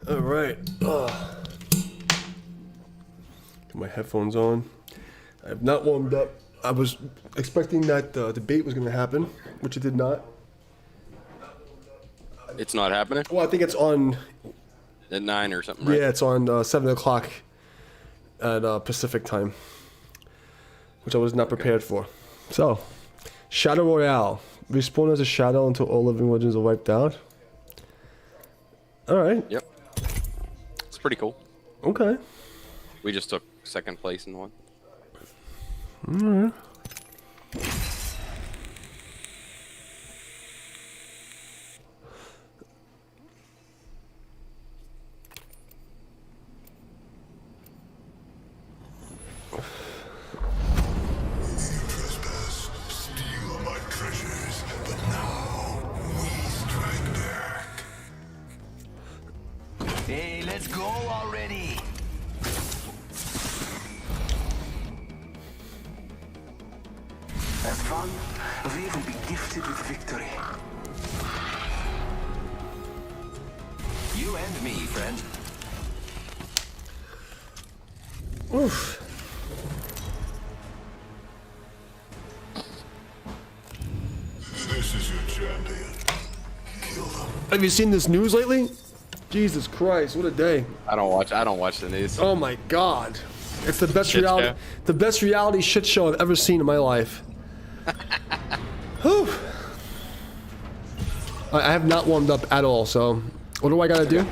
All right. Get my headphones on. I have not warmed up. I was expecting that the debate was going to happen, which it did not. It's not happening? Well, I think it's on. At 9 or something, right? Yeah, it's on 7 o'clock at Pacific time, which I was not prepared for. So, Shadow Royale. Respawn as a shadow until all living legends are wiped out. All right. Yep. It's pretty cool. Okay. We just took second place in one. All right. Hey, let's go already! Have fun, we will be gifted with victory. You and me, friend. Oof. This is your champion. Kill them. Have you seen this news lately? Jesus Christ, what a day. I don't watch the news. Oh my God. It's the best Shit reality show? the best reality shit show I've ever seen in my life. Whew. I have not warmed up at all, so what do I gotta do?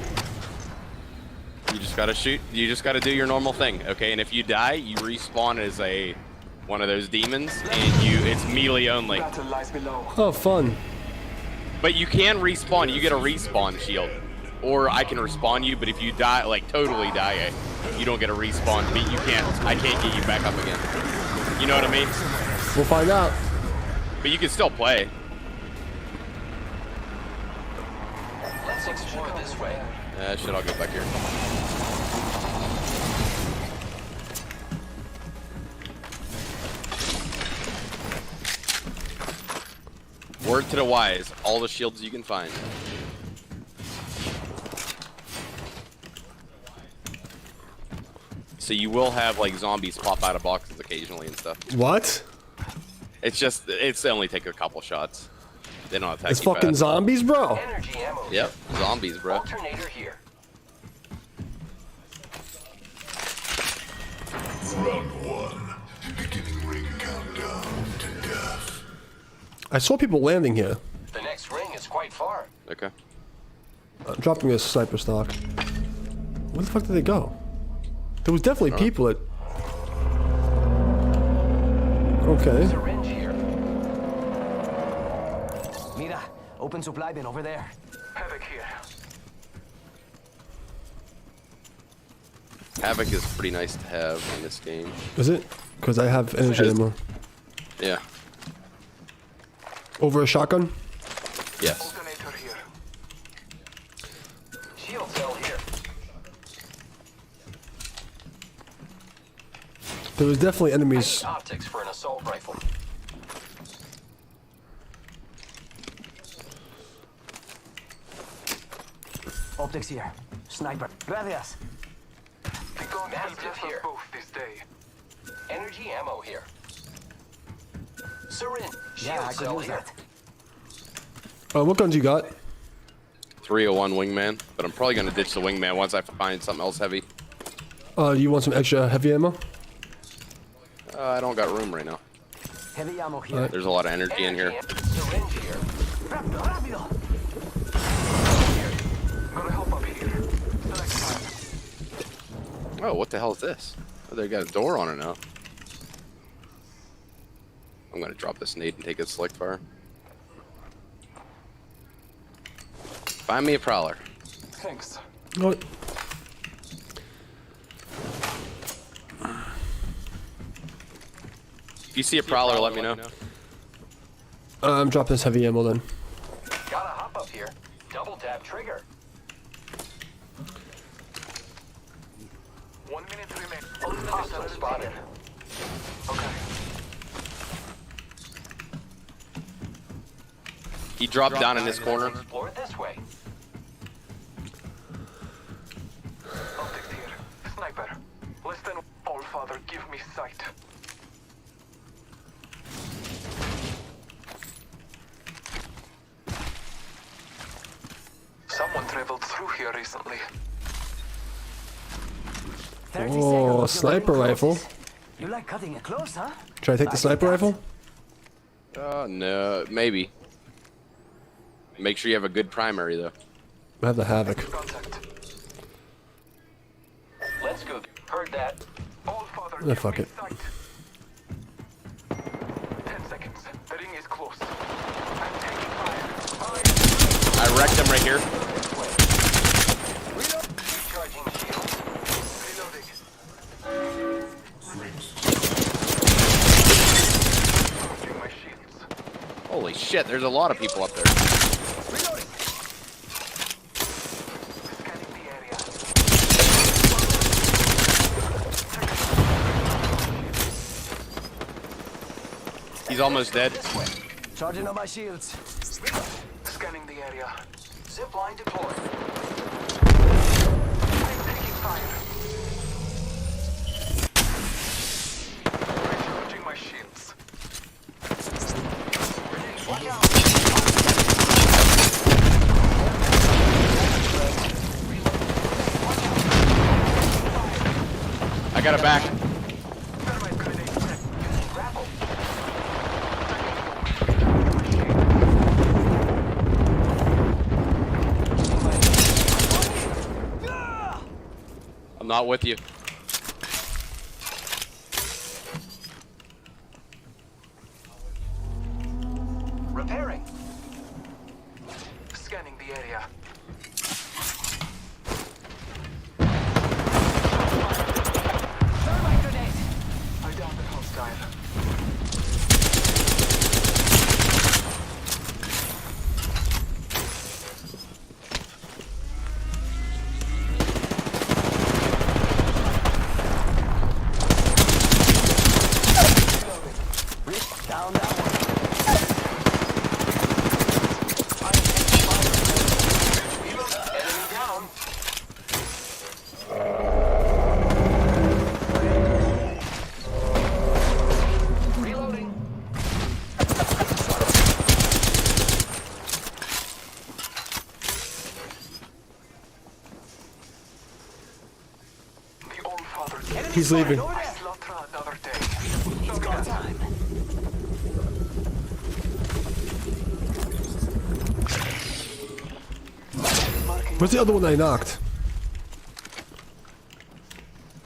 You just gotta shoot. You just gotta do your normal thing, okay? And if you die, you respawn as one of those demons, and it's melee only. Battle lies below. Oh, fun. But you can respawn. You get a respawn shield, or I can respawn you. But if you die, like totally die, you don't get a respawn. But you can't. I can't get you back up again. You know what I mean? We'll find out. But you can still play. Let's explore this way. Shit, I'll get back here. Word to the wise, all the shields you can find. So you will have like zombies pop out of boxes occasionally and stuff. What? It's only take a couple shots. They don't attack It's you fucking fast. zombies, bro. Energy ammo. Yep, zombies, bro. Alternator here. Round one. Beginning ring countdown to death. I saw people landing here. The next ring is quite far. Okay. I'm dropping a sniper stock. Where the fuck did they go? There was definitely people at... Okay. Syringe here. Mira, open supply bin over there. Havoc here. Havoc is pretty nice to have in this game. Is it? Because I have energy Yes. ammo. Yeah. Over a shotgun? Yes. Alternator here. Shield cell here. There was definitely enemies. Optics for an assault rifle. Optics here. Sniper. Gracias. Mastiff here. Both this day. Energy ammo here. Syringe. Shield cell here. What guns you got? 301 wingman, but I'm probably gonna ditch the wingman once I find something else heavy. Do you want some extra heavy ammo? I don't got room right now. Heavy ammo here. There's a lot of energy in here. Syringe here. Rápido, rápido. Gonna help up here. Oh, what the hell is this? Oh, they got a door on it now. I'm gonna drop this nade and take its select fire. Find me a prowler. Thanks. What? If you see a prowler, let me know. I'm dropping this heavy ammo then. Gotta hop up here. Double tap trigger. 1 minute remains. Hostile spotted. Okay. He dropped down in this corner. Explore this way. enemy sight. Someone traveled through here recently. 30 Oh, seconds, sniper you're getting rifle. close. You like cutting it close, huh? Should I take the Like sniper that. rifle? No, maybe. Make sure you have a good primary though. I have the Havoc. Contact. Let's go. Heard that. All father, Yeah, fuck give it. me sight. 10 seconds. The ring is close. I'm taking fire. I wrecked him right here. Recharging shield. Reloading. Charging my shields. Holy shit, there's a lot of people up there. Reloading. Scanning the area. He's almost dead. Charging on my shields. Scanning the area. Zipline deployed. I'm taking fire. Recharging my shields. Watch out. I got it back. Thermite grenade set. Grapple. I'm not with you. Repairing. Scanning the area. Thermite grenade. I downed the hostile. Down that one. Enemy down. Reloading. The All Father. Enemy He's spotted leaving. over I there. slaughter another day. It's go time. Where's the other one I knocked?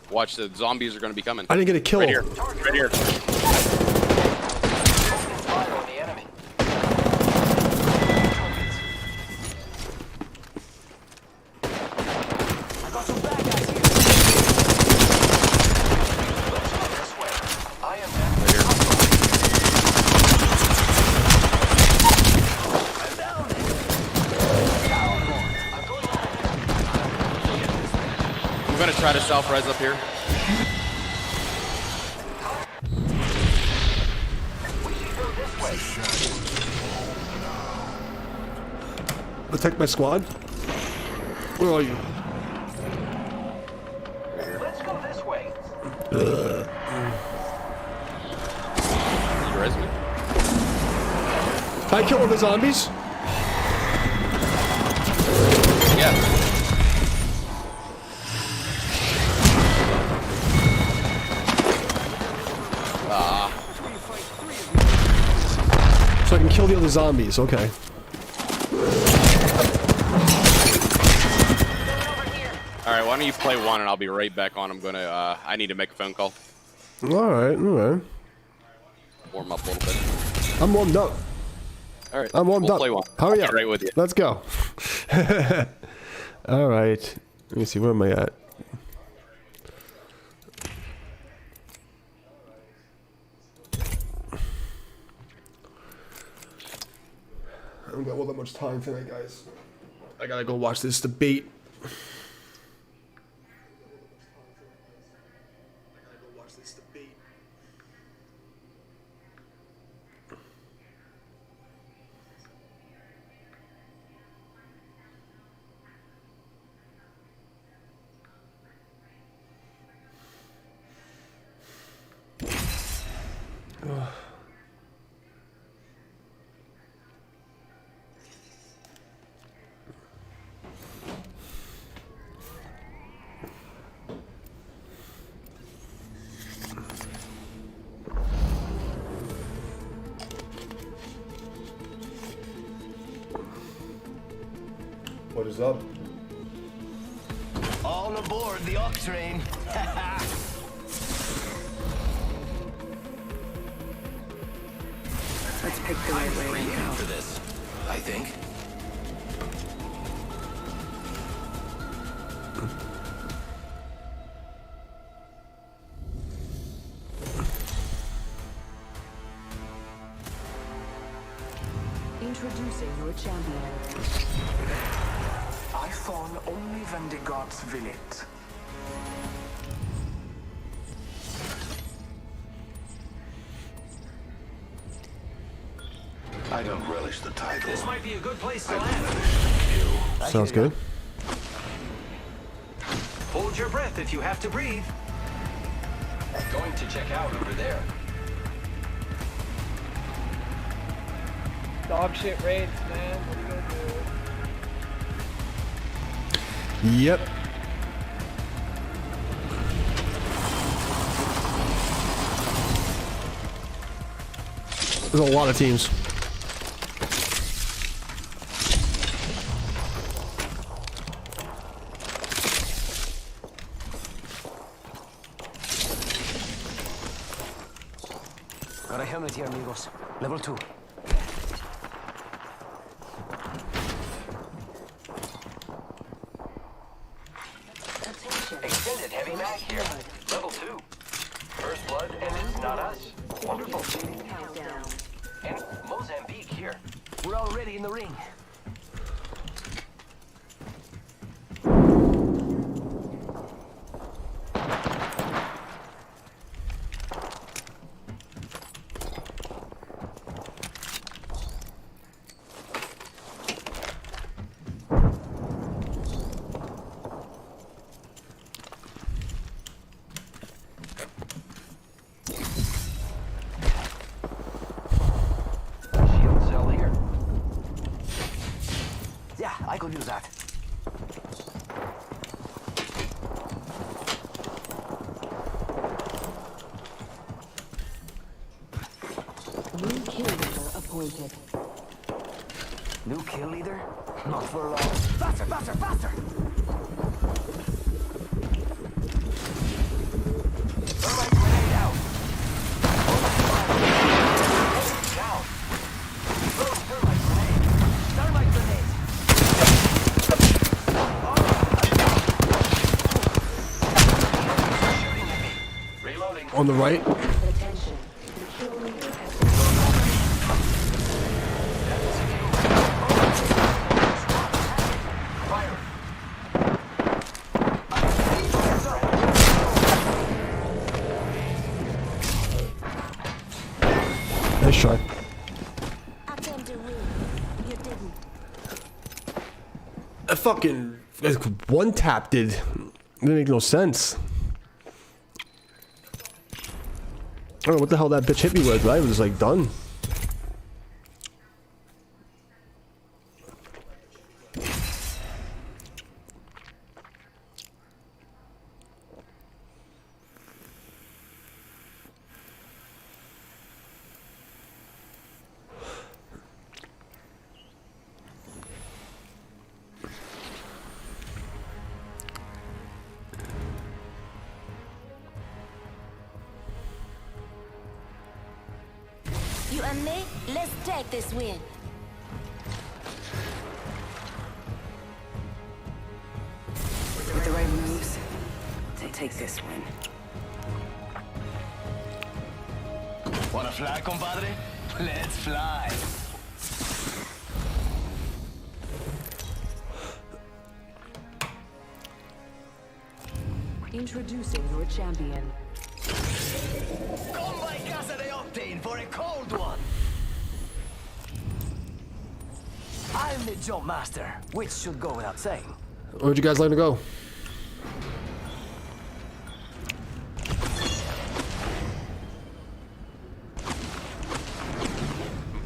Watch, the zombies are gonna be coming. I didn't get a kill. Right here. Right here. Fire on the enemy. I got some bad guys here. Let's go this way. I am Right here. I'm down. Down one. I'm going I'm gonna try to self-res up here. We should go this way. Protect my squad. Where are you? Let's go this way. You res me? Can I kill all the zombies? Yeah. So I can kill the other zombies. Okay. Alright, why don't you play one and I'll be right back on. I need to make a phone call. All right. All right. Warm up a little bit. I'm warmed up. Alright. I'm warmed we'll up. Play one. Hurry I'll up. be right with you. Let's go. All right. Let me see. Where am I at? I don't got all that much time tonight, guys. I gotta go watch this debate. What is up? All aboard the Ox train. Let's pick the right way. For this, I think. Introducing your champion. I thought only when the gods will it. I don't relish the title. This might be a good place to land. Sounds good. Hold your breath if you have to breathe. Going to check out over there. Dog shit raids, man. What are you gonna do? Yep. There's a lot of teams. Got a helmet here, amigos. Level 2. Attention. Extended heavy mag here. Level 2. First blood, and it's not us. Wonderful. Countdown. And Mozambique here. We're already in the ring. Shield cell here. Yeah, I could use that. New kill leader appointed. New kill leader? Not for long. Faster, faster, faster! Thermite grenade out. Down. Throw thermite grenade. Thermite grenade. Shooting at me. Reloading. On the right. Attention. The kill leader has been Fire. Nice try. attempt to win. You didn't. I fucking one tap did. Didn't make no sense. I don't know what the hell that bitch hit me with, but I was just like done. You and me, let's take this win. with the right moves. Take this win. Wanna fly, compadre? Let's fly. Introducing your champion. Come by Casa de Octane for a cold one. I'm the jump master, which should go without saying. Where'd you guys like to go?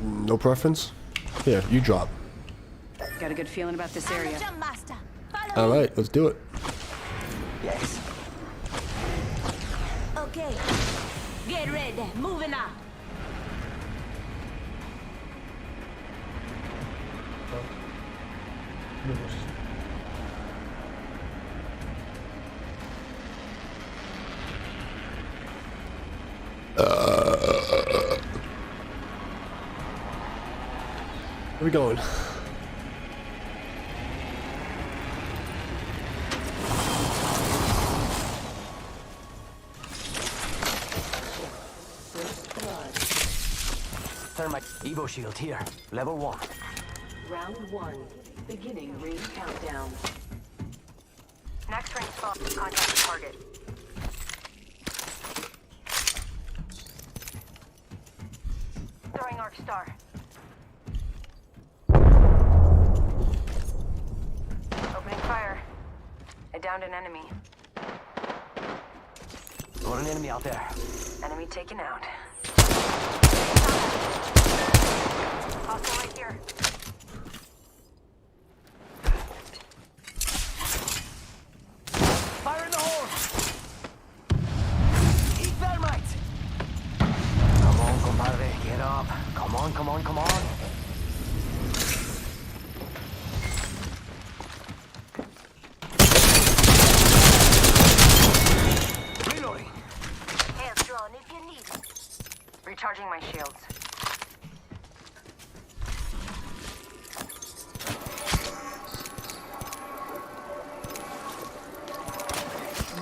No preference? Here, you drop. Got a good feeling about this I'm area. the jump master. Follow me. Alright, let's do it. Yes. Okay. Get ready. Moving out. Where we going? Thermite Evo shield here. Level 1. Round 1. Beginning ring countdown. Next ring spot. Contact the target. Throwing arc star. Opening fire. I downed an enemy. Got an enemy out there. Enemy taken out. Hostile right here. Fire in the hole! Eat thermite! Come on, compadre. Get up. Come on, come on, come on. Reloading. Hands drawn if you need it. Recharging my shields.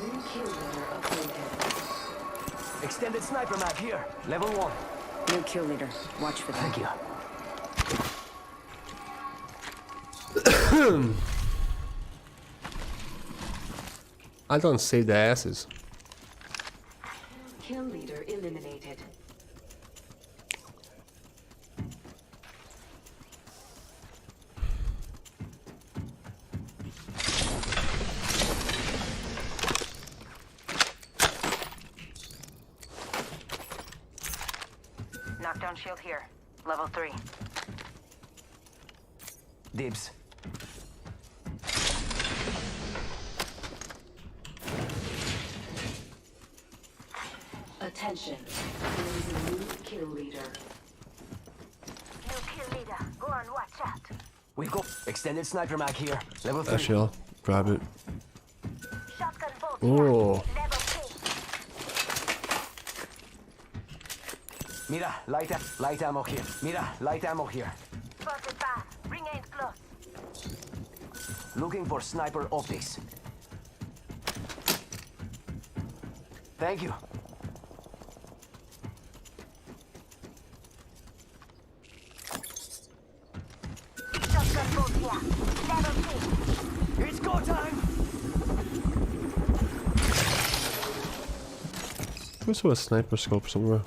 New kill leader updated. Extended sniper map here. Level 1. New kill leader. Watch for them. Thank you. I don't save the asses. Kill leader eliminated. Knockdown shield here. Level 3. Dibs. Attention. There is a new kill leader. New kill leader. Go on, watch out. We've got extended sniper mag here. Level 3. Actually, I'll grab it. Shotgun bolt Oh. here. Level 3. Mira, light ammo here. Mira, light ammo here. Spotted path. Ring ain't close. Looking for sniper optics. Thank you. Shotgun bolt here. Level 3. It's go time! I saw a sniper scope somewhere.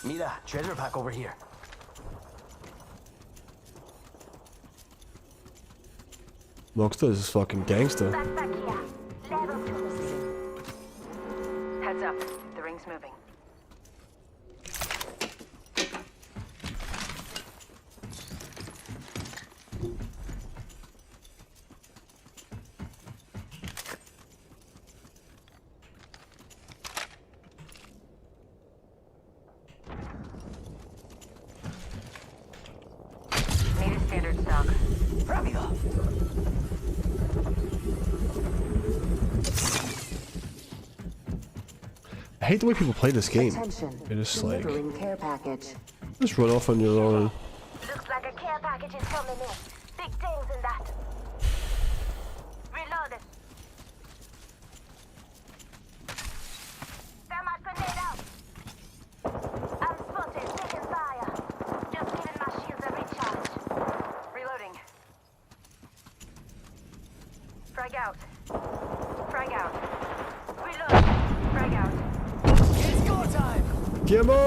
Mira, treasure pack over here. Moxter is fucking gangster. Back here. Level 2. Heads up. The ring's moving. Need a standard stock. Rápido! I hate the way people play this game. Attention. It is like, Delivering care package. just run off on your own. Looks like a care package is coming in. Big things in that. Reloaded. Thermite grenade out. I'm spotted. Taking fire. Just giving my shields a recharge. Reloading. Frag out. Frag out. Reload. Frag out. It's go time! Gimmo!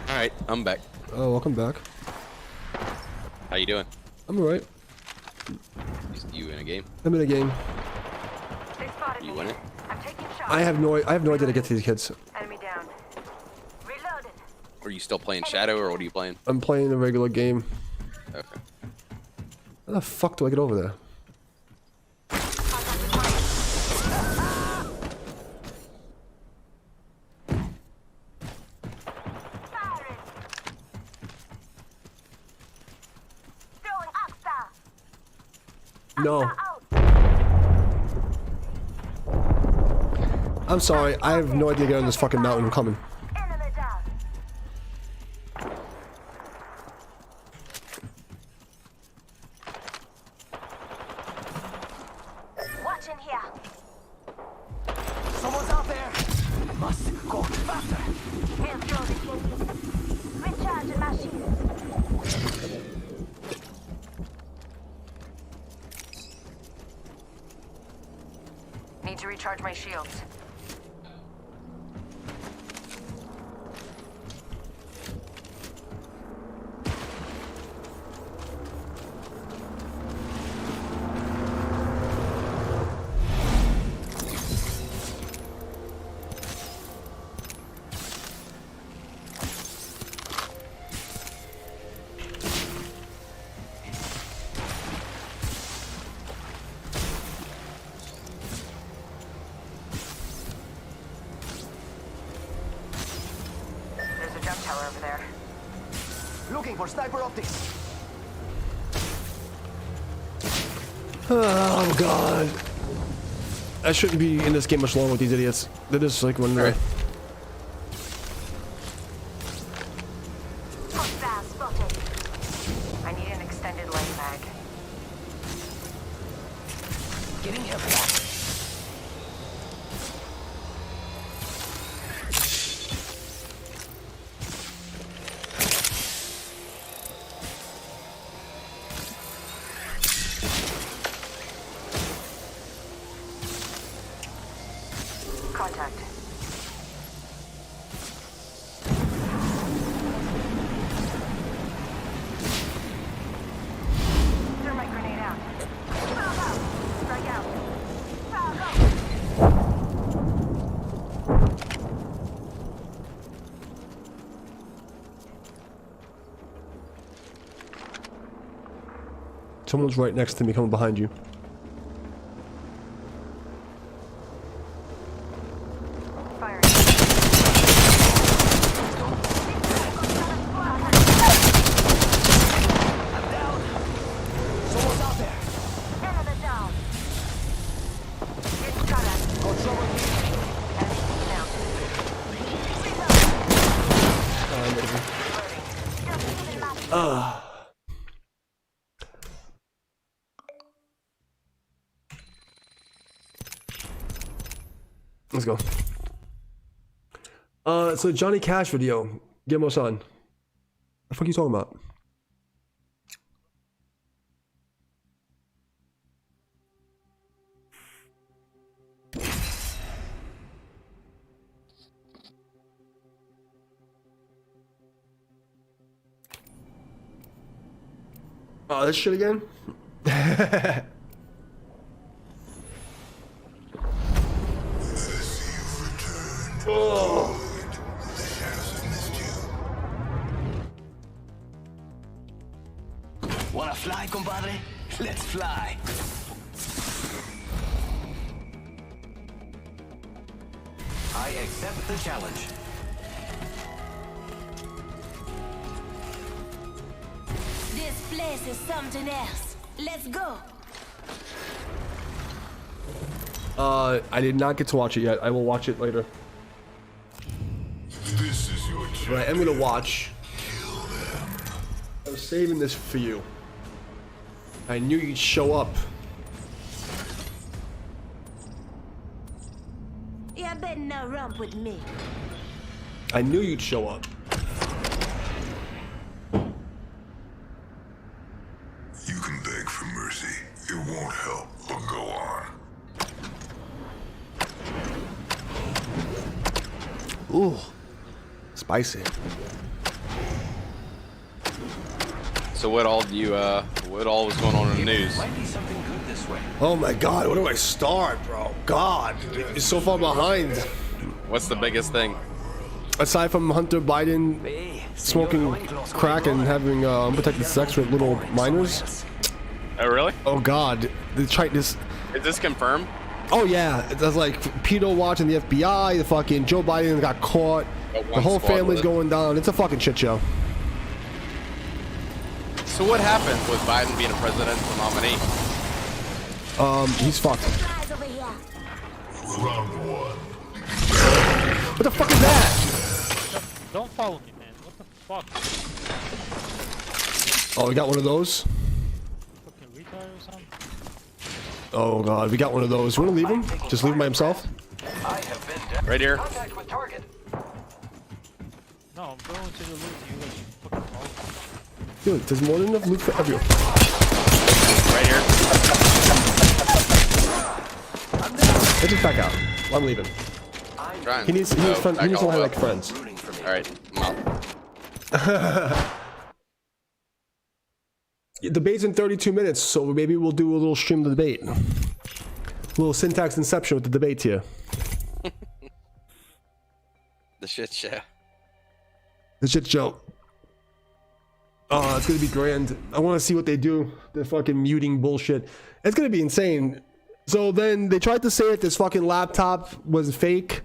All right, I'm back. Oh, welcome back. How you doing? I'm alright. You in a game? I'm in a game. They spotted You me. win it? I'm taking shots. I have no idea to get to these kids. Enemy down. Reloaded. Are you still playing Shadow, or what are you playing? I'm playing a regular game. Okay. How the fuck do I get over there? Contact with target. No. I'm sorry. I have no idea to get on this fucking mountain. I'm coming. Enemy down. Watch in here. Someone's out there. Must go faster. We'll throw the KD. Recharging my shields. Need to recharge my shields. There's a jump tower over there. Looking for sniper optics. Oh god. I shouldn't be in this game much longer with these idiots. They're just like running away. Hostile spotted. I need an extended light mag. Getting help. Contact. Thermite grenade out. Strike out. Someone's right next to me coming behind you. Firing. I'm down. Someone's out there. Enemy down. Getting shot at. Got someone here. Enemy down. Just giving my Let's go. It's a Johnny Cash video. Gimo-san. What the fuck are you talking about? Oh, this shit again? Oh. Wanna fly, compadre? Let's fly. I accept the challenge. This place is something else. Let's go. I did not get to watch it yet. I will watch it later. This is your chance. But I am gonna watch. I'm saving this for you. I knew you'd show up. You better not romp with me. I knew you'd show up. You can beg for mercy. It won't help, but go on. Ooh, spicy. So what all was going on in the news? Might be something good this way. Oh my god, where do I start, bro? God, it's so far behind. What's the biggest thing? Aside from Hunter Biden Hey, smoking crack and having unprotected sex with little minors. Oh really? Oh god, this. Is this confirmed? Oh yeah, that's like pedo watch and the FBI. The fucking Joe Biden got caught. Got The one whole squad family's with it. going down. It's a fucking shit show. So what happened with Biden being a presidential nominee? He's fucked. Supplies over here. Round one. What the fuck is that? Don't follow me, man. What the fuck? Oh, we got one of those. Fucking retard or something? Oh god, we got one of those. You wanna leave him? Just leave him by himself? I have been down. Right here. Contact with target. No, I'm going to the loot. You guys fucking follow me. Dude, there's more than enough loot for everyone. Right here. Let's just back out. I'm leaving. Trying. He needs Oh, friend, he back needs all to the have way like friends. All right, I'm out. Debate's in 32 minutes, so maybe we'll do a little stream of the debate. A little syntax inception with the debate here. The shit show. The shit show. Oh, it's gonna be grand. I want to see what they do. The fucking muting bullshit. It's gonna be insane. So then they tried to say that this fucking laptop was fake,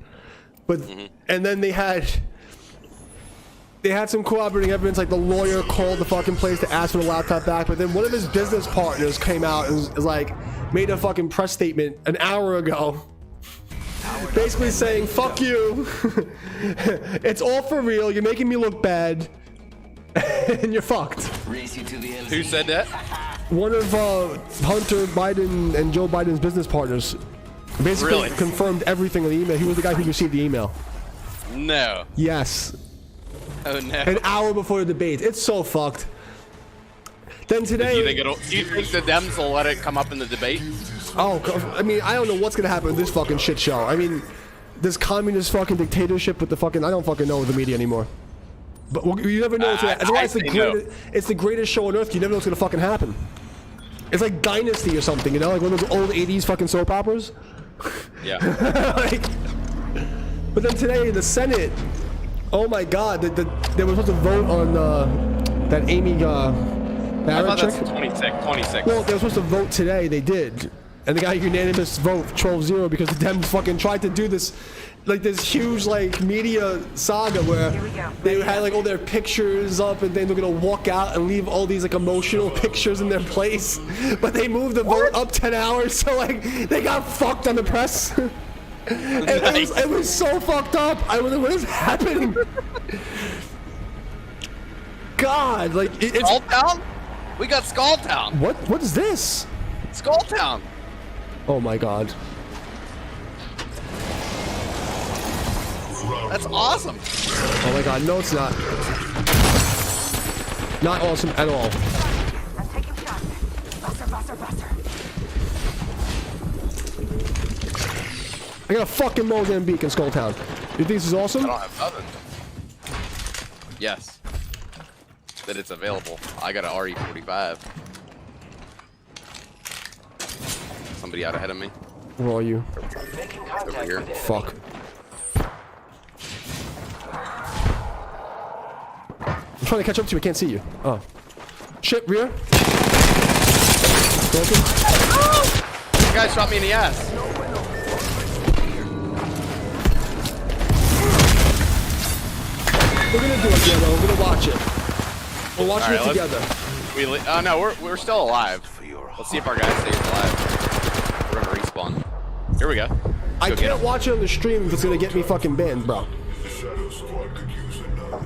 but and then they had some corroborating evidence. Like the lawyer called the fucking place to ask for the laptop back, but then one of his business partners came out and was like made a fucking press statement an hour ago. Basically saying, fuck you. It's all for real. You're making me look bad. And you're fucked. Who said that? One of Hunter Biden and Joe Biden's business partners basically Really? confirmed everything in the email. He was the guy who received the email. No. Yes. Oh no. An hour before the debate. It's so fucked. Then today... Do you think the Dems will let it come up in the debate? Oh, I mean, I don't know what's gonna happen with this fucking shit show. I mean, this communist fucking dictatorship with the fucking... I don't fucking know with the media anymore. But you never know. That's why it's the greatest show on earth. You never know what's gonna fucking happen. It's like Dynasty or something, you know, like one of those old '80s fucking soap operas. Yeah. Like, but then today in the Senate, oh my God, they were supposed to vote on that Amy I Barrett thought chick. that's 26. Well, they were supposed to vote today. They did, and they got a unanimous vote, 12-0, because the Dems fucking tried to do this. Like this huge like media saga where they had like all their pictures up and then they're gonna walk out and leave all these like emotional pictures in their place, but they moved the vote up 10 hours, so like they got fucked on the press. It was so fucked up. I was like, what is happening? God, like it's Skull Town? We got Skull Town. what is this? Skull Town. Oh my God. That's awesome. Oh my God, no it's not. Not awesome at all. I'm taking shots. Buster. I got a fucking Mozambique in Skulltown. You think this is awesome? I don't have nothing. Yes. That it's available. I got an RE45. Somebody out ahead of me. Where are you? Over here. Fuck. I'm trying to catch up to you. I can't see you. Oh. Shit, rear. Broken. The guy shot me in the ass. We're gonna do it, yeah, though. We're gonna watch it. We're watching it together. Oh no, we're still alive. Let's see if our guy stays alive. We're gonna respawn. Here we go. I can't watch it on the stream if it's gonna get me fucking banned, bro. The Shadow Squad could use it now.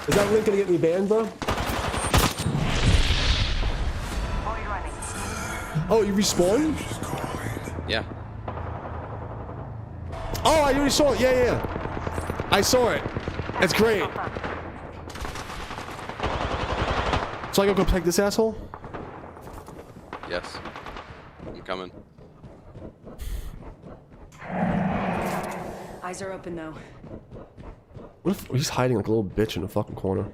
Is that link gonna get me banned, bro? Oh, you respawn? Yeah. Oh, I already saw it. Yeah. I saw it. That's great. So I go protect this asshole? Yes. I'm coming. Eyes are open though. What if he's hiding like a little bitch in the fucking corner?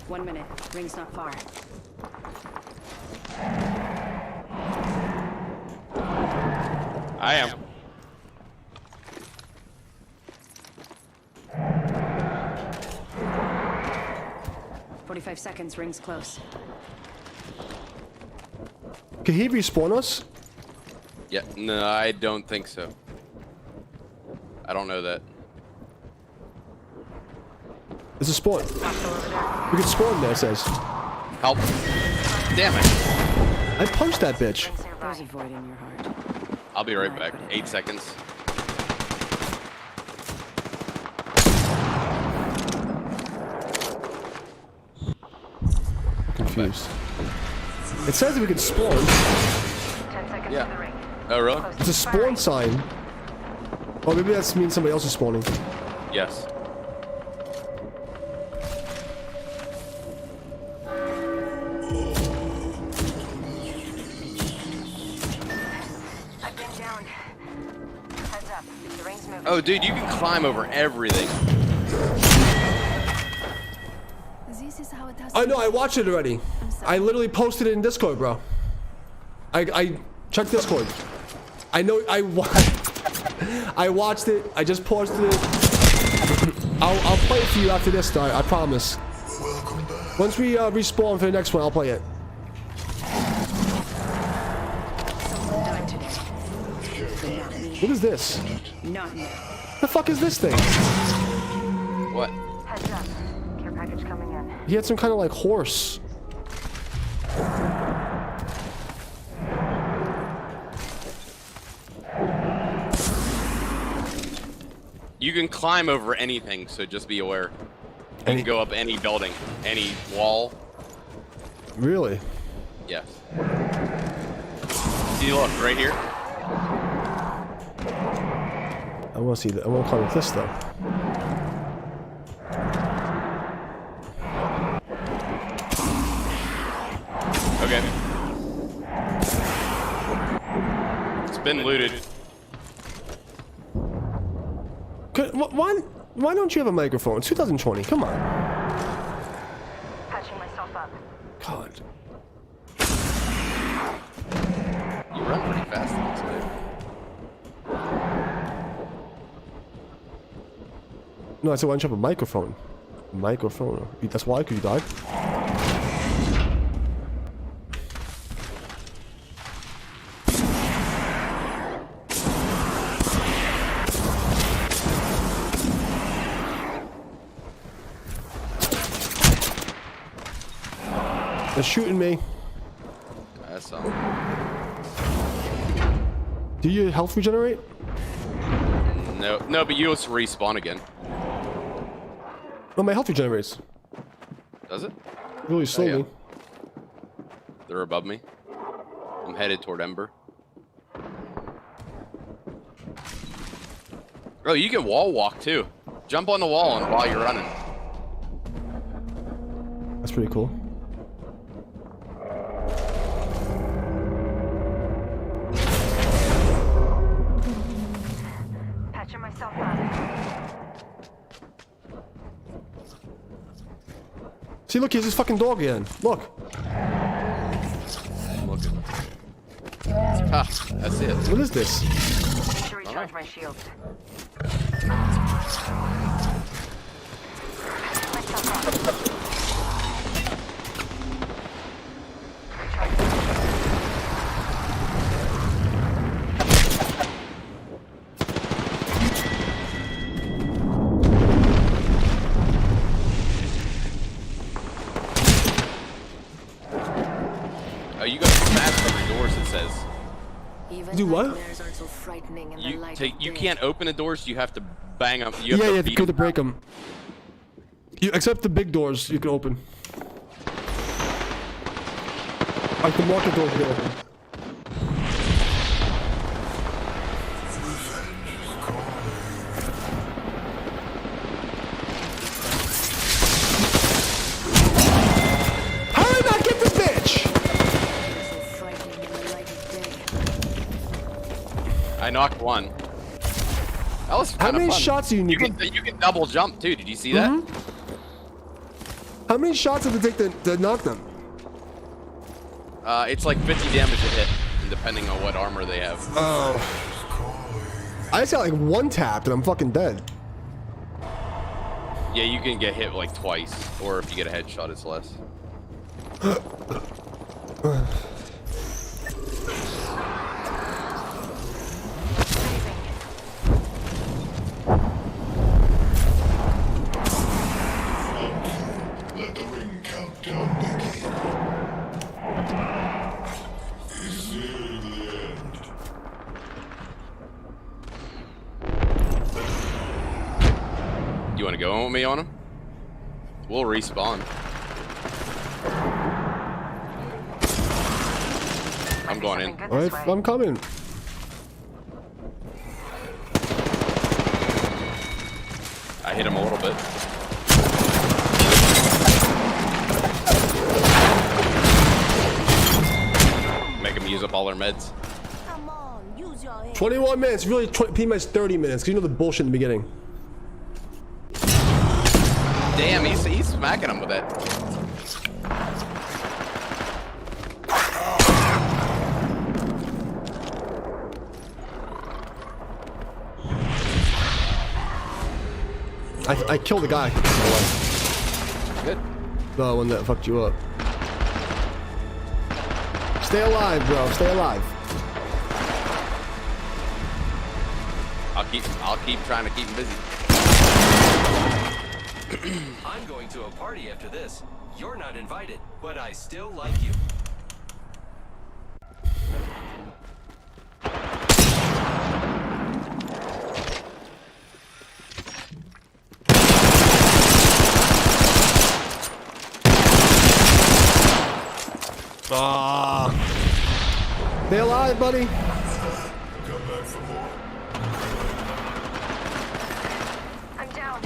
One minute. Ring's not far. I am. 45 seconds, rings close. Can he respawn us? Yeah, no, I don't think so. I don't know that. There's a spawn. We can spawn there, it says. Help. Damn it. I punched that bitch. There's a void in your heart. I'll be right back. 8 seconds. Confused. It says that we can spawn. 10 seconds Yeah. to the ring. Oh, really? It's a spawn sign. Oh, maybe that means somebody else is spawning. Yes. I've been down. Heads up. The ring's moving. Oh, dude, you can climb over everything. This is how it has I know, I watched it already. I literally posted it in Discord, bro. I checked Discord. I know, I watched it. I just paused it. I'll play it for you after this, though. I promise. Once we respawn for the next one, I'll play it. Someone died today. But not me. What is this? Not me. The fuck is this thing? What? Heads up. Care package coming in. He had some kind of like horse. You can climb over anything, so just be aware. You Any- can go up any building, any wall. Really? Yes. See, look, right here. I want to see that. I want to climb with this though. Okay. It's been looted. Why don't you have a microphone? It's 2020. Come on. Patching myself up. God. You run pretty fast, dude. No, I said why don't you have a microphone? Microphone. That's why, because you died? They're shooting me. That's Do your health regenerate? no, but you also respawn again. No, my health regenerates. Does it? Really slowly. yeah. They're above me. I'm headed toward Ember. Oh, you can wall walk too. Jump on the wall and while you're running. That's pretty cool. Patching myself up. See, look, here's this fucking dog again. Look. I'm looking. Ah, that's it. What is this? Need to recharge my shields. Myself up. Oh, you got to smash every doors, it says. Even Do what? nightmares aren't so frightening in the light of You day. can't open the doors, you have to bang them. You have Yeah, to yeah, beat good to 'em. break them. Except the big doors, you can open. Like the market doors, you can open. How did I not get this bitch? So frightening in the light of day. I knocked one. That was How kind of many fun. shots do you need? You can double jump too. Did you see that? How many shots does it take to knock them? It's like 50 damage a hit, depending on what armor they have. Oh. I just got like one tapped and I'm fucking dead. Yeah, you can get hit like twice, or if you get a headshot, it's less. Let the ring countdown begin. It's nearing the end. You want to go in with me on him? We'll respawn. I'm going in. Alright, I'm coming. I hit him a little bit. Make him use up all their meds. Come on, use your head. 21 minutes, really pretty much 30 minutes, because you know the bullshit in the beginning. Damn, he's smacking him with that. I killed the guy. Good. The one that fucked you up. Stay alive, bro. Stay alive. I'll keep trying to keep him busy. I'm going to a party after this. You're not invited, but I still like you. Ah. Stay alive, buddy. Come back for more. I'm down.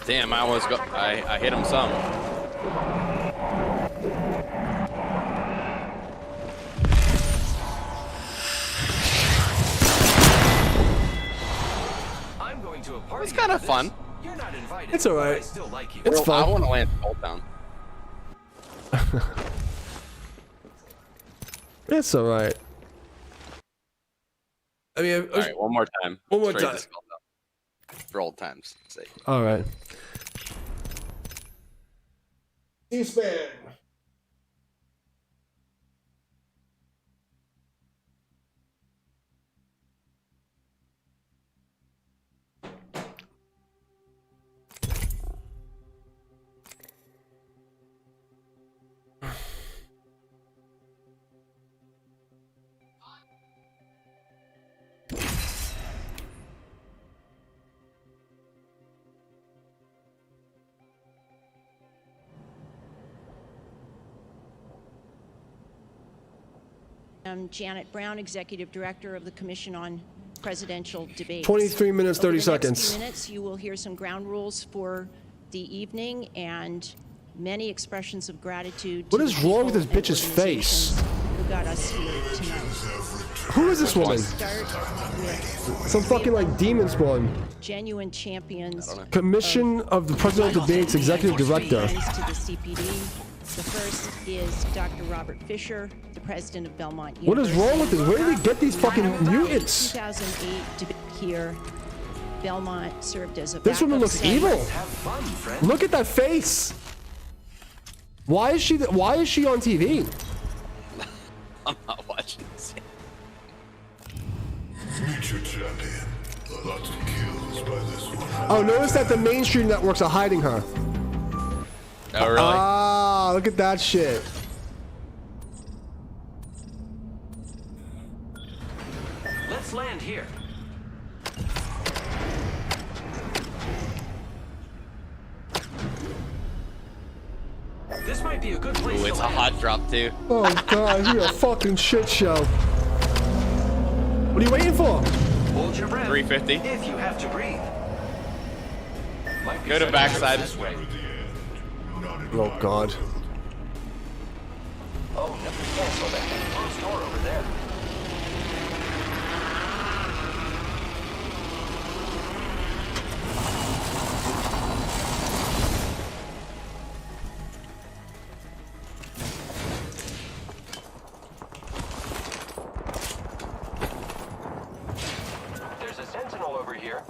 Damn, I almost got. I hit him some. I'm going to a party. It's kind of after fun. this. You're not invited. It's alright. but I still like you. It's I fun. want to land Bolt down. It's alright. I mean, All right, one more time. One more Let's trade time. this Bolt down. For old times' sake. alright. C-SPAN. I'm Janet Brown, Executive Director of the Commission on Presidential Debates. 23 minutes, 30 Over the next seconds. few minutes, you will hear some ground rules for the evening and many expressions of gratitude. What to is the wrong with people this and bitch's face? organizations who got us here tonight. Who is this woman? Start with Some fucking like demon spawn. genuine champions. Commission of the Presidential Debates Executive Director. To the CPD. The first is Dr. Robert Fisher, the president of Belmont What is University. wrong with this? Where do they get these fucking mutants? 2008 debate here, Belmont served as a This woman backup looks center. evil. Have fun, friend. Look at that face. Why is she on TV? I'm not watching this. Meet your champion. Lots of kills by this one. Oh, notice that the mainstream networks are hiding her. Oh, really? Ah, look at that shit. Let's land here. This might be a good place Ooh, to it's a land. hot drop too. Oh god, this is a fucking shit show. What are you waiting for? Hold your breath. 350. If you have to breathe. Might be Go to better backside. This way. Oh god. Oh, no, cancel that. Closed door over there. There's a sentinel over here.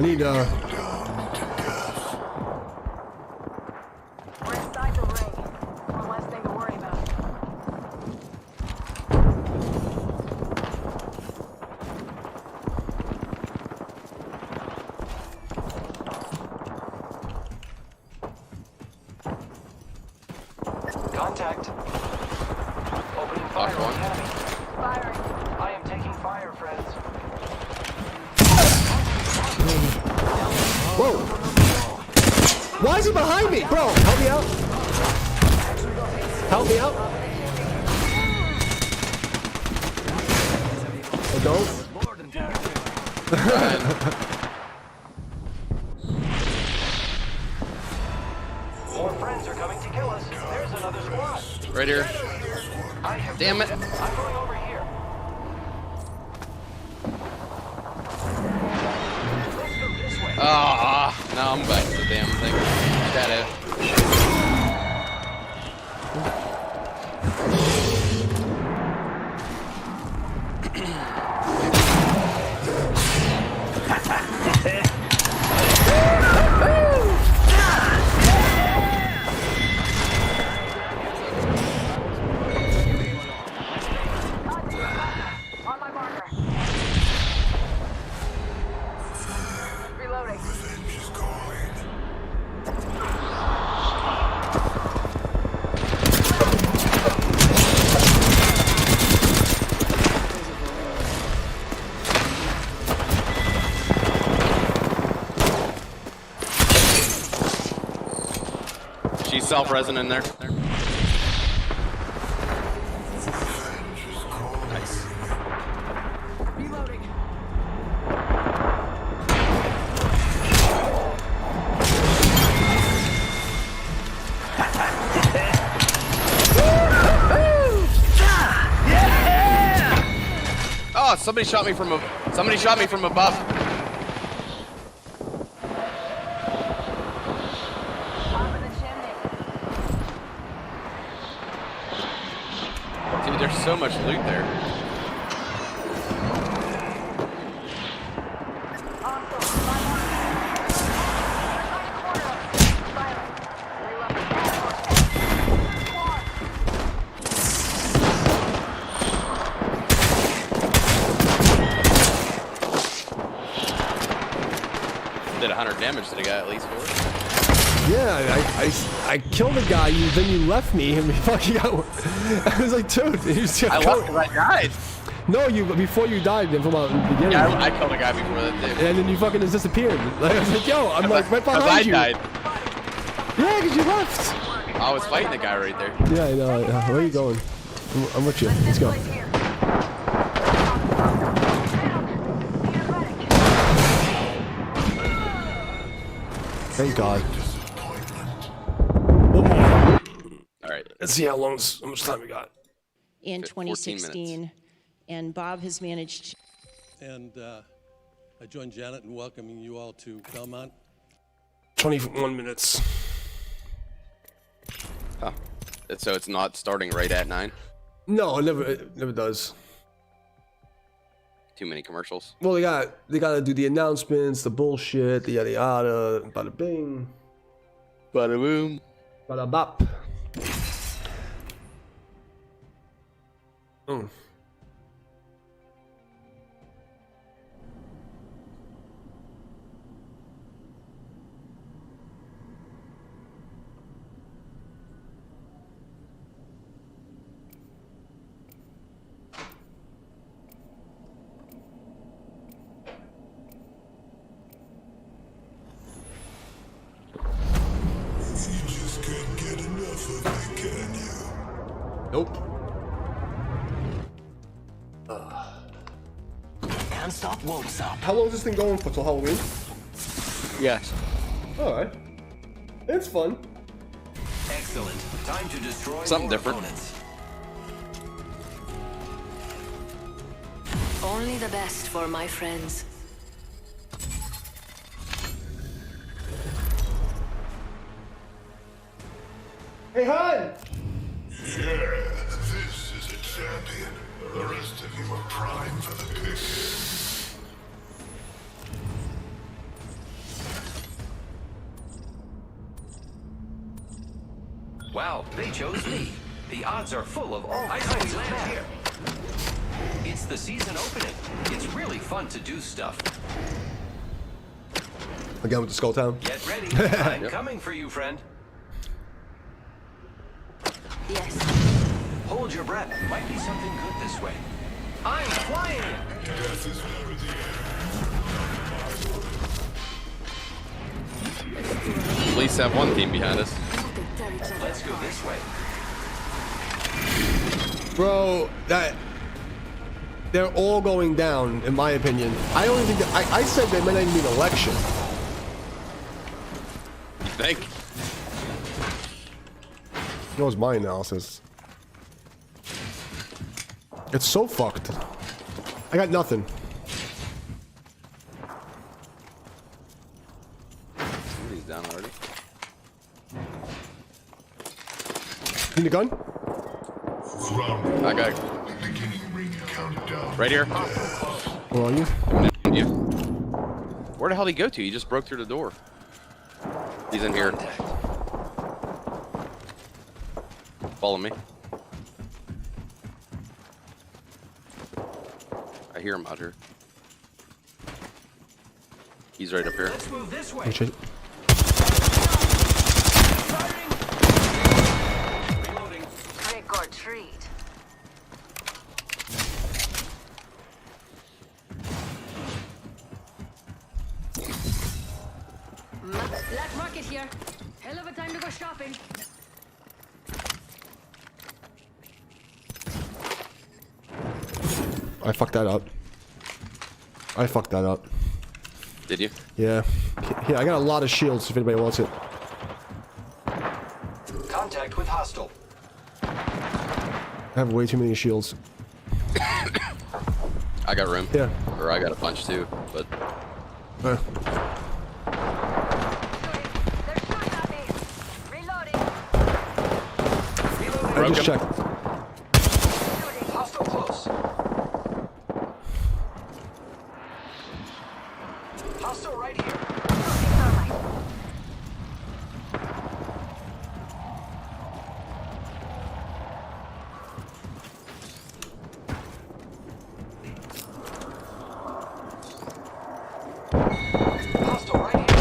need We're inside the ring. One less thing to worry about. Contact. Opening fire Lock one. on enemy. Firing. I am taking fire, friends. Whoa! Why is he behind me? Bro, help me out. Help me out. Oh, don't. More friends are coming to kill us. There's another squad. Right here. I have Damn it. I'm going over here. Let's go this way. Ah, now I'm back to the damn thing. Shadow. On my marker. Reloading. Revenge is calling. She's self-resing in there. Nice. Reloading. Oh, somebody shot me from above. Top of the chimney. Dude, there's so much loot there. Hostile. My marker. Firing. Reloading. Squad. Did 100 damage to the guy at least for it. Yeah, I killed a guy. Then you left me, and we fucking got. I was like, dude, you just I left because I died. No, you before you died. Then from the beginning. Yeah, I killed a guy before that too. And then you fucking just disappeared. Like I was like, yo, I'm like right Because behind I you. died. Yeah, because you left. I was fighting the guy right there. Yeah, I know. Where are you going? I'm with you. Let's go. Here. Thank God. All right. Let's see how much time we got. In 14 minutes. 2016, and Bob has managed. And I join Janet in welcoming you all to Belmont. 21 minutes. Oh. So it's not starting right at 9? No, it never does. Too many commercials. Well, they gotta do the announcements, the bullshit, the yada yada, bada bing, Bada boom. bada bop. Mm. Nope. Can't stop, won't stop. How long is this thing going for till Halloween? Yes. Alright. It's fun. Excellent. Time to destroy Something more different. opponents. Only the best for my friends. Hey, hon! Yeah, this is a champion. The rest of you are prime for the pick. Wow, they chose me. The odds are full of all kinds of land here. It's the season opening. It's really fun to do stuff. Again with the Skull Town. Get ready. I'm coming for you, friend. Yes. Hold your breath. Might be something good this way. I'm flying! Death is never the end. At least have one team behind us. Let's go this way. Bro, they're all going down, in my opinion. I don't think that, I said they might not even be an election. You think? That was my analysis. It's so fucked. I got nothing. Somebody's down already. Need a gun? I got it. Right here. Where are you? You. Where the hell did he go to? He just broke through the door. He's in here. Follow me. I hear him out here. He's right up here. Let's move this way. Which is, Reloading. Trick or treat. Black market here. Hell of a time to go shopping. I fucked that up. I fucked that up. Did you? Yeah. Here, I got a lot of shields if anybody wants it. Contact with hostile. I have way too many shields. I got room. Yeah. Or I got a bunch too, but They're shooting at me. Reloading. I broke just him. checked. Hostile close. Hostile right here. Hostile right here.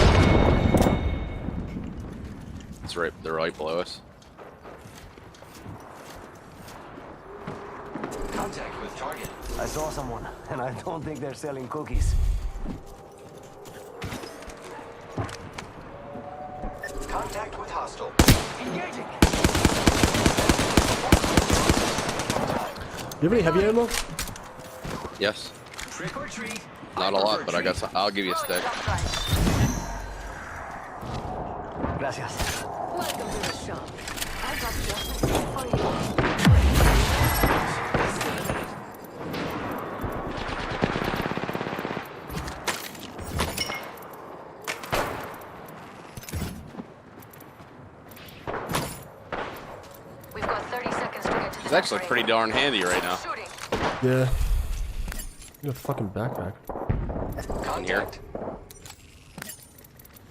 It's right. They're right below us. Contact with target. I saw someone, and I don't think they're selling cookies. Contact with hostile. Engaging. You have any heavy ammo? Yes. Trick or treat. Not a lot, but I got some. I'll give you a stick. Gracias. Welcome to the shop. I got just for We've got 30 seconds to get to It's the actually pretty darn handy right now. Shooting. Yeah. You got a fucking backpack. In here. Do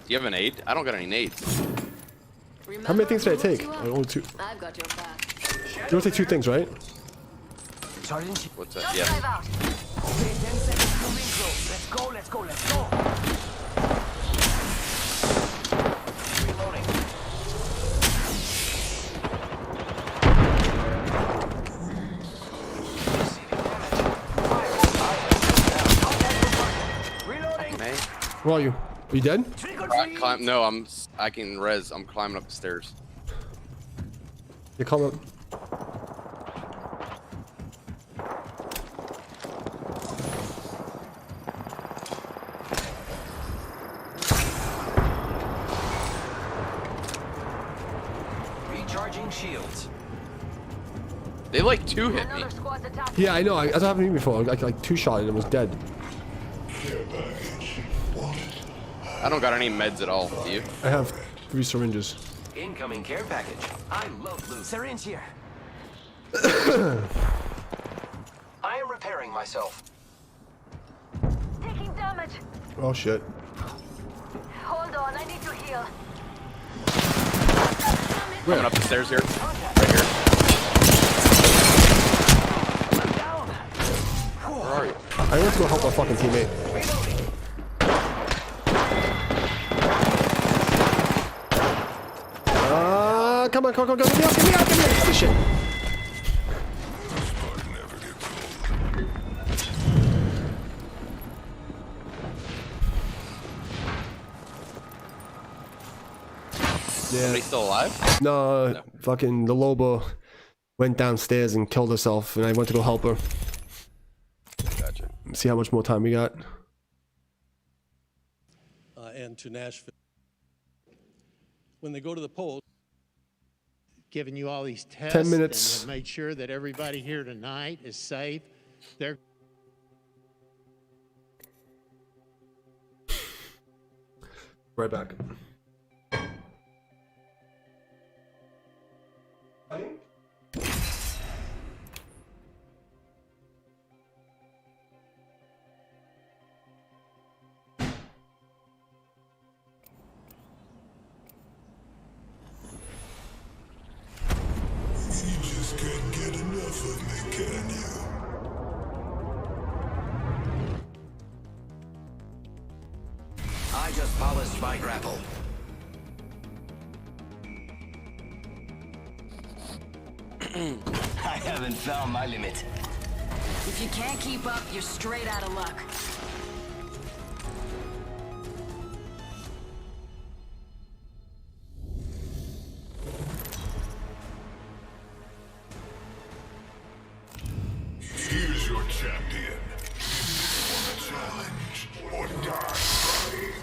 you have an aid? I don't got any nades. How many things did I take? Only two. I've got your back. You only take 2 things, right? Sergeant, What's that? Just Yeah. drive out. okay, 10 seconds to intro. Let's go, let's go, let's go. Reloading. Reloading. Hey. Where are you? Are you dead? Trick or treat. No, I can res. I'm climbing up the stairs. You come up. Recharging shields. They like 2 hit me. Another squad's attacking. Yeah, I know. That's happened to me before. Like 2 shot and it was dead. I don't got any meds at all. Do you? I have 3 syringes. Incoming care package. I love loot. Syringe here. I am repairing myself. Taking damage. Oh shit. Hold on, I need to heal. Coming up the stairs here. Right here. Where are you? I went to go help my fucking teammate. Come on, come on, come on, get me out, Holy shit. Yeah. Somebody still alive? No, fucking the Loba went downstairs and killed herself, and I went to go help her. Gotcha. See how much more time we got. And to Nashville. When they go to the polls, giving you all these tests 10 minutes. and have made sure that everybody here tonight is safe. They're Right back. You just can't get enough of me, can you? I just polished my grapple. I haven't found my limit. If you can't keep up, you're straight out of luck. Here's your champion. Want a challenge or die trying?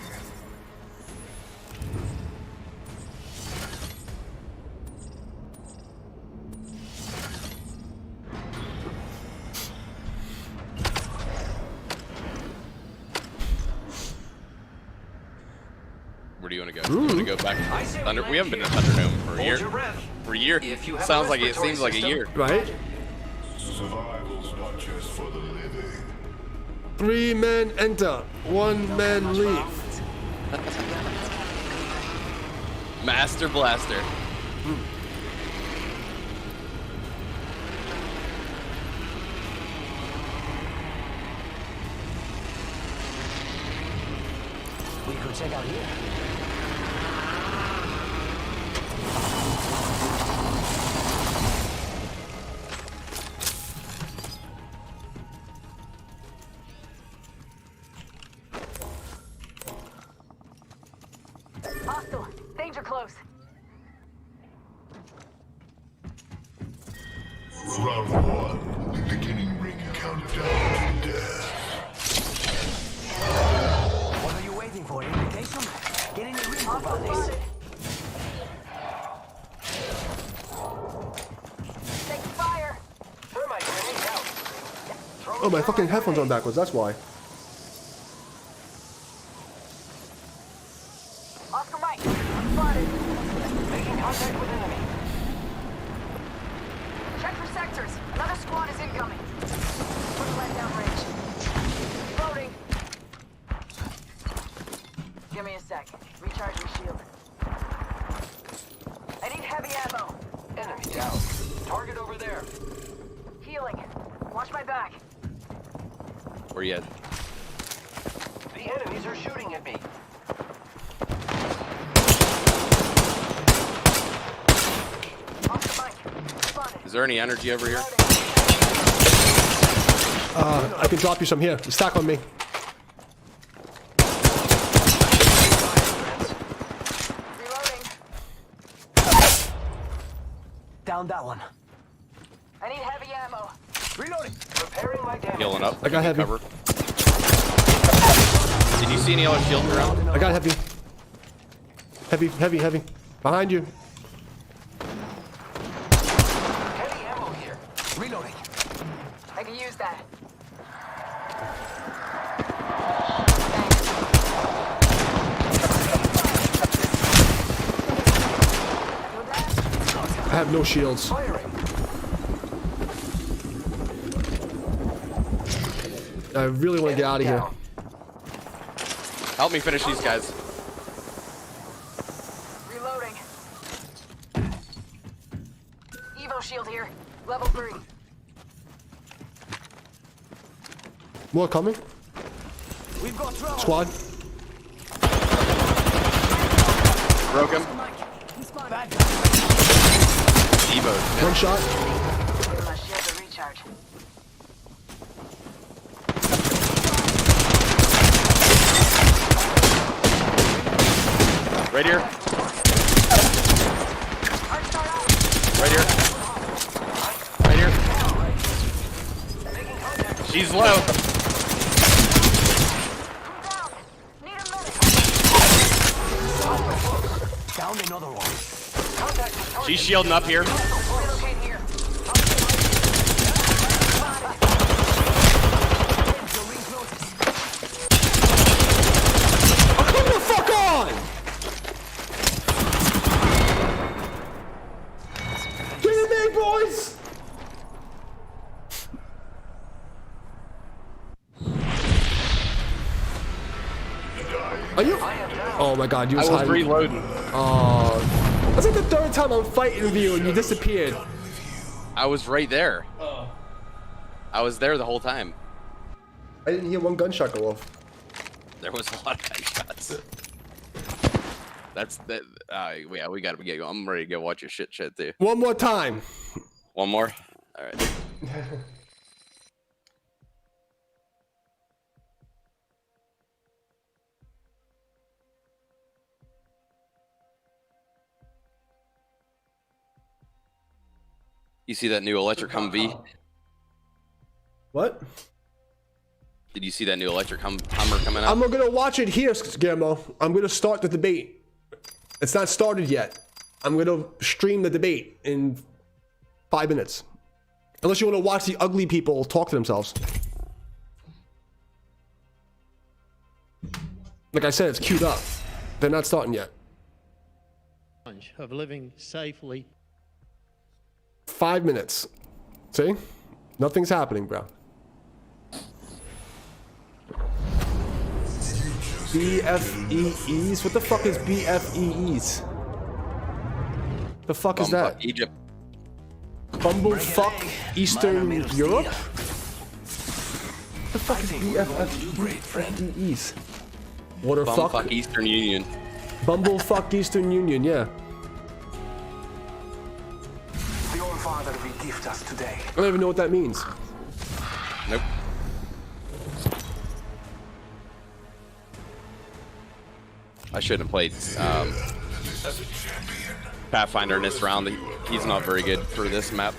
Where do you want to go? You want to go back? Thunder? We haven't been to Thunderdome for a year. For a year? Sounds like it seems like a year. Right? Survival's not just for the living. 3 men enter, 1 man leave. Master Blaster. We could check out here. Hostile. Danger close. Round 1. The beginning ring countdown to death. What are you waiting for? Invitation? Get in the ring about this. Take fire. Thermite grenade out. Oh, my fucking headphones on backwards, that's why. Oscar Mike. I'm spotted. Making contact with enemy. Check for sectors. Another squad is incoming. Put a light down range. Reloading. Give me a sec. Recharge your shield. I need heavy ammo. Enemy down. Target over there. Healing. Watch my back. Where you at? The enemies are shooting at me. Oscar Mike. Spotted. Is there any energy over here? I can drop you some here. Stack on me. Reloading. Down that one. I need heavy ammo. Reloading. Repairing my damage. Healing up. I got heavy. Cover. Did you see any other shields around? I got heavy. Heavy, heavy, heavy. Behind you. Heavy ammo here. Reloading. I can use that. I have no shields. I really want to get out of here. Help me finish these guys. Reloading. Evo shield here. Level 3. More coming. We've got trouble. Squad. Broke him. Bad guy. Evo. One shot. Giving my shield a recharge. Right here. Right here. Right here. She's low. Down another one. She's shielding up here. Relocate here. Oh, come the fuck on! Get in there, boys! Are you? Oh my god, you was I was hiding. reloading. Oh, that's like the third time I'm fighting with you and you disappeared. I was right there. I was there the whole time. I didn't hear one gunshot go off. There was a lot of gunshots. That's that. Yeah, we gotta get going. I'm ready to go watch your shit too. One more time. One more. All right. You see that new electric Humvee? What? Did you see that new electric Hummer coming out? I'm gonna watch it here, Guillermo. I'm gonna start the debate. It's not started yet. I'm gonna stream the debate in 5 minutes. Unless you want to watch the ugly people talk to themselves. Like I said, it's queued up. They're not starting yet. Of living safely. 5 minutes. See? Nothing's happening, bro. BFEEs? What the fuck is BFEEs? The fuck is that? Egypt. Bumblefuck Eastern Europe? The fuck is BFEEs? Waterfuck? Bumfuck Eastern Union. Bumblefuck Eastern Union, yeah. The All Father will gift us today. I don't even know what that means. Nope. I shouldn't have played Pathfinder in this round. He's not very good for this map.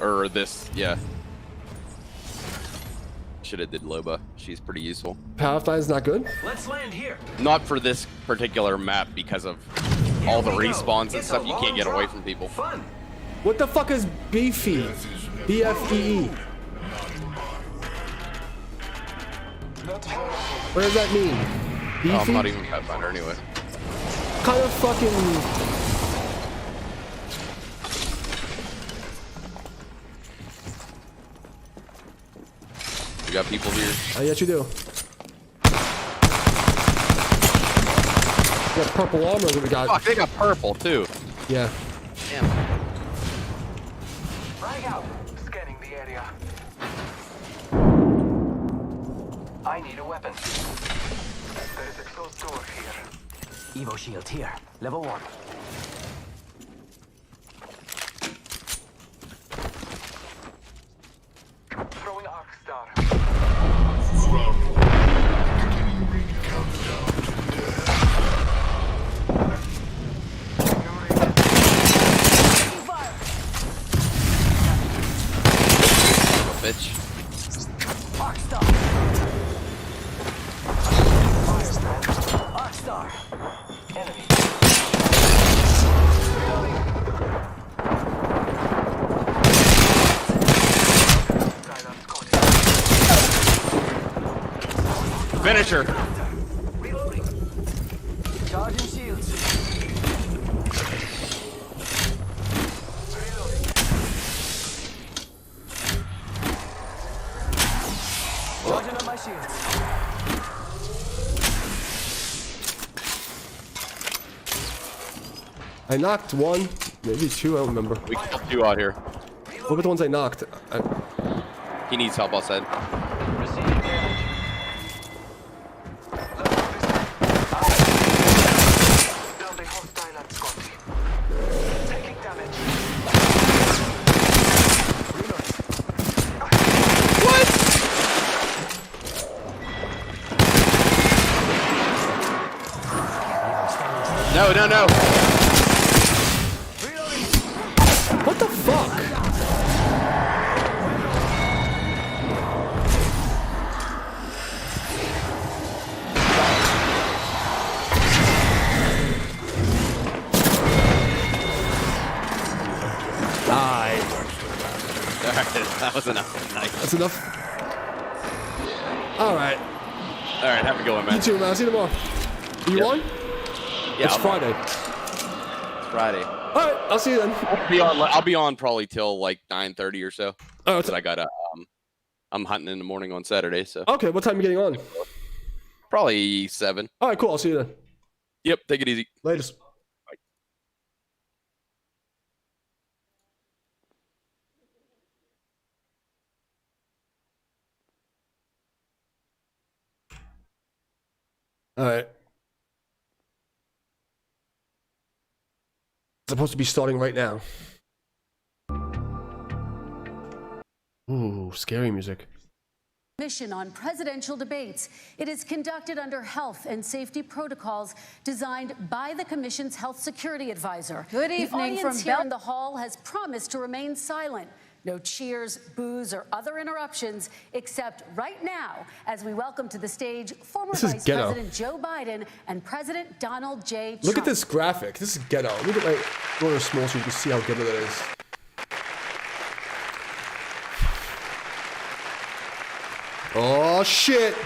Or this, yeah. Should have did Loba. She's pretty useful. Pathfinder's not good? Let's land here. Not for this particular map because of all the respawns and stuff. You can't get away from people. Fun. What the fuck is beefy? BFEE. What does that mean? Beefy? Oh, I'm not even Pathfinder anyway. Kind of fucking. We got people here. Oh, yes, you do. We got purple armor that we got. Fuck, they got purple too. Yeah. Damn. Right out. Scanning the area. I need a weapon. There is a closed door here. Evo shield here. Level 1. Throwing arc star. Round 1. Beginning countdown to death. Bitch. Arc star. Arc star. Enemy. Finisher. Reloading. Charging shields. Charging up my shields. I knocked one. Maybe 2, I don't remember. We killed 2 out here. What about the ones I knocked? He needs help, I said. Receiving damage. Down a hostile at Scotty. Taking damage. No, no, no. What the fuck? Die. That was enough. Nice. That's enough. All right. All right, have a good one, man. You too, man. I'll see you tomorrow. Are you on? Yeah, it's I'm Friday. On. It's Friday. All right, I'll see you then. I'll be on probably till like 9:30 or so. Oh, but I got I'm hunting in the morning on Saturday, so. Okay, what time are you getting on? Probably 7. All right, cool. I'll see you then. Yep, take it easy. Latest. All right. It's supposed to be starting right now. Ooh, scary music. Mission on presidential debates. It is conducted under health and safety protocols designed by the commission's health security advisor. Good evening. The audience here in the hall has promised to remain silent. No cheers, boos, or other interruptions, except right now, as we welcome to the stage former Vice President Joe Biden and President Donald J. Trump. Look at this graphic. This is ghetto. Look at my go to small so you can see how ghetto that is. Oh shit!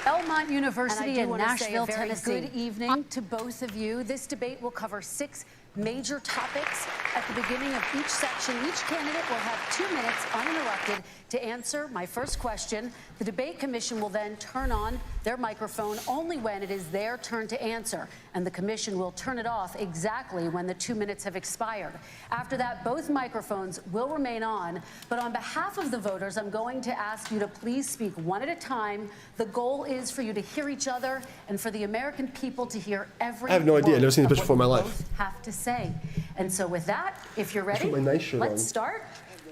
Belmont University in Nashville, Tennessee. Good evening to both of you. This debate will cover 6 major topics. At the beginning of each section, each candidate will have 2 minutes uninterrupted to answer my first question. The debate commission will then turn on their microphone only when it is their turn to answer, and the commission will turn it off exactly when the 2 minutes have expired. After that, both microphones will remain on, but on behalf of the voters, I'm going to ask you to please speak one at a time. The goal is for you to hear each other and for the American people to hear every I have no idea. I've never seen this picture before in my life. Have to say. And so with that, if you're ready, let's start.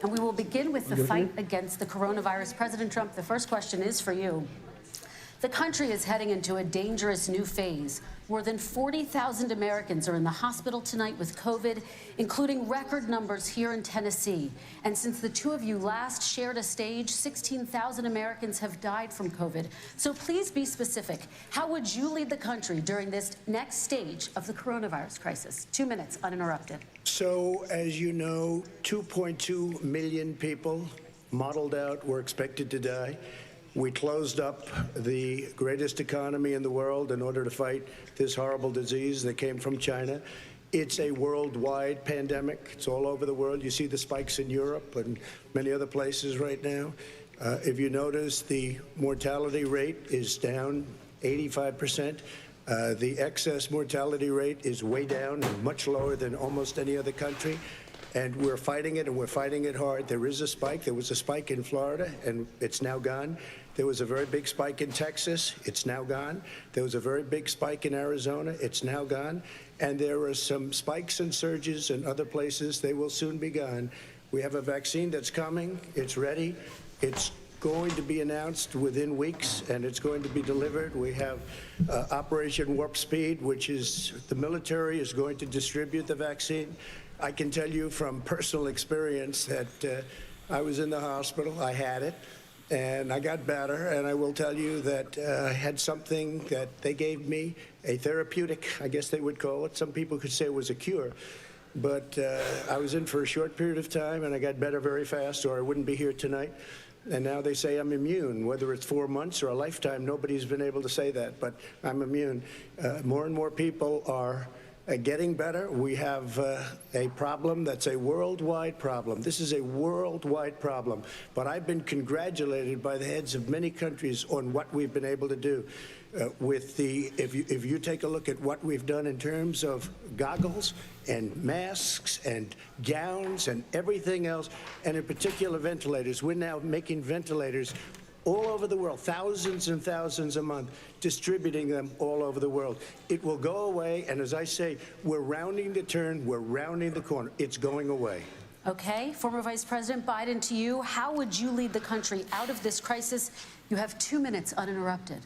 And we will begin with the fight against the coronavirus. President Trump, the first question is for you. The country is heading into a dangerous new phase. More than 40,000 Americans are in the hospital tonight with COVID, including record numbers here in Tennessee. And since the two of you last shared a stage, 16,000 Americans have died from COVID. So please be specific. How would you lead the country during this next stage of the coronavirus crisis? 2 minutes, uninterrupted. So, as you know, 2.2 million people modeled out were expected to die. We closed up the greatest economy in the world in order to fight this horrible disease that came from China. It's a worldwide pandemic. It's all over the world. You see the spikes in Europe and many other places right now. If you notice, the mortality rate is down 85%. The excess mortality rate is way down and much lower than almost any other country. And we're fighting it, and we're fighting it hard. There is a spike. There was a spike in Florida, and it's now gone. There was a very big spike in Texas. It's now gone. There was a very big spike in Arizona. It's now gone. And there are some spikes and surges in other places. They will soon be gone. We have a vaccine that's coming. It's ready. It's going to be announced within weeks, and it's going to be delivered. We have Operation Warp Speed, which is the military is going to distribute the vaccine. I can tell you from personal experience that I was in the hospital, I had it, and I got better, and I will tell you that I had something that they gave me, a therapeutic, I guess they would call it. Some people could say it was a cure, but I was in for a short period of time, and I got better very fast, or I wouldn't be here tonight. And now they say I'm immune. Whether it's 4 months or a lifetime, nobody's been able to say that, but I'm immune. More and more people are getting better. We have a problem that's a worldwide problem. This is a worldwide problem. But I've been congratulated by the heads of many countries on what we've been able to do. If you take a look at what we've done in terms of goggles and masks and gowns and everything else, and in particular ventilators, we're now making ventilators all over the world, thousands and thousands a month, distributing them all over the world. It will go away, and as I say, we're rounding the turn, we're rounding the corner. It's going away. Okay, former Vice President Biden, to you, how would you lead the country out of this crisis? You have 2 minutes uninterrupted.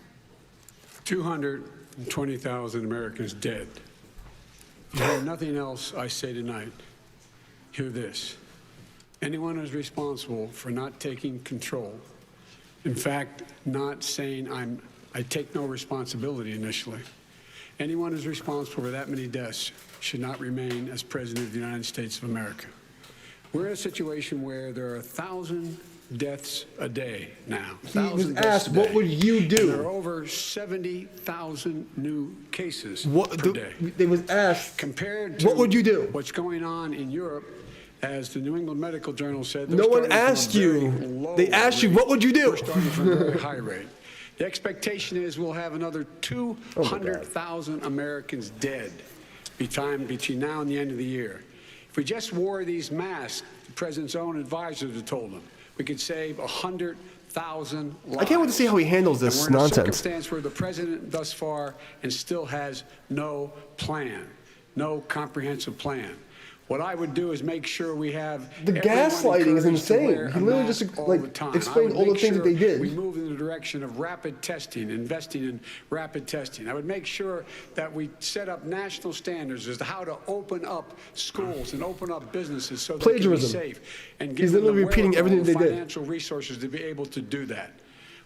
220,000 Americans dead. You hear nothing else I say tonight. Hear this. Anyone who's responsible for not taking control, in fact, not saying I take no responsibility initially. Anyone who's responsible for that many deaths should not remain as President of the United States of America. We're in a situation where there are 1,000 deaths a day now. He was asked, what would you do? And there are over 70,000 new cases per day. They was asked, compared to what would you do? What's going on in Europe, as the New England Medical Journal said, no one asked you. They asked you, what would you do? We're starting from a very high rate. The expectation is we'll have another 200,000 Americans dead between now and the end of the year. If we just wore these masks, the president's own advisors have told him, we could save 100,000 lives. I can't wait to see how he handles this and we're in nonsense. a circumstance where the president thus far and still has no plan, no comprehensive plan. What I would do is make sure we have the gaslighting is insane. He literally just explained all the things that they did. We move in the direction of rapid testing, investing in rapid testing. I would make sure that we set up national standards as to how to open up schools and open up businesses so they can be safe, and give them the repeating everything they did. Financial resources to be able to do that.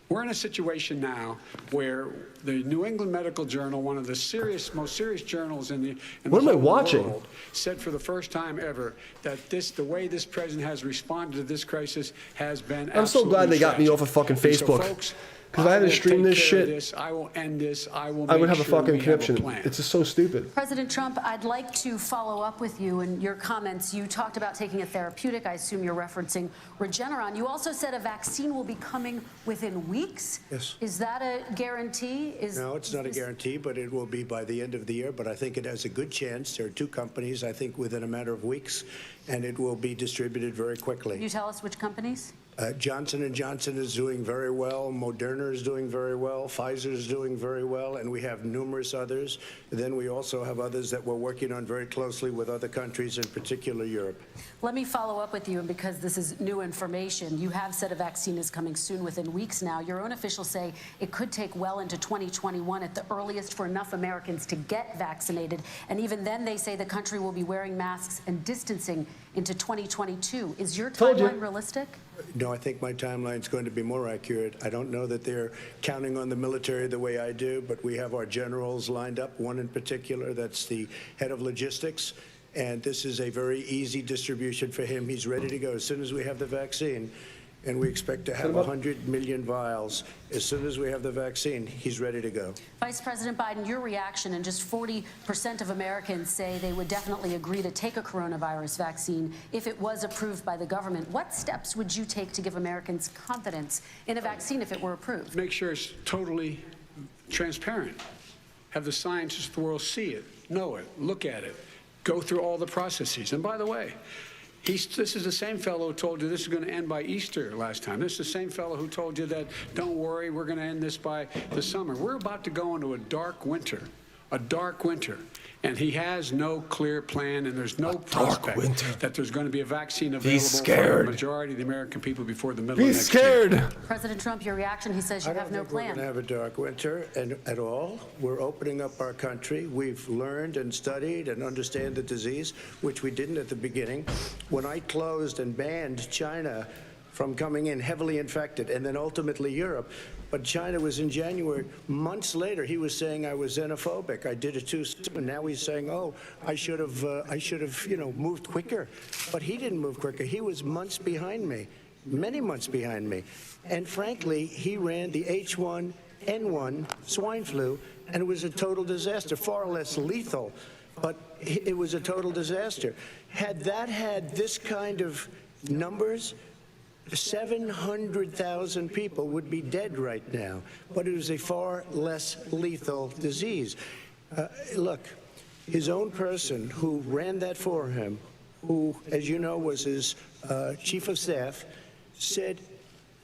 We're in a situation now where the New England Medical Journal, one of the most serious journals in the whole world, said for the first time ever that the way this president has responded to this crisis has been I'm so glad they got me off of fucking Facebook. Because if I had to stream this shit, I will end this. I would have a fucking conniption. It's just so stupid. President Trump, I'd like to follow up with you and your comments. You talked about taking a therapeutic. I assume you're referencing Regeneron. You also said a vaccine will be coming within weeks. Yes. Is that a guarantee? No, it's not a guarantee, but it will be by the end of the year. But I think it has a good chance. There are two companies, I think, within a matter of weeks, and it will be distributed very quickly. Can you tell us which companies? Johnson & Johnson is doing very well. Moderna is doing very well. Pfizer is doing very well. And we have numerous others. Then we also have others that we're working on very closely with other countries, in particular Europe. Let me follow up with you, and because this is new information, you have said a vaccine is coming soon, within weeks now. Your own officials say it could take well into 2021 at the earliest for enough Americans to get vaccinated. And even then, they say the country will be wearing masks and distancing into 2022. Is your timeline realistic? No, I think my timeline is going to be more accurate. I don't know that they're counting on the military the way I do, but we have our generals lined up, one in particular that's the head of logistics, and this is a very easy distribution for him. He's ready to go as soon as we have the vaccine, and we expect to have 100 million vials. As soon as we have the vaccine, he's ready to go. Vice President Biden, your reaction, and just 40% of Americans say they would definitely agree to take a coronavirus vaccine if it was approved by the government. What steps would you take to give Americans confidence in a vaccine if it were approved? Make sure it's totally transparent. Have the scientists of the world see it, know it, look at it, go through all the processes. And by the way, this is the same fellow who told you this is going to end by Easter last time. This is the same fellow who told you that, don't worry, we're going to end this by the summer. We're about to go into a dark winter, and he has no clear plan, and there's no prospect that there's going to be a vaccine available for the majority of the American people before the middle of next year. President Trump, your reaction, he says you have no plan. We're going to have a dark winter at all. We're opening up our country. We've learned and studied and understand the disease, which we didn't at the beginning. When I closed and banned China from coming in heavily infected, and then ultimately Europe, but China was in January. Months later, he was saying I was xenophobic. I did it too soon. Now he's saying, oh, I should have, moved quicker. But he didn't move quicker. He was months behind me, many months behind me. And frankly, he ran the H1N1 swine flu, and it was a total disaster, far less lethal but it was a total disaster. Had that had this kind of numbers, 700,000 people would be dead right now, but it was a far less lethal disease. Look, his own person who ran that for him, who, as you know, was his chief of staff, said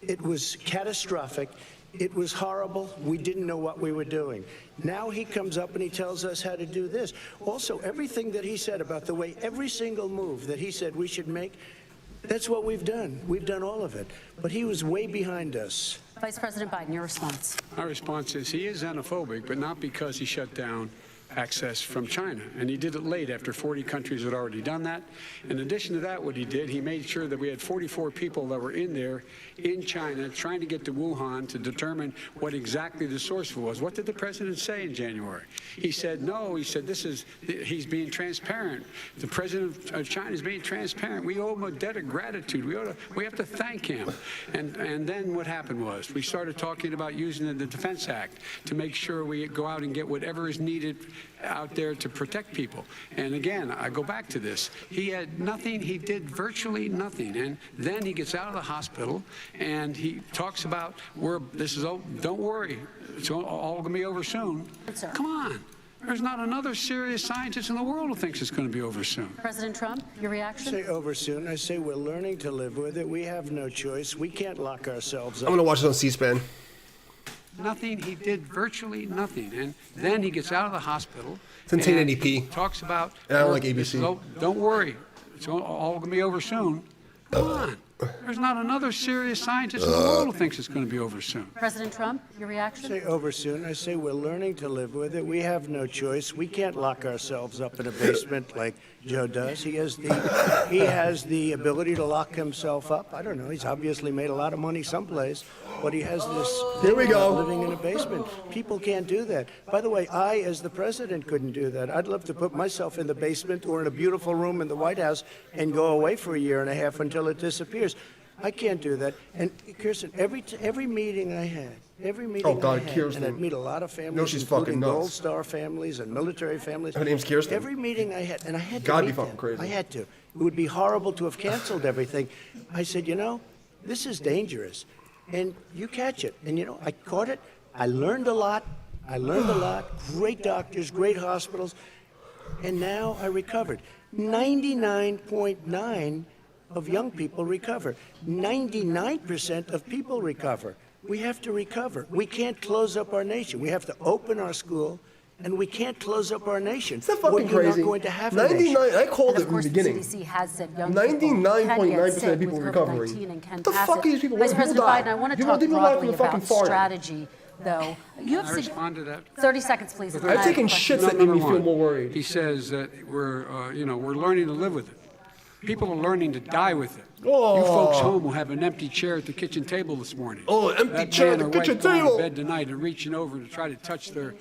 it was catastrophic. It was horrible. We didn't know what we were doing. Now he comes up and he tells us how to do this. Also, everything that he said about the way every single move that he said we should make, that's what we've done. We've done all of it. But he was way behind us. Vice President Biden, your response. Our response is he is xenophobic, but not because he shut down access from China. And he did it late after 40 countries had already done that. In addition to that, what he did, he made sure that we had 44 people that were in there in China trying to get to Wuhan to determine what exactly the source was. What did the president say in January? He said, no, he said, he's being transparent. The president of China is being transparent. We owe him a debt of gratitude. We have to thank him. And then what happened was we started talking about using the Defense Act to make sure we go out and get whatever is needed out there to protect people. And again, I go back to this. He had nothing. He did virtually nothing. And then he gets out of the hospital and he talks about don't worry, it's all going to be over soon. Come on. There's not another serious scientist in the world who thinks it's going to be over soon. President Trump, your reaction? I say over soon. I say we're learning to live with it. We have no choice. We can't lock ourselves up. I'm going to watch it on C-SPAN. Nothing. He did virtually nothing. And then he gets out of the hospital. It's in 1080p. Talks about. And I don't like ABC. Don't worry. It's all going to be over soon. Come on. There's not another serious scientist in the world who thinks it's going to be over soon. President Trump, your reaction? I say over soon. I say we're learning to live with it. We have no choice. We can't lock ourselves up in a basement like Joe does. He has the ability to lock himself up. I don't know. He's obviously made a lot of money someplace, but he has this. Here we go. Living in a basement. People can't do that. By the way, I, as the president, couldn't do that. I'd love to put myself in the basement or in a beautiful room in the White House and go away for a year and a half until it disappears. I can't do that. And Kirsten, every meeting I had, and I'd meet a lot of families, No, she's including fucking nuts. Gold Star families and military families. Her name's Kirsten. Every meeting I had, and I had to Gotta meet be fucking them. crazy. I had to. It would be horrible to have canceled everything. I said, this is dangerous, and you catch it. And I caught it. I learned a lot. Great doctors, great hospitals, and now I recovered. 99.9 of young people recover. 99% of people recover. We have to recover. We can't close up our nation. We have to open our school, and we can't close up our nation. Is that fucking crazy? Not going to have 99. I called it in the The beginning. CDC has said young 99.9% of people recovering. What the fuck are these people? Vice President die. Biden, I want to People talk die from broadly the fucking about fart. strategy, though. You have I respond to that. 30 seconds, please. and then I've I have a taken question. shits that made me feel more worried. He says that we're learning to live with it. People are learning to die with it. Oh. You folks home will have an empty chair at the kitchen table this morning. Oh, an empty That chair at man the or kitchen wife going table. to bed tonight and reaching over to try to touch their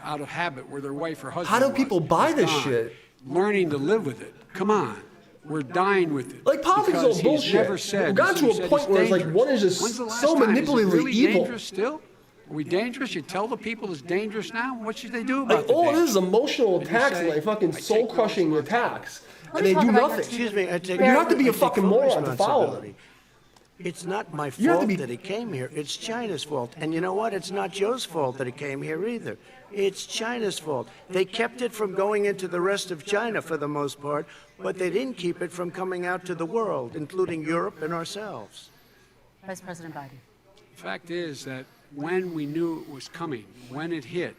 out of habit where their wife or husband. How do was. people buy It's this gone. shit? Learning to live with it. Come on. We're dying with it. Like, politics is all Because he's bullshit. never said. We've gotten to he a said point it's where it's like dangerous. one is just When's the last so time? Is it manipulatively really evil. dangerous still? Are we dangerous? You tell the people it's dangerous now? What should they do about Like, the all danger? this is emotional Did you attacks say, and like fucking I take soul-crushing no attacks. Let And me they talk do about your nothing. Excuse me, I take. You have to be a I take fucking full moron to follow responsibility. It's not my You have to fault be- that he came here. It's China's fault. And you know what? It's not Joe's fault that he came here either. It's China's fault. They kept it from going into the rest of China for the most part, but they didn't keep it from coming out to the world, including Europe and ourselves. Vice President Biden. The fact is that when we knew it was coming, when it hit,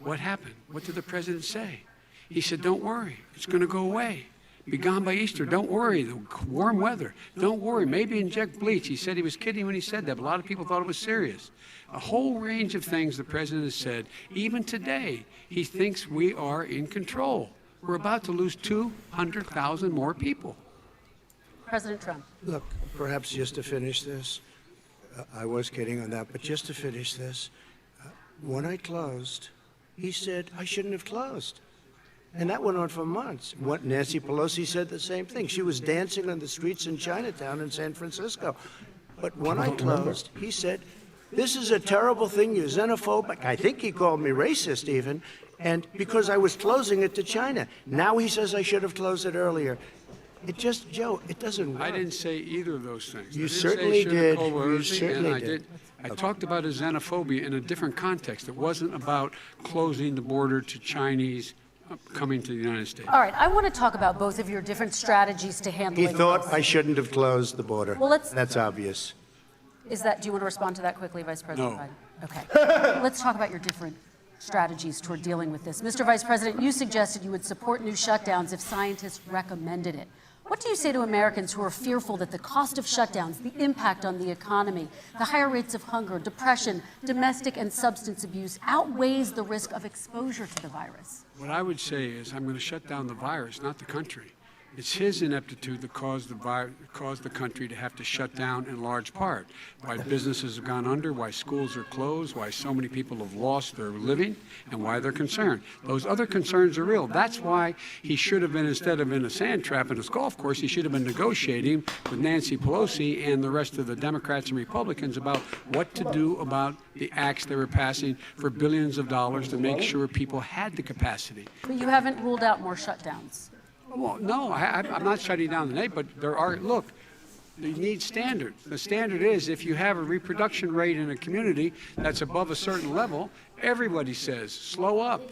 what happened? What did the president say? He said, don't worry, it's going to go away. Be gone by Easter. Don't worry, the warm weather. Don't worry, maybe inject bleach. He said he was kidding when he said that, but a lot of people thought it was serious. A whole range of things the president has said. Even today, he thinks we are in control. We're about to lose 200,000 more people. President Trump. Look, perhaps just to finish this, I was kidding on that, but just to finish this, when I closed, he said I shouldn't have closed. And that went on for months. Nancy Pelosi said the same thing. She was dancing on the streets in Chinatown in San Francisco. But when I closed, he said, this is a terrible thing. You're xenophobic. I think he called me racist even. And because I was closing it to China. Now he says I should have closed it earlier. It just, Joe, it doesn't work. I didn't say either of those things. You I didn't certainly say did. Sugar You Cobra, certainly and I did. I talked about his xenophobia in a different context. It wasn't about closing the border to Chinese coming to the United States. All right, I want to talk about both of your different strategies to handle He thought I shouldn't have closed the border. Well, That's obvious. Do you want to respond to that quickly, Vice President No. Biden? Okay. Let's talk about your different strategies toward dealing with this. Mr. Vice President, you suggested you would support new shutdowns if scientists recommended it. What do you say to Americans who are fearful that the cost of shutdowns, the impact on the economy, the higher rates of hunger, depression, domestic and substance abuse outweighs the risk of exposure to the virus? What I would say is I'm going to shut down the virus, not the country. It's his ineptitude that caused the country to have to shut down in large part. Why businesses have gone under, why schools are closed, why so many people have lost their living, and why they're concerned. Those other concerns are real. That's why he should have been, instead of in a sand trap in his golf course, he should have been negotiating with Nancy Pelosi and the rest of the Democrats and Republicans about what to do about the acts they were passing for billions of dollars to make sure people had the capacity. But you haven't ruled out more shutdowns. Well, no, I'm not shutting down the name, but there are, look, you need standards. The standard is if you have a reproduction rate in a community that's above a certain level, everybody says, slow up,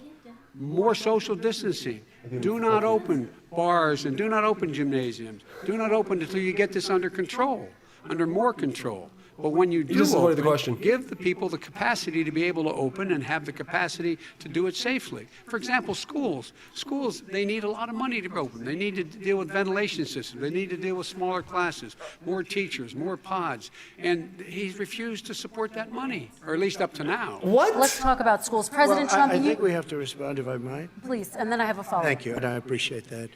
more social distancing, do not open bars and do not open gymnasiums, do not open until you get this under control, under more control. But when you do open, give the people the capacity to be able to open and have the capacity to do it safely. For example, schools. Schools, they need a lot of money to open. They need to deal with ventilation systems. They need to deal with smaller classes, more teachers, more pods. And he's refused to support that money, or at least up to now. What? Let's talk about schools. President Trump, I think we have to respond, if I might. Please, and then I have a follow-up. Thank you, and I appreciate that.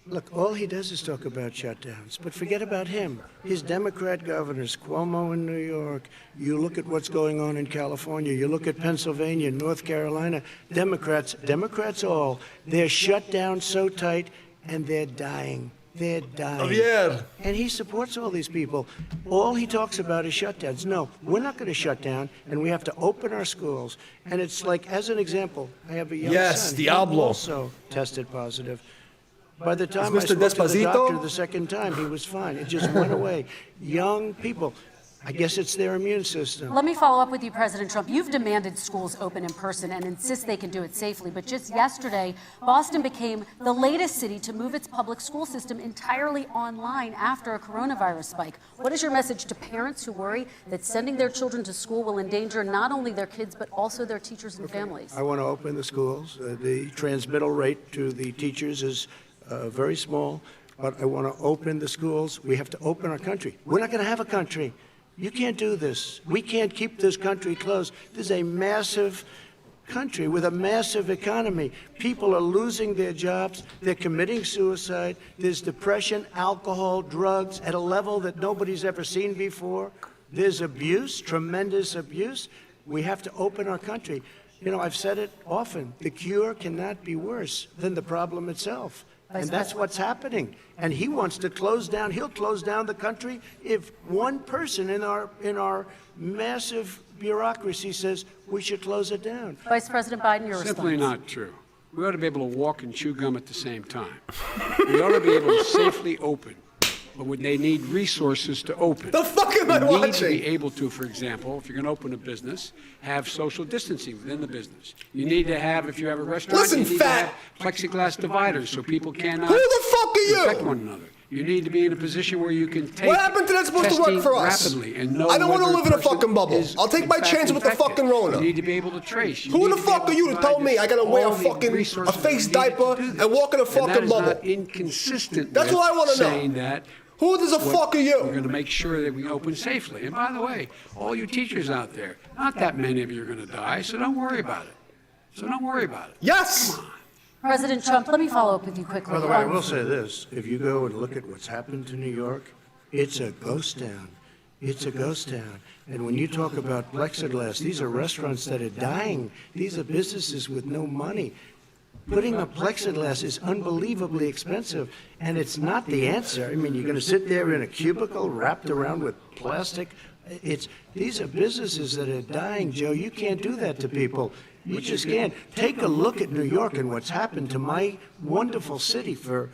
Look, all he does is talk about shutdowns, but forget about him. His Democrat governors, Cuomo in New York, you look at what's going on in California, you look at Pennsylvania, North Carolina, Democrats all, they're shut down so tight and they're dying. They're dying. Oh, yeah. And he supports all these people. All he talks about is shutdowns. No, we're not going to shut down, and we have to open our schools. And it's like, as an example, I have a young son. Diablo. He also tested positive. By the time I Mr. spoke to the Despacito? doctor the second time, he was fine. It just went away. Young people, I guess it's their immune system. Let me follow up with you, President Trump. You've demanded schools open in person and insist they can do it safely. But just yesterday, Boston became the latest city to move its public school system entirely online after a coronavirus spike. What is your message to parents who worry that sending their children to school will endanger not only their kids, but also their teachers and families? I want to open the schools. The transmittal rate to the teachers is very small, but I want to open the schools. We have to open our country. We're not going to have a country. You can't do this. We can't keep this country closed. This is a massive country with a massive economy. People are losing their jobs. They're committing suicide. There's depression, alcohol, drugs at a level that nobody's ever seen before. There's abuse, tremendous abuse. We have to open our country. You know, I've said it often. The cure cannot be worse than the problem itself. And that's what's happening. And he wants to close down. He'll close down the country if one person in our massive bureaucracy says we should close it down. Vice President Biden, your Simply response. not true. We ought to be able to walk and chew gum at the same time. We ought to be able to safely open. But they need resources to open. The fuck am I You need to watching? be able to, for example, if you're going to open a business, have social distancing within the business. You need to have, if you have a restaurant, Listen, you need fat. to have plexiglass dividers so people cannot Who the fuck are you? infect one another. You need to be in a position where you can take What happened to that supposed to work testing for us? rapidly and know I don't want to whether live in a person fucking bubble. is I'll take in my fact chance with the infected. fucking Rona. You need to be able to trace. You Who need the to be fuck able are you to tell provide me I gotta wear a all the fucking resources face that we need diaper to do this. and walk in a fucking And that is bubble? not inconsistent That's with what I wanna know. saying that Who the fuck are you? we're going to make sure that we open safely. And by the way, all you teachers out there, not that many of you are going to die, so don't worry about it. So don't worry about it. Yes! President Trump, let me follow up with you quickly. By the way, I will say this. If you go and look at what's happened to New York, it's a ghost town. It's a ghost town. And when you talk about plexiglass, these are restaurants that are dying. These are businesses with no money. Putting up plexiglass is unbelievably expensive, and it's not the answer. I mean, you're going to sit there in a cubicle wrapped around with plastic. These are businesses that are dying, Joe. You can't do that to people. You just can't. Take a look at New York and what's happened to my wonderful city for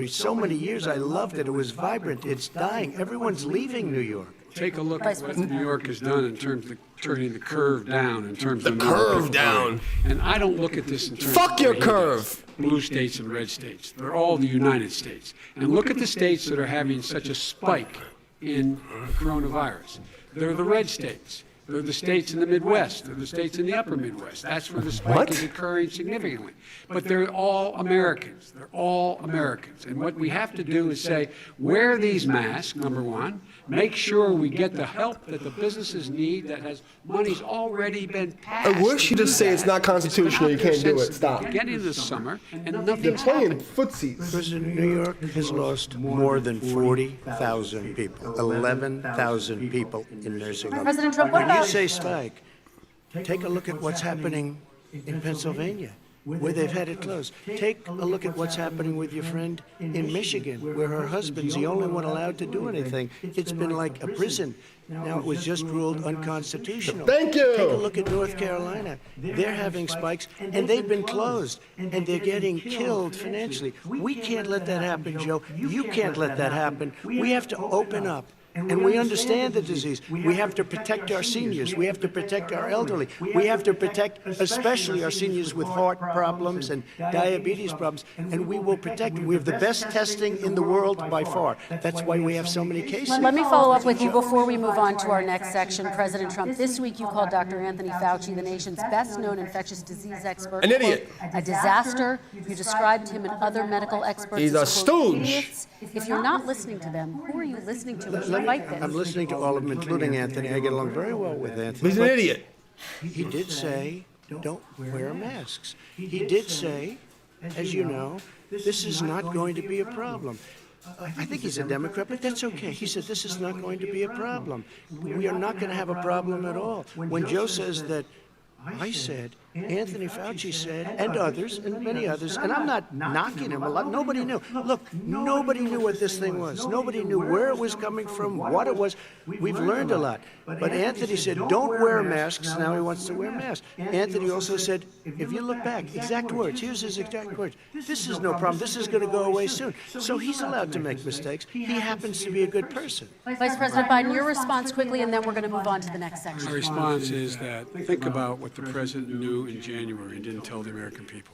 so many years. I loved it. It was vibrant. It's dying. Everyone's leaving New York. Take a look at what New York has done in terms of turning the curve down in terms of the curve down. And I don't look at this in terms Fuck of your curve. Blue states and red states. They're all the United States. And look at the states that are having such a spike in the coronavirus. They're the red states. They're the states in the Midwest. They're the states in the upper Midwest. That's where the spike is occurring significantly. But they're all Americans. They're all Americans. And what we have to do is say, wear these masks, number one. Make sure we get the help that the businesses need that has money's already been passed. I wish you just say it's not constitutional. You can't do it. Stop. Beginning of the summer, and They're nothing's playing happened. footsies. President, New York has lost more than 40,000 people, 11,000 people in nursing homes. President Trump, what When you about- say spike, take a look at what's happening in Pennsylvania, where they've had it closed. Take a look at what's happening with your friend in Michigan, where her husband's the only one allowed to do anything. It's been like a prison. Now it was just ruled unconstitutional. Thank you. Take a look at North Carolina. They're having spikes, and they've been closed, and they're getting killed financially. We can't let that happen, Joe. You can't let that happen. We have to open up. And we understand the disease. We have to protect our seniors. We have to protect our elderly. We have to protect especially our seniors with heart problems and diabetes problems. And we will protect them. We have the best testing in the world by far. That's why we have so many cases. Let me follow up with you before we move on to our next section. President Trump, this week you called Dr. Anthony Fauci, the nation's best-known infectious disease expert, An idiot. quote, a disaster. You described him and other medical experts He's a as, quote, stooge. idiots. If you're not listening to them, who are you listening to? I'm listening to all of them, including Anthony. I get along very well with Anthony. He's an idiot. He did say, don't wear masks. He did say, as you know, this is not going to be a problem. I think he's a Democrat, but that's okay. He said this is not going to be a problem. We are not going to have a problem at all. When Joe says that, I said, Anthony Fauci said, and others, and many others, and I'm not knocking him a lot. Nobody knew. Look, nobody knew what this thing was. Nobody knew where it was coming from, what it was. We've learned a lot. But Anthony said, don't wear masks. Now he wants to wear masks. Anthony also said, if you look back, exact words, here's his exact words, this is no problem. This is going to go away soon. So he's allowed to make mistakes. He happens to be a good person. Vice President Biden, your response quickly, and then we're going to move on to the next section. My response is that think about what the president knew in January and didn't tell the American people.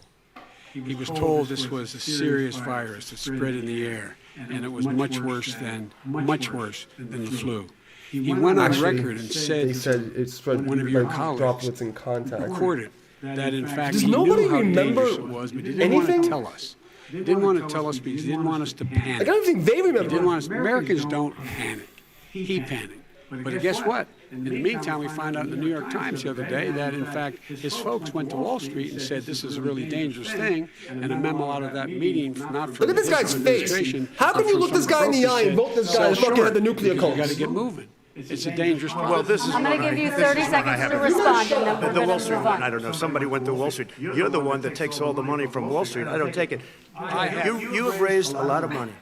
He was told this was a serious virus that spread in the air, and it was much worse than the flu. He went on record and said, they said it spread one of your like colleagues droplets in contact. recorded that in fact Does he nobody knew how remember dangerous it was, but he didn't want anything? to tell us. He didn't want to tell us because he didn't want us to panic. I don't think they remember. He didn't want us. Americans don't panic. He panicked. But guess what? In the meantime, we found out in the New York Times the other day that, in fact, his folks went to Wall Street and said this is a really dangerous thing, and a memo out of that meeting, not from Look at this guy's face. How can you look this guy in the eye and vote this guy as fucking at the nuclear codes? You got codes? to get moving. It's a dangerous problem. Well, this is I'm going to give you 30 seconds to respond, and then we're The going Wall to Street move one, I on. don't know. Somebody went to Wall Street. You're the one that takes all the money from Wall Street. I don't take it. You have raised a lot of money,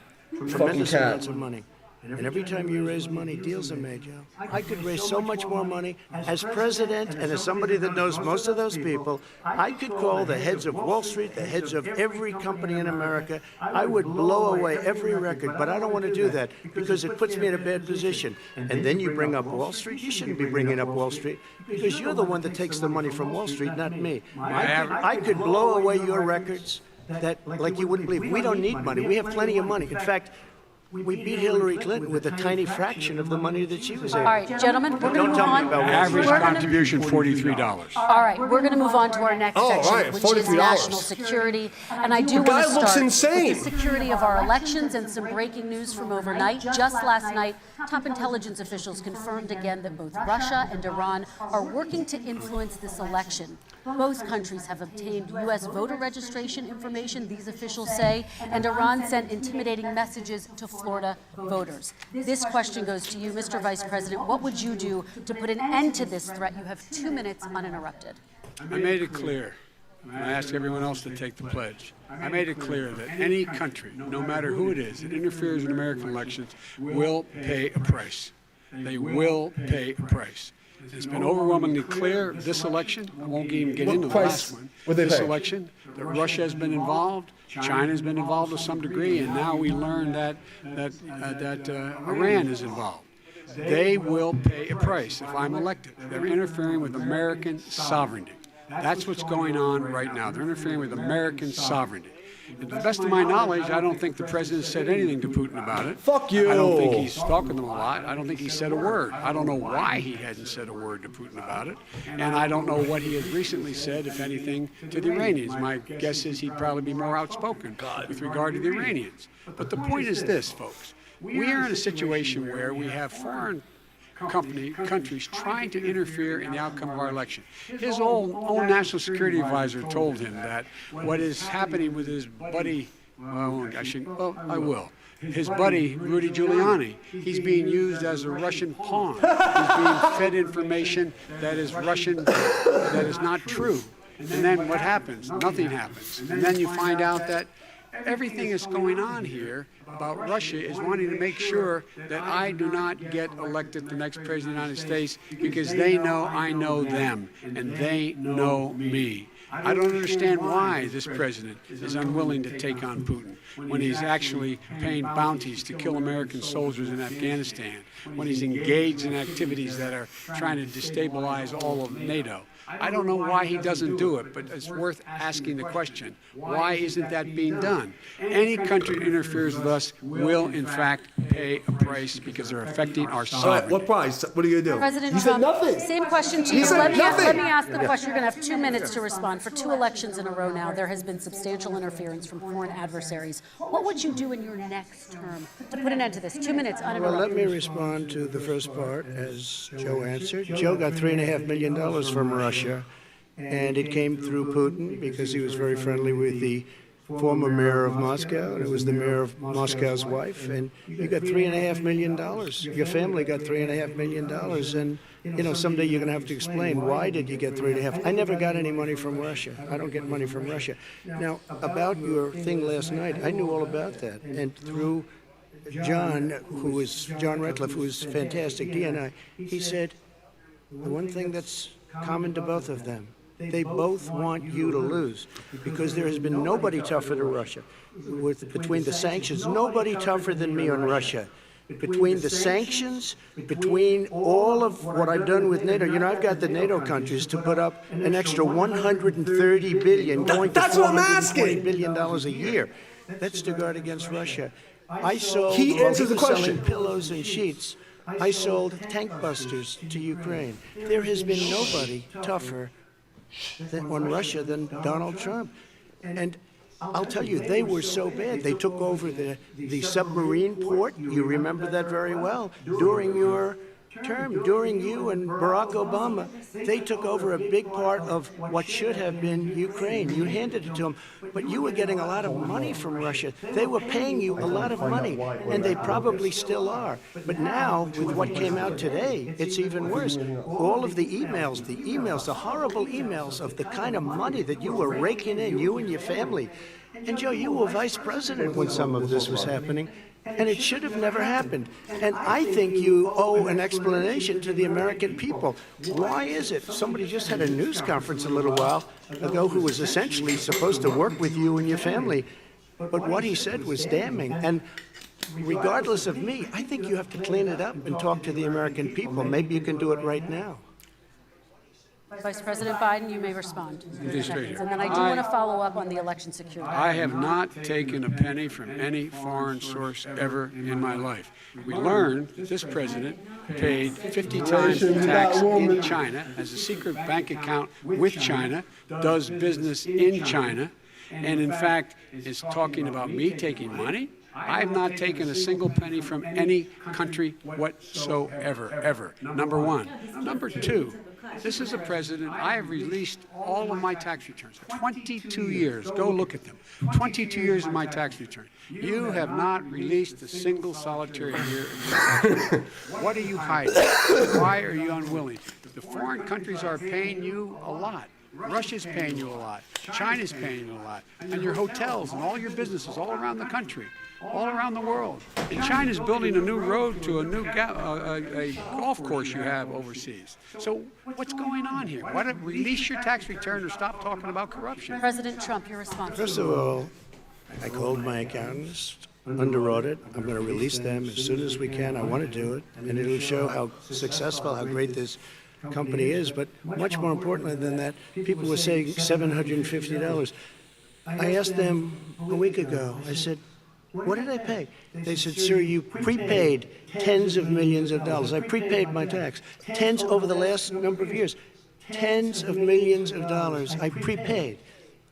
tremendous cat. amounts of money. And every time you raise money, deals are made, Joe. I could raise so much more money. As president and as somebody that knows most of those people, I could call the heads of Wall Street, the heads of every company in America. I would blow away every record, but I don't want to do that because it puts me in a bad position. And then you bring up Wall Street. You shouldn't be bringing up Wall Street because you're the one that takes the money from Wall Street, not me. I could blow away your records that like you wouldn't believe. We don't need money. We have plenty of money. In fact, we beat Hillary Clinton with a tiny fraction of the money that she was able. All right, gentlemen, we're going to move Don't tell me on. about Wall Average Street. contribution, $43. All right, we're going to move on to our next Oh, section, right, which is $43. national security. And I do The want guy to looks start insane. with the security of our elections and some breaking news from overnight. Just last night, top intelligence officials confirmed again that both Russia and Iran are working to influence this election. Both countries have obtained U.S. voter registration information, these officials say, and Iran sent intimidating messages to Florida voters. This question goes to you, Mr. Vice President. What would you do to put an end to this threat? You have 2 minutes uninterrupted. I made it clear, and I ask everyone else to take the pledge. I made it clear that any country, no matter who it is, that interferes in American elections will pay a price. They will pay a price. It's been overwhelmingly clear this election. I won't even get into the last one. This election, that Russia has been involved, China has been involved to some degree, and now we learn that Iran is involved. They will pay a price if I'm elected. They're interfering with American sovereignty. That's what's going on right now. They're interfering with American sovereignty. And to the best of my knowledge, I don't think the president said anything to Putin about it. Fuck you. I don't think he's talking to them a lot. I don't think he said a word. I don't know why he hadn't said a word to Putin about it. And I don't know what he has recently said, if anything, to the Iranians. My guess is he'd probably be more outspoken with regard to the Iranians. But the point is this, folks. We are in a situation where we have foreign countries trying to interfere in the outcome of our election. His own national security advisor told him that what is happening with his buddy, I will. His buddy, Rudy Giuliani, he's being used as a Russian pawn. He's being fed information that is Russian, that is not true. And then what happens? Nothing happens. And then you find out that everything that's going on here about Russia is wanting to make sure that I do not get elected the next president of the United States because they know I know them and they know me. I don't understand why this president is unwilling to take on Putin when he's actually paying bounties to kill American soldiers in Afghanistan, when he's engaged in activities that are trying to destabilize all of NATO. I don't know why he doesn't do it, but it's worth asking the question, why isn't that being done? Any country that interferes with us will, in fact, pay a price because they're affecting our sovereignty. What price? What are you going to do? President He Trump, said nothing. Same question to He you. said Let me nothing. ask the question. You're going to have 2 minutes to respond. For 2 elections in a row now, there has been substantial interference from foreign adversaries. What would you do in your next term to put an end to this? 2 minutes uninterrupted. Well, let me respond to the first part, as Joe answered. Joe got $3.5 million from Russia, and it came through Putin because he was very friendly with the former mayor of Moscow, and it was the mayor of Moscow's wife, and you got $3.5 million. Your family got $3.5 million, and someday you're going to have to explain why did you get 3.5. I never got any money from Russia. I don't get money from Russia. Now, about your thing last night, I knew all about that, and through John Ratcliffe, who is fantastic, DNI, he said the one thing that's common to both of them. They both want you to lose because there has been nobody tougher to Russia. Between the sanctions, nobody tougher than me on Russia. Between the sanctions, between all of what I've done with NATO, I've got the NATO countries to put up an extra $130 billion, going to $420 billion a year. That's to guard against Russia. I sold, He answers the question. selling pillows and sheets. I sold tank busters to Ukraine. There has been nobody tougher on Russia than Donald Trump. And I'll tell you, they were so bad. They took over the submarine port. You remember that very well. During your term, during you and Barack Obama, they took over a big part of what should have been Ukraine. You handed it to them, but you were getting a lot of money from Russia. They were paying you a lot of money, and they probably still are. But now, with what came out today, it's even worse. All of the emails, the horrible emails of the kind of money that you were raking in, you and your family. And Joe, you were vice president when some of this was happening. And it should have never happened. And I think you owe an explanation to the American people. Why is it? Somebody just had a news conference a little while ago who was essentially supposed to work with you and your family. But what he said was damning. And regardless of me, I think you have to clean it up and talk to the American people. Maybe you can do it right now. Vice President Biden, you may respond. And then I do want to follow up on the election security. I have not taken a penny from any foreign source ever in my life. We learned that this president paid 50 times the tax in China, has a secret bank account with China, does business in China, and in fact is talking about me taking money. I have not taken a single penny from any country whatsoever, ever. Number one. Number two, this is a president, I have released all of my tax returns. 22 years, go look at them. 22 years of my tax return. You have not released a single solitary year. What are you hiding? Why are you unwilling? The foreign countries are paying you a lot. Russia's paying you a lot. China's paying you a lot. And your hotels and all your businesses all around the country. all around the world. And China's building a new road to a new a golf course you have overseas. So what's going on here? Why don't release your tax return or stop talking about corruption? President Trump, your response. First of all, I called my accountants, underwrote it. I'm going to release them as soon as we can. I want to do it, and it'll show how successful, how great this company is. But much more importantly than that, people were saying $750. I asked them a week ago, I said, what did I pay? They said, sir, you prepaid tens of millions of dollars. I prepaid my tax. Tens over the last number of years. Tens of millions of dollars I prepaid.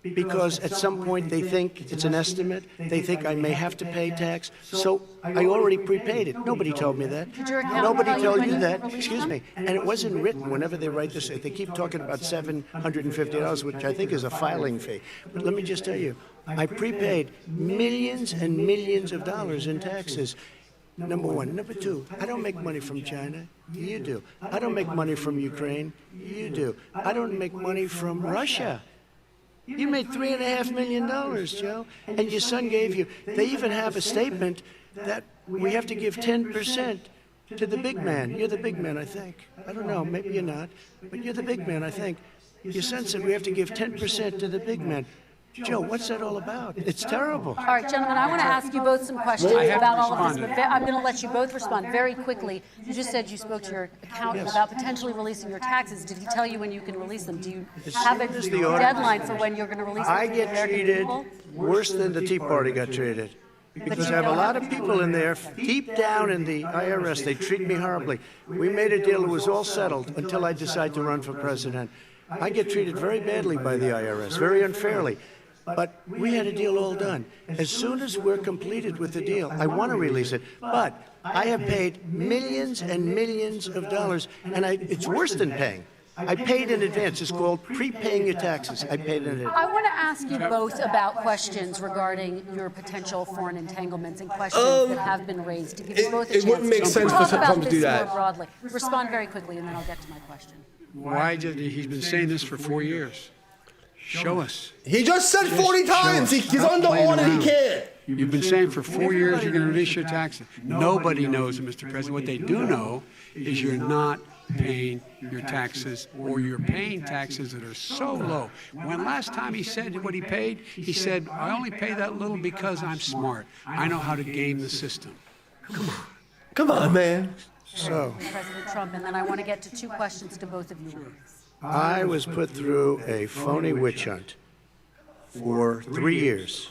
Because at some point they think it's an estimate. They think I may have to pay tax. So I already prepaid it. Nobody told me that. Nobody told you that. Excuse me. And it wasn't written whenever they write this. They keep talking about $750, which I think is a filing fee. But let me just tell you, I prepaid millions and millions of dollars in taxes. Number one. Number two, I don't make money from China. You do. I don't make money from Ukraine. You do. I don't make money from Russia. You made $3.5 million, Joe, and your son gave you. They even have a statement that we have to give 10% to the big man. You're the big man, I think. I don't know, maybe you're not, but you're the big man, I think. Your son said we have to give 10% to the big man. Joe, what's that all about? It's terrible. All right, gentlemen, I want to ask you both some questions about all of this, but I'm going to let you both respond very quickly. You just said you spoke to your accountant about potentially releasing your taxes. Did he tell you when you can release them? Do you have a deadline for when you're going to release them? I get treated worse than the Tea Party got treated. Because I have a lot of people in there, deep down in the IRS, they treat me horribly. We made a deal, it was all settled until I decide to run for president. I get treated very badly by the IRS, very unfairly. But we had a deal all done. As soon as we're completed with the deal, I want to release it. But I have paid millions and millions of dollars, and it's worse than paying. I paid in advance. It's called prepaying your taxes. I paid in advance. I want to ask you both about questions regarding your potential foreign entanglements and questions that have been raised. To give you both a chance. It wouldn't make sense for Trump to do that. More broadly. Respond very quickly, and then I'll get to my question. Why did he's been saying this for 4 years? Show us. He just said 40 times. He's under order. He can't. You've been saying for 4 years you're going to release your taxes. Nobody knows it, Mr. President. What they do know is you're not paying your taxes, or you're paying taxes that are so low. When last time he said what he paid, he said, I only pay that little because I'm smart. I know how to game the system. Come on. Come on, man. So, President Trump, and then I want to get to two questions to both of you. I was put through a phony witch hunt for 3 years.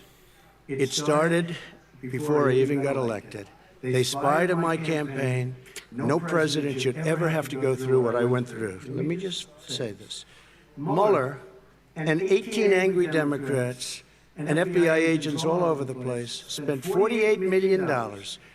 It started before I even got elected. They spied on my campaign. No president should ever have to go through what I went through. Let me just say this. Mueller and 18 angry Democrats and FBI agents all over the place spent $48 million.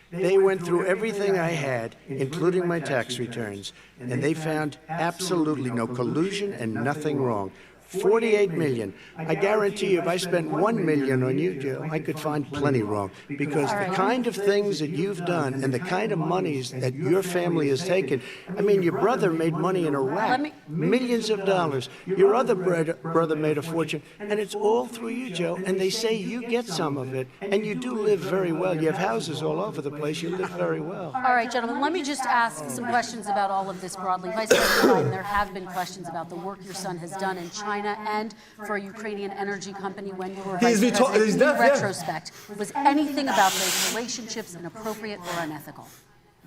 They went through everything I had, including my tax returns, and they found absolutely no collusion and nothing wrong. $48 million. I guarantee you, if I spent $1 million on you, Joe, I could find plenty wrong. Because the kind of things that you've done and the kind of monies that your family has taken, I mean, your brother made money in Iraq, millions of dollars. Your other brother made a fortune, and it's all through you, Joe. And they say you get some of it, and you do live very well. You have houses all over the place. You live very well. All right, gentlemen, let me just ask some questions about all of this broadly. Vice President Biden, there have been questions about the work your son has done in China and for a Ukrainian energy company when you were vice president. In retrospect, was anything about those relationships inappropriate or unethical?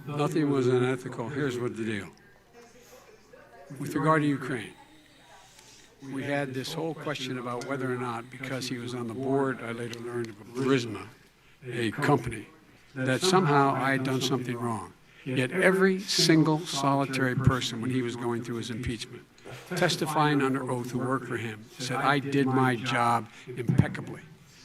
Nothing was unethical. Here's what the deal. With regard to Ukraine, we had this whole question about whether or not, because he was on the board, I later learned of Burisma, a company, that somehow I had done something wrong. Yet every single solitary person, when he was going through his impeachment, testifying under oath who worked for him, said, I did my job impeccably.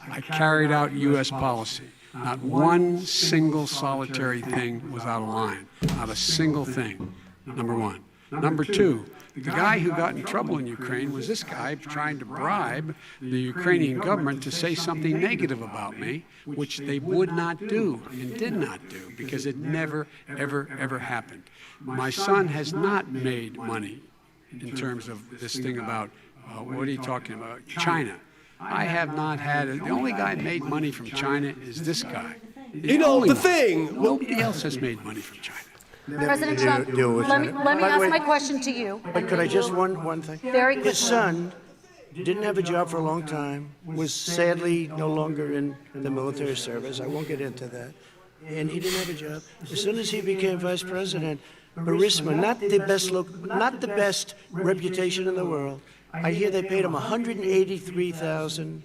I carried out U.S. policy. Not one single solitary thing was out of line. Not a single thing, number one. Number two, the guy who got in trouble in Ukraine was this guy trying to bribe the Ukrainian government to say something negative about me, which they would not do and did not do because it never, ever, ever happened. My son has not made money in terms of this thing about, what are you talking about, China. I have not had it. The only guy who made money from China is this guy. You know, the thing. Nobody else has made money from China. President Trump, let me ask my question to you. But could I just one thing? Very quickly. His son didn't have a job for a long time, was sadly no longer in the military service. I won't get into that. And he didn't have a job. As soon as he became vice president, Burisma, not the best reputation in the world. I hear they paid him $183,000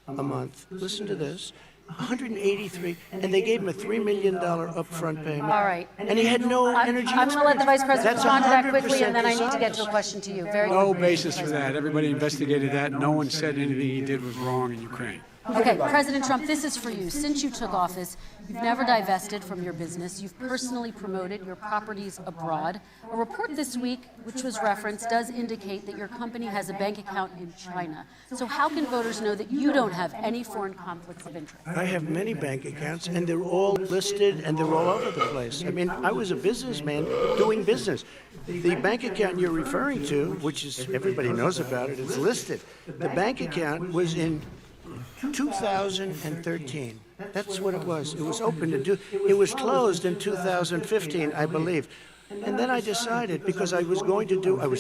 a month. Listen to this. 183, and they gave him a $3 million upfront payment. All right. And he had no energy. I'm going to let the Vice President That's respond to that quickly, 100% and then I need to get to dishonest. a question to you. Very No quickly. basis for that. Everybody investigated that. No one said anything he did was wrong in Ukraine. Okay, President Trump, this is for you. Since you took office, you've never divested from your business. You've personally promoted your properties abroad. A report this week, which was referenced, does indicate that your company has a bank account in China. So how can voters know that you don't have any foreign conflicts of interest? I have many bank accounts, and they're all listed, and they're all over the place. I mean, I was a businessman doing business. The bank account you're referring to, which is everybody knows about it, it's listed. The bank account was in 2013. That's what it was. It was open to do. It was closed in 2015, I believe. And then I decided, because I was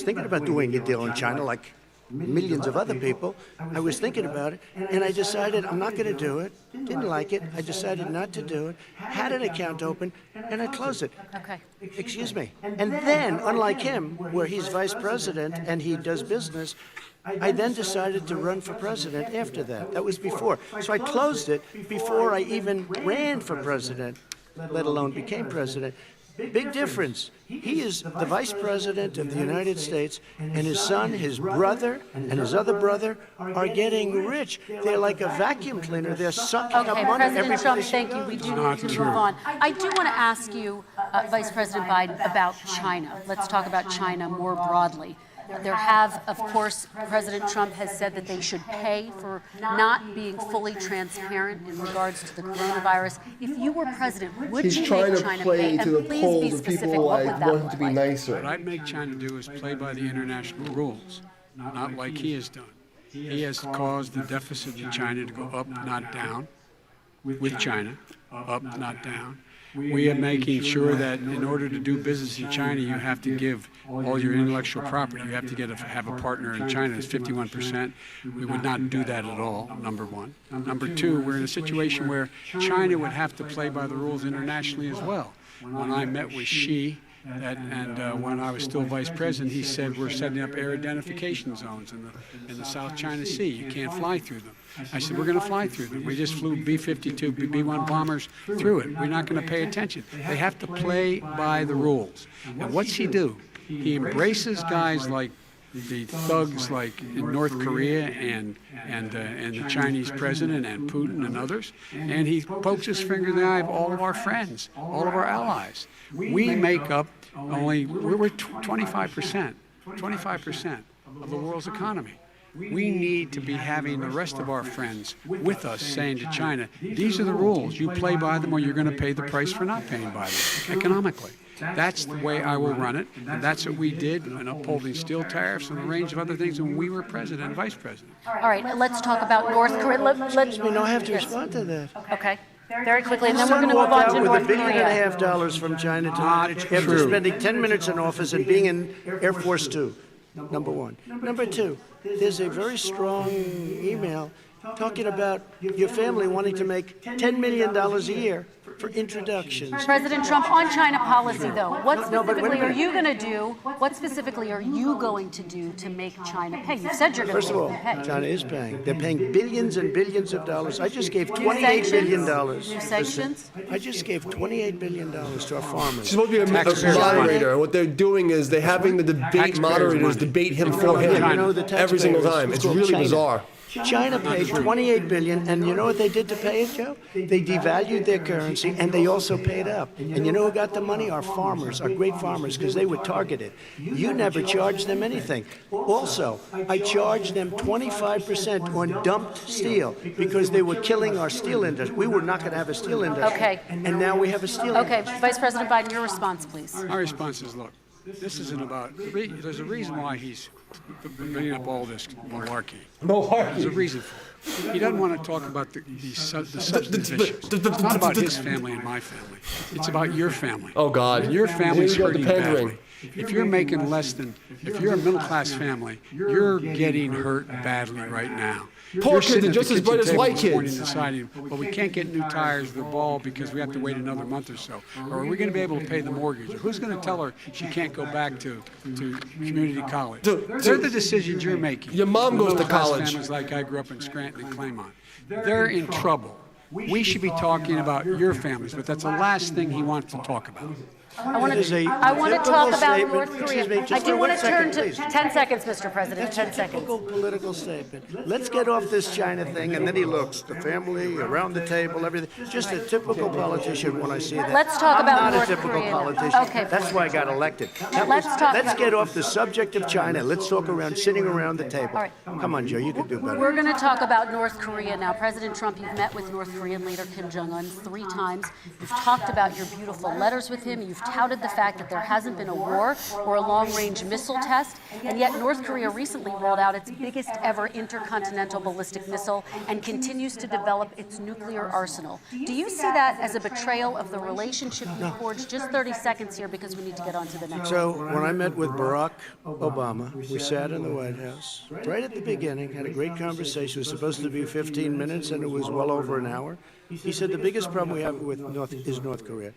thinking about doing a deal in China like millions of other people. I was thinking about it, and I decided I'm not going to do it. Didn't like it. I decided not to do it. Had an account open, and I closed it. Okay. Excuse me. And then, unlike him, where he's vice president and he does business, I then decided to run for president after that. That was before. So I closed it before I even ran for president, let alone became president. Big difference. He is the vice president of the United States, and his son, his brother, and his other brother are getting rich. They're like a vacuum cleaner. They're sucking up Okay, money every President Trump, place. thank you. We do need to move on. I do want to ask you, Vice President Biden, about China. Let's talk about China more broadly. There have, of course, President Trump has said that they should pay for not being fully transparent in regards to the coronavirus. If you were president, would you make China pay? And please be specific. What would that look like? What I'd make China do is play by the international rules, not like he has done. He has caused the deficit in China to go up, not down, with China, up, not down. We are making sure that in order to do business in China, you have to give all your intellectual property. You have to have a partner in China. It's 51%. We would not do that at all, number one. Number two, we're in a situation where China would have to play by the rules internationally as well. When I met with Xi, when I was still vice president, he said we're setting up air identification zones in the South China Sea. You can't fly through them. I said, we're going to fly through them. We just flew B-52, B-1 bombers through it. We're not going to pay attention. They have to play by the rules. And what's he do? He embraces guys like the thugs like in North Korea and the Chinese president and Putin and others, and he pokes his finger in the eye of all of our friends, all of our allies. We make up we're 25% of the world's economy. We need to be having the rest of our friends with us saying to China, these are the rules. You play by them or you're going to pay the price for not paying by them economically. That's the way I will run it, and that's what we did in upholding steel tariffs and a range of other things when we were president and vice president. All right, let's talk about North Korea. I have to respond to that. Okay. Very quickly, and then we're going to move on to North with $1.5 Korea. billion from China after spending 10 minutes in office and being in Air Force Two, number one. Number two, there's a very strong email talking about your family wanting to make $10 million a year for introductions. President Trump, on China policy, though, what specifically are you going to do? What specifically are you going to do to make China pay? You said you're going First to of make all, them pay. China is paying. They're paying billions and billions of dollars. I just gave $28 billion. New sanctions? I just gave $28 billion to our farmers. She's supposed to be a moderator. What they're doing is they're having the debate moderators debate him for him every single time. It's really bizarre. China paid $28 billion, and you know what they did to pay it, Joe? They devalued their currency, and they also paid up. And you know who got the money? Our farmers, our great farmers, because they were targeted. You never charged them anything. Also, I charged them 25% on dumped steel because they were killing our steel industry. We were not going to have a steel industry. Okay. And now we have a steel industry. Okay, Vice President Biden, your response, please. My response is, look, this isn't about. There's a reason why he's bringing up all this malarkey. There's a reason for it. He doesn't want to talk about the substantive issues. It's not about his family and my family. It's about your family. Oh, God. And your family's Here we go, hurting the pandering. badly. If you're making less than, if you're a middle-class family, you're getting hurt badly right now. Poor You're kids sitting are at just the as bright kitchen as white table this morning kids. deciding, well, we can't get new tires for the ball because we have to wait another month or so. Or are we going to be able to pay the mortgage? Or who's going to tell her she can't go back to community college? They're the decisions you're making. Your mom goes to Middle-class college. families like I grew up in Scranton and Claymont. They're in trouble. We should be talking about your families, but that's the last thing he wants to talk about. I want to talk about North Korea. I do want to turn to 10 seconds, Mr. President. 10 seconds. Typical political statement. Let's get off this China thing, and then he looks. The family, around the table, everything. Just a typical politician when I see that. Let's talk about I'm not North a typical Korea. politician. Okay, That's why I got elected. Let's get off the subject of China. Let's talk around sitting around the table. All right. Come on, Joe, you can do better. We're going to talk about North Korea now. President Trump, you've met with North Korean leader Kim Jong-un 3 times. You've talked about your beautiful letters with him. You've touted the fact that there hasn't been a war or a long-range missile test, and yet North Korea recently rolled out its biggest ever intercontinental ballistic missile and continues to develop its nuclear arsenal. Do you see that as a betrayal of the relationship you forged? Just 30 seconds here because we need to get on to the next So one. when I met with Barack Obama, we sat in the White House right at the beginning, had a great conversation. It was supposed to be 15 minutes, and it was well over an hour. He said the biggest problem we have with North Korea.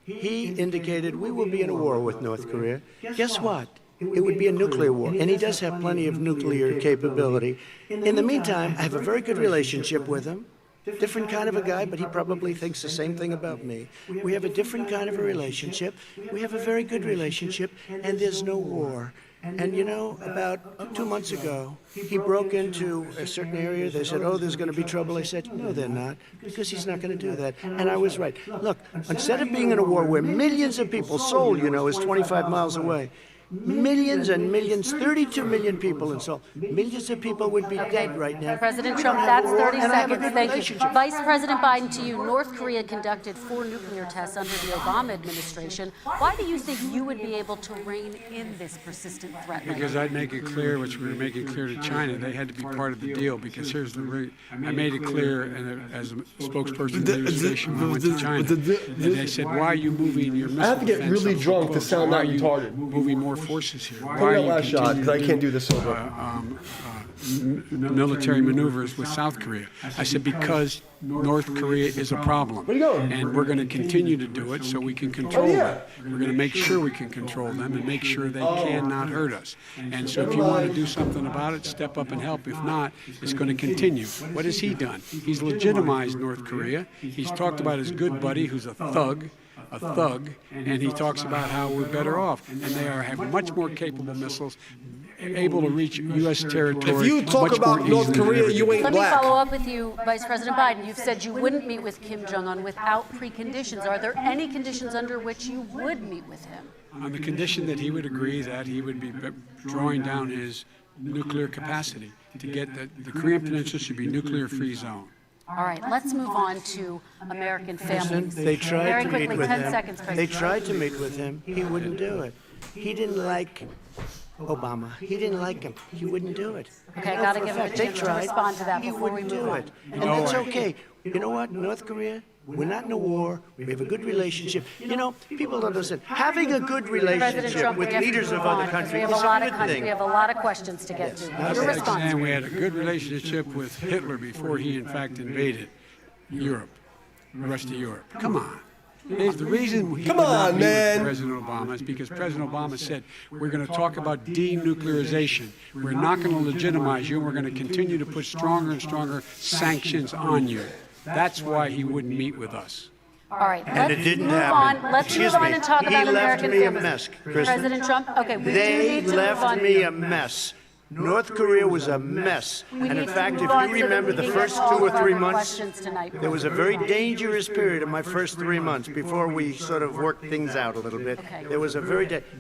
He indicated we will be in a war with North Korea. Guess what? It would be a nuclear war, and he does have plenty of nuclear capability. In the meantime, I have a very good relationship with him. Different kind of a guy, but he probably thinks the same thing about me. We have a different kind of a relationship. We have a very good relationship, and there's no war. And you know, about 2 months ago, he broke into a certain area. They said, oh, there's going to be trouble. I said, no, they're not, because he's not going to do that. And I was right. Look, instead of being in a war where millions of people, Seoul, you know, is 25 miles away, millions and millions, 32 million people in Seoul. Millions of people would be dead right now. President We Trump, don't have that's a war, 30 and I have a seconds. good Thank you. relationship. Vice President Biden, to you, North Korea conducted 4 nuclear tests under the Obama administration. Why do you think you would be able to rein in this persistent threat? Because I'd make it clear, which we were making clear to China, they had to be part of the deal. Because here's the I made it clear, and as a spokesperson of the administration, I went to China, and they said, "Why are you moving your missile I have to get defense really up so drunk to close? sound Why not are you retarded. moving more forces here? Why Play are that you last shot, because I continuing can't do this over. military maneuvers with South Korea?" I said, because North Korea is a problem. Where you going? And we're going to continue to do it so we can control them. We're going to make sure we can control them and make sure they cannot hurt us. And so if you want to do something about it, step up and help. If not, it's going to continue. What has he done? He's legitimized North Korea. He's talked about his good buddy who's a thug, and he talks about how we're better off. And they have much more capable missiles, able to reach U.S. territory. If you talk much more about North easily than Korea, ever you before. ain't Let black. me follow up with you, Vice President Biden. You've said you wouldn't meet with Kim Jong-un without preconditions. Are there any conditions under which you would meet with him? On the condition that he would agree that he would be drawing down his nuclear capacity to get the Korean Peninsula should be nuclear-free zone. All right, let's move on to American families. They tried Very to quickly, meet with 10 him. seconds, They President. tried to meet with him. He wouldn't do it. He didn't like Obama. He didn't like him. He wouldn't do it. Okay, I know gotta for give him a fact they chance to tried. respond to that He before we wouldn't move do on. it. And that's okay. You know what? North Korea, we're not in a war. We have a good relationship. You know, people don't understand. Having a good President relationship Trump, with we have to leaders move of other on, 'cause countries we have is a lot a of good thing. we have a lot of questions to get to. Your response. And we had a good relationship with Hitler before he, in fact, invaded Europe, the rest of Europe. Come on. The reason he Come would not on, meet man. with President Obama is because President Obama said, we're going to talk about denuclearization. We're not going to legitimize you, and we're going to continue to put stronger and stronger sanctions on you. That's why he wouldn't meet with us. All right, And it let's didn't move happen. on. Let's Excuse move on me. and talk He about left American me a families. mess, Kristen. President Trump, okay, we do They need to move left on. me a mess. North Korea was a mess. And in fact, if you remember the first 2 or 3 months, there was a very dangerous period in my first 3 months before we sort of worked things out a little bit. There was a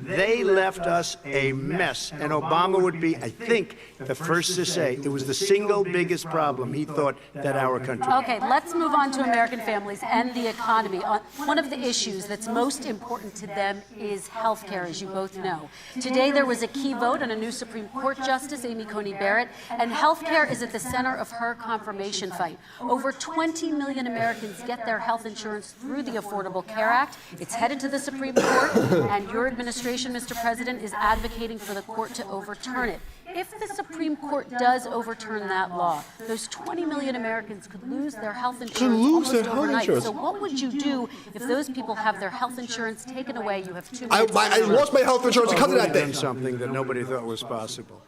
they left us a mess. And Obama would be, I think, the first to say it was the single biggest problem he thought that our country had. Okay, let's move on to American families and the economy. One of the issues that's most important to them is health care, as you both know. Today there was a key vote on a new Supreme Court Justice, Amy Coney Barrett, and health care is at the center of her confirmation fight. Over 20 million Americans get their health insurance through the Affordable Care Act. It's headed to the Supreme Court, and your administration, Mr. President, is advocating for the court to overturn it. If the Supreme Court does overturn that law, those 20 million Americans could lose their health insurance almost overnight. So what would you do if those people have their health insurance taken away? You have 2 minutes. I lost my health insurance because of that thing. Something that nobody thought was possible.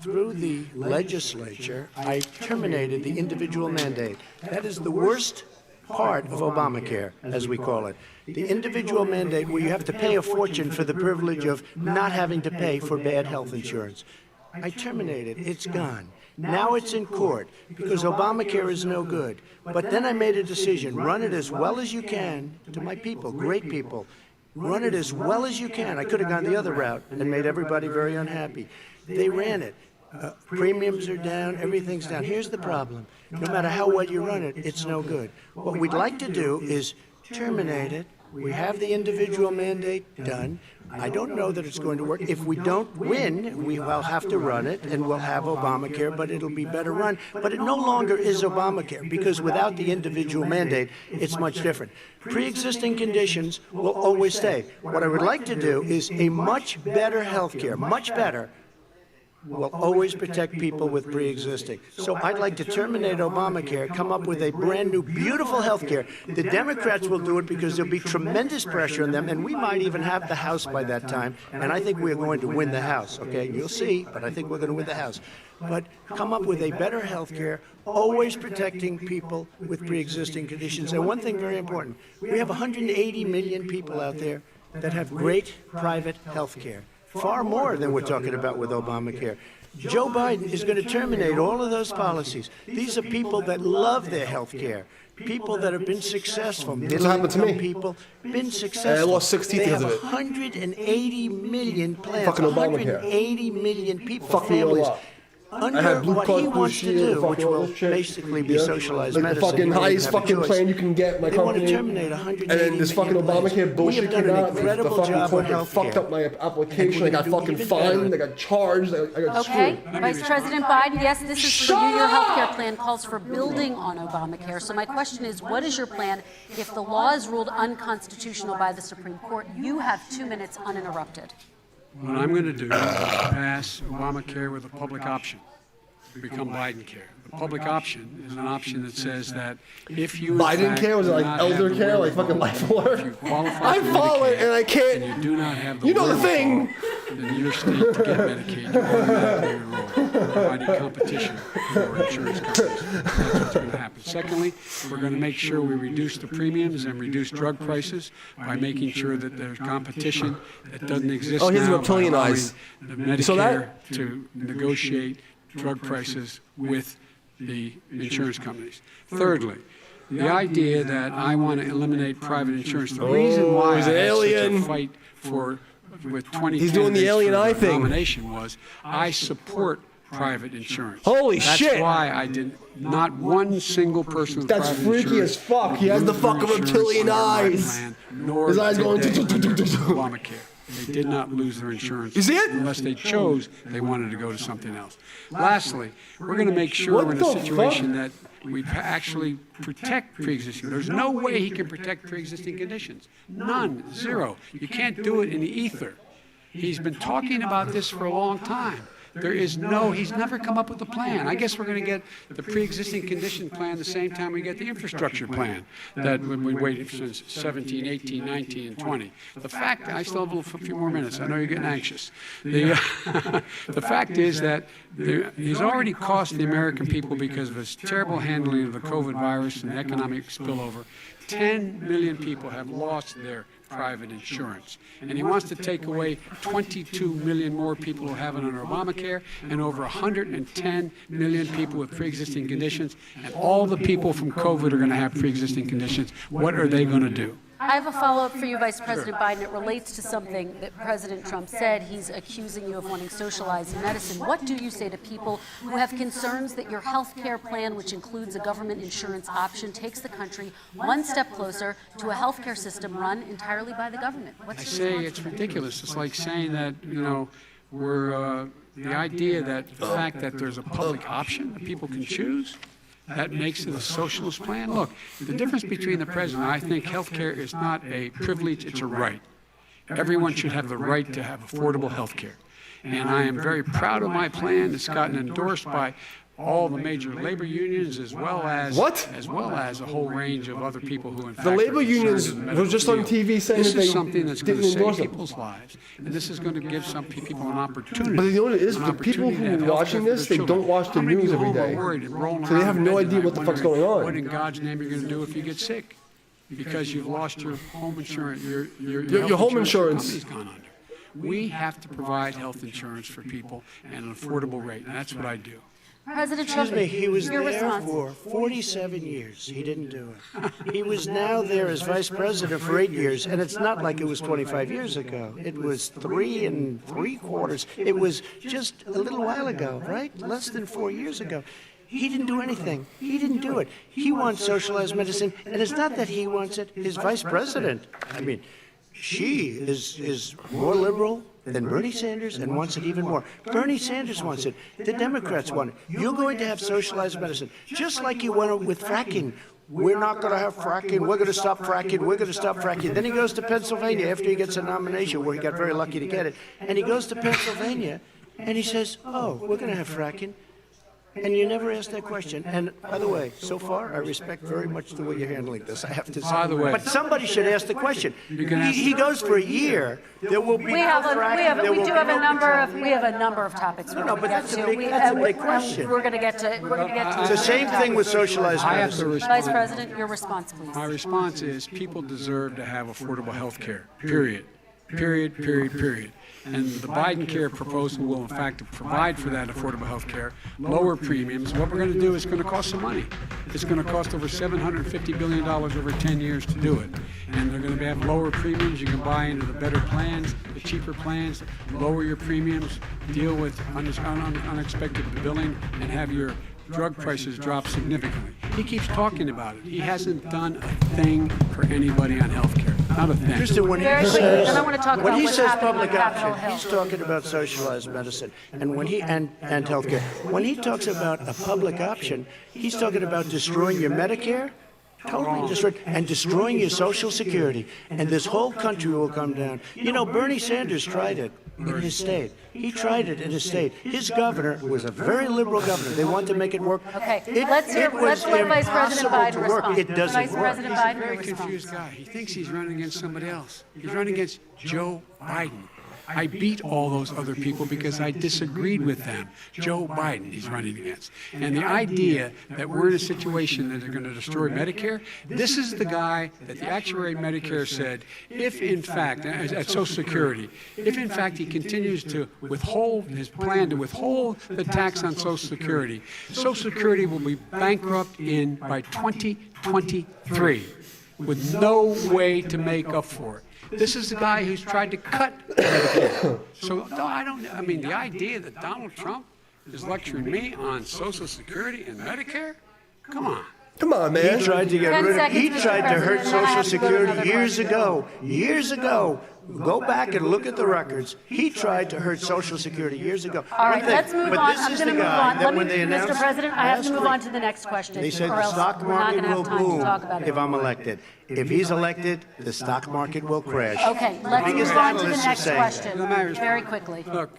Through the legislature, I terminated the individual mandate. That is the worst part of Obamacare, as we call it. The individual mandate where you have to pay a fortune for the privilege of not having to pay for bad health insurance. I terminated. It's gone. Now it's in court because Obamacare is no good. But then I made a decision. Run it as well as you can to my people, great people. Run it as well as you can. I could have gone the other route and made everybody very unhappy. They ran it. Premiums are down. Everything's down. Here's the problem. No matter how well you run it, it's no good. What we'd like to do is terminate it. We have the individual mandate done. I don't know that it's going to work. If we don't win, we will have to run it, and we'll have Obamacare, but it'll be better run. But it no longer is Obamacare, because without the individual mandate, it's much different. Pre-existing conditions will always stay. What I would like to do is a much better health care, much better, will always protect people with pre-existing. So I'd like to terminate Obamacare, come up with a brand new, beautiful health care. The Democrats will do it because there'll be tremendous pressure on them, and we might even have the House by that time, and I think we're going to win the House, okay? You'll see, but I think we're going to win the House. But come up with a better health care, always protecting people with pre-existing conditions. And one thing very important, we have 180 million people out there that have great private health care. Far more than we're talking about with Obamacare. Joe Biden is going to terminate all of those policies. These are people that love their health care. People that have been successful. Middle-income people, been successful. I lost 6 teeth because of it. 180 million plans. Fucking Obamacare. 180 million people, Fuck me all families. up. Under I have Blue what Cross he Blue wants to Shield, do, which will basically be socialized like medicine. the fucking You don't highest have a fucking choice. plan you can get, my They want to company. terminate 180 And then this fucking million plans. Obamacare bullshit We have came done an out. The incredible fucking job of corporate health fucked care. up my application. I got fucking fined. I got charged. I got Okay, screwed. Vice President Biden, yes, this is for you. Your health care plan calls for building on Obamacare. So my question is, what is your plan if the law is ruled unconstitutional by the Supreme Court? You have 2 minutes uninterrupted. What I'm going to do is pass Obamacare with a public option. Become Biden care. The public option is an option that says that if you Biden care? Was it like elder care? Like fucking life work? I follow it and I can't. And you do not have the You know the thing. in your state to get Medicaid, you automatically enroll, providing competition for insurance companies. That's what's going to happen. Secondly, we're going to make sure we reduce the premiums and reduce drug prices by making sure that there's competition that doesn't exist now. Oh, here's by reptilian allowing eyes. the You saw Medicare that? to negotiate drug prices with the insurance companies. Thirdly, the idea that I want to eliminate private insurance. The reason why I he's an had such alien. a fight for with 20 He's doing the candidates alien for eye the thing. nomination was I support private insurance. Holy That's shit. That's why I did not one single person with That's private freaky insurance as fuck. He has the lose fucking their insurance reptilian under my eyes. plan, nor His eyes did going they do, do, do, do, do. Obamacare. They did not lose their insurance. You see it? Unless they chose they wanted to go to something else. Lastly, we're going to make sure What we're in the a situation fuck? that we actually protect pre-existing. There's no way he can protect pre-existing conditions. None. Zero. You can't do it in the ether. He's been talking about this for a long time. He's never come up with a plan. I guess we're going to get the pre-existing condition plan the same time we get the infrastructure plan that we've been waiting since 17, 18, 19, and 20. The fact, I still have a few more minutes. I know you're getting anxious. The fact is that he's already cost the American people, because of his terrible handling of the COVID virus and the economic spillover, 10 million people have lost their private insurance. And he wants to take away 22 million more people who have it under Obamacare and over 110 million people with pre-existing conditions. And all the people from COVID are going to have pre-existing conditions. What are they going to do? I have a follow-up for you, Vice President Biden. It relates to something that President Trump said. He's accusing you of wanting socialized medicine. What do you say to people who have concerns that your health care plan, which includes a government insurance option, takes the country one step closer to a health care system run entirely by the government? I say it's ridiculous. It's like saying that, we're the idea that the fact that there's a public option that people can choose, that makes it a socialist plan. Look, the difference between the president, I think health care is not a privilege, it's a right. Everyone should have the right to have affordable health care. And I am very proud of my plan. It's gotten endorsed by all the major labor unions as well as a whole range of other people who in fact the labor unions were just on TV saying this that they is something that's going to didn't endorse save them. people's lives, and this is going to give some people an opportunity. But you know what it is? The people who are watching this, they don't watch the news every day, so they have no idea what the fuck's going on. What in God's name are you going to do if you get sick? Because you've lost your home insurance, your home insurance company's gone under. We have to provide health insurance for people at an affordable rate, and that's what I do. President Trump, Excuse me, he was your there response. for 47 years. He didn't do it. He was now there as vice president for 8 years, and it's not like it was 25 years ago. It was 3 3/4. It was just a little while ago, right? Less than 4 years ago. He didn't do anything. He didn't do it. He wants socialized medicine, and it's not that he wants it. His vice president, I mean, she is more liberal than Bernie Sanders and wants it even more. Bernie Sanders wants it. The Democrats want it. You're going to have socialized medicine, just like you went with fracking. We're not going to have fracking. We're going to stop fracking. We're going to stop fracking. Then he goes to Pennsylvania after he gets a nomination, where he got very lucky to get it. And he goes to Pennsylvania, and he says, oh, we're going to have fracking. And you never ask that question. And by the way, so far, I respect very much the way you're handling this, I have to say. By the way, but somebody should ask the question. He goes for a year. There will be We have no fracking. There we will do be have a no number of control. topics. No, but that's a big question. We're going to get to. It's the same thing with socialized I have to medicine. respond. Vice President, your response, please. My response is people deserve to have affordable health care, period. Period. And the Biden care proposal will, in fact, provide for that affordable health care, lower premiums. What we're going to do is going to cost some money. It's going to cost over $750 billion over 10 years to do it. And they're going to have lower premiums. You can buy into the better plans, the cheaper plans, lower your premiums, deal with unexpected billing, and have your drug prices drop significantly. He keeps talking about it. He hasn't done a thing for anybody on health care. Not a thing. Kristen, when he Very quickly, says, then I want to talk when about he what's says happening public on Capitol option, Hill. he's talking about socialized medicine, and when he and healthcare. When he talks about a public option, he's talking about destroying your Medicare, totally destroyed, and destroying your Social Security, and this whole country will come down. You know, Bernie Sanders tried it in his state. He tried it in his state. His governor was a very liberal governor. They want to make it work. Okay, Let's let Vice President Biden respond. It doesn't Vice work. President He's a Biden, very your response. confused guy. He thinks he's running against somebody else. He's running against Joe Biden. I beat all those other people because I disagreed with them. Joe Biden he's running against. And the idea that we're in a situation that they're going to destroy Medicare, this is the guy that the actuary at Medicare said, if in fact, at Social Security, if in fact he continues to withhold his plan to withhold the tax on Social Security, Social Security will be bankrupt by 2023 with no way to make up for it. This is the guy who's tried to cut Medicare. So, no, I mean, the idea that Donald Trump is lecturing me on Social Security and Medicare? Come on. Come on, man. He tried to get 10 rid of. seconds, He Mr. tried to hurt President, and then I Social have to go to Security another years question. ago. Years ago. Go back and look at the records. He tried to hurt Social Security years ago. All right, One thing, let's move but on. this I'm is going to the move guy on. that when they Mr. announced President, I have to last move week, on to the next question. They said or the else stock we're not market gonna have will time to boom talk about it. if I'm elected. If he's elected, the stock market will crash. Okay, let's Biggest move on to the analysts are next saying question that. very quickly. Look,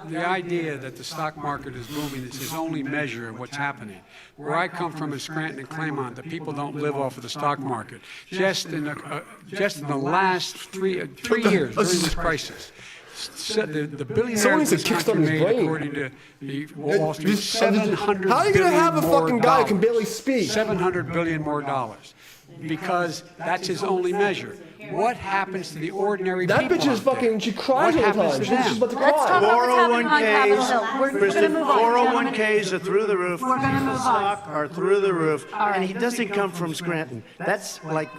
the idea that the stock market is booming is his only measure of what's happening. Where I come from in Scranton and Claymont, the people don't live off of the stock market. Just in the last three years during this crisis, the billionaires Someone in needs to this kickstart country his made, brain. according to the Wall Street, $700 How are you billion gonna have a more fucking guy who can dollars. barely speak? $700 billion more dollars. Because that's his only measure. what happens to the ordinary That people bitch is out there? fucking, she cries What all the happens time. to She's them? about to Let's talk cry. about what's happening on Capitol Hill. We're going Kristen, to move on. 401ks are through the roof. We're gonna move on. Stock are through the roof. All right. And he doesn't come from Scranton. That's like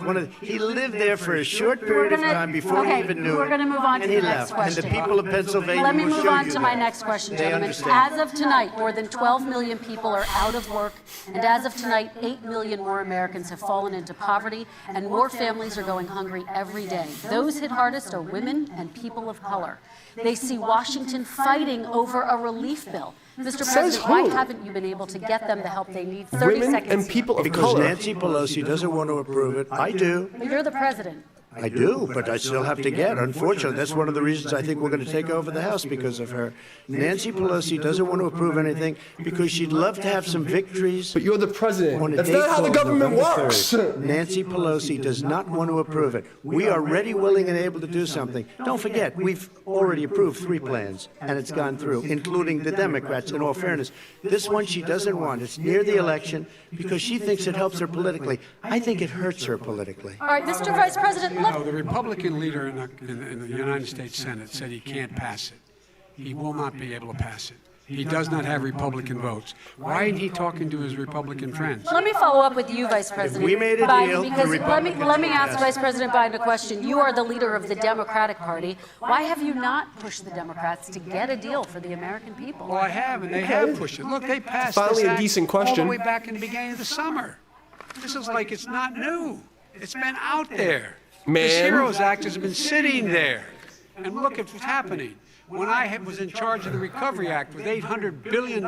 he lived there for a short period of time before he even knew it. We're going to move on to And the he next left. question. And the people of Pennsylvania Let me will move show on you to my that. next question, They gentlemen. understand. As of tonight, more than 12 million people are out of work, and as of tonight, 8 million more Americans have fallen into poverty, and more families are going hungry every day. Those hit hardest are women and people of color. They see Washington fighting over a relief bill. Mr. President, why haven't you been able to get them the help they need? 30 Women seconds. and people of Because color. Nancy Pelosi doesn't want to approve it. I do. But you're the president. I do, but I still have to get. Unfortunately, that's one of the reasons I think we're going to take over the House because of her. Nancy Pelosi doesn't want to approve anything because she'd love to have some victories. But you're the president. On a That's date not how the called government November works. 3rd. Nancy Pelosi does not want to approve it. We are ready, willing, and able to do something. Don't forget, we've already approved 3 plans, and it's gone through, including the Democrats, in all fairness. This one she doesn't want. It's near the election because she thinks it helps her politically. I think it hurts her politically. All right, Mr. Vice President, No, the Republican leader in the United States Senate said he can't pass it. He will not be able to pass it. He does not have Republican votes. Why isn't he talking to his Republican friends? let me follow up with you, Vice President we made a Biden, deal, the because Republicans let me would ask pass Vice President Biden a question. You are the leader of the Democratic Party. Why have you not pushed the Democrats to get a deal for the American people? Well, I have, and they have pushed it. Look, they passed Finally this a act decent all question. the way back in the beginning of the summer. This is like it's not new. It's been out there. This Man. HEROES Act has been sitting there. And look at what's happening. When I was in charge of the Recovery Act with $800 billion,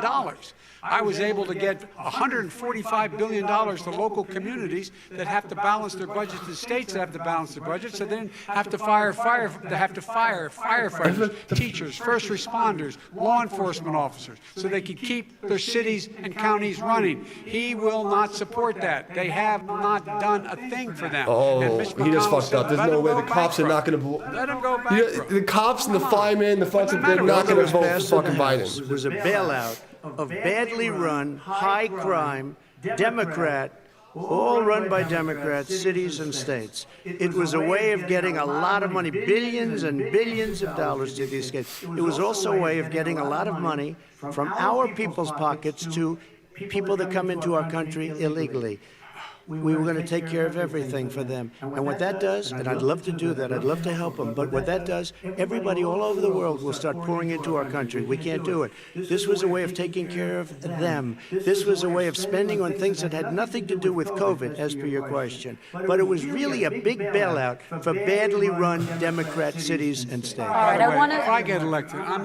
I was able to get $145 billion to local communities that have to balance their budgets, the states that have to balance their budgets, so then have to fire firefighters, teachers, first responders, law enforcement officers, so they can keep their cities and counties running. He will not support that. They have not done a thing for them. Oh, And Mitch he just McConnell fucked said, up. There's "Let no him way go the cops are not going to bankrupt. Let him go vote. bankrupt." The cops and the firemen, the fucking, they're not going to vote for fucking Biden. It was a bailout of badly run, high crime, Democrat, all run by Democrats, cities and states. It was a way of getting a lot of money, billions and billions of dollars to these states. It was also a way of getting a lot of money from our people's pockets to people that come into our country illegally. We were going to take care of everything for them. And what that does, and I'd love to do that, I'd love to help them, but what that does, everybody all over the world will start pouring into our country. We can't do it. This was a way of taking care of them. This was a way of spending on things that had nothing to do with COVID, as per your question. But it was really a big bailout for badly run Democrat cities and states. All right, I want If to. I get elected, I'm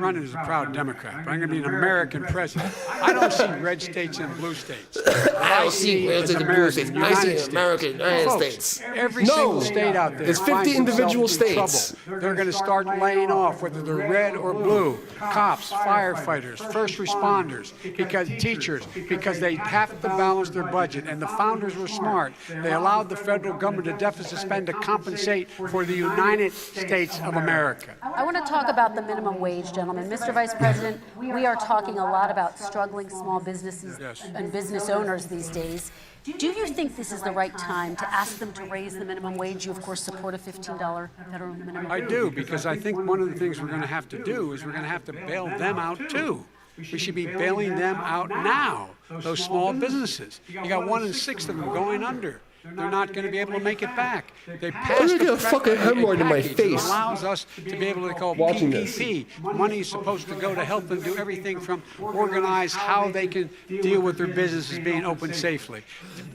running as a proud Democrat, but I'm going to be an American president. I don't see red states and blue states. I don't see red states and blue states. I see American United States. Every No, single state out there. there's 50 finds individual themselves in states. trouble. They're going to start laying off, whether they're red or blue, cops, firefighters, first responders, because teachers, because they have to balance their budget. And the founders were smart. They allowed the federal government to deficit spend to compensate for the United States of America. I want to talk about the minimum wage, gentlemen. Mr. Vice President, we are talking a lot about struggling small businesses and business owners these days. Do you think this is the right time to ask them to raise the minimum wage? You, of course, support a $15 federal minimum wage. I do, because I think one of the things we're going to have to do is we're going to have to bail them out, too. We should be bailing them out now, those small businesses. You got 1 in 6 of them going under. They're not going to be able to make it back. They passed gonna get a fucking hemorrhoid in my package face. that allows us to be able to call Watching this. PPP. Money is supposed to go to help them do everything from organize how they can deal with their businesses being open safely.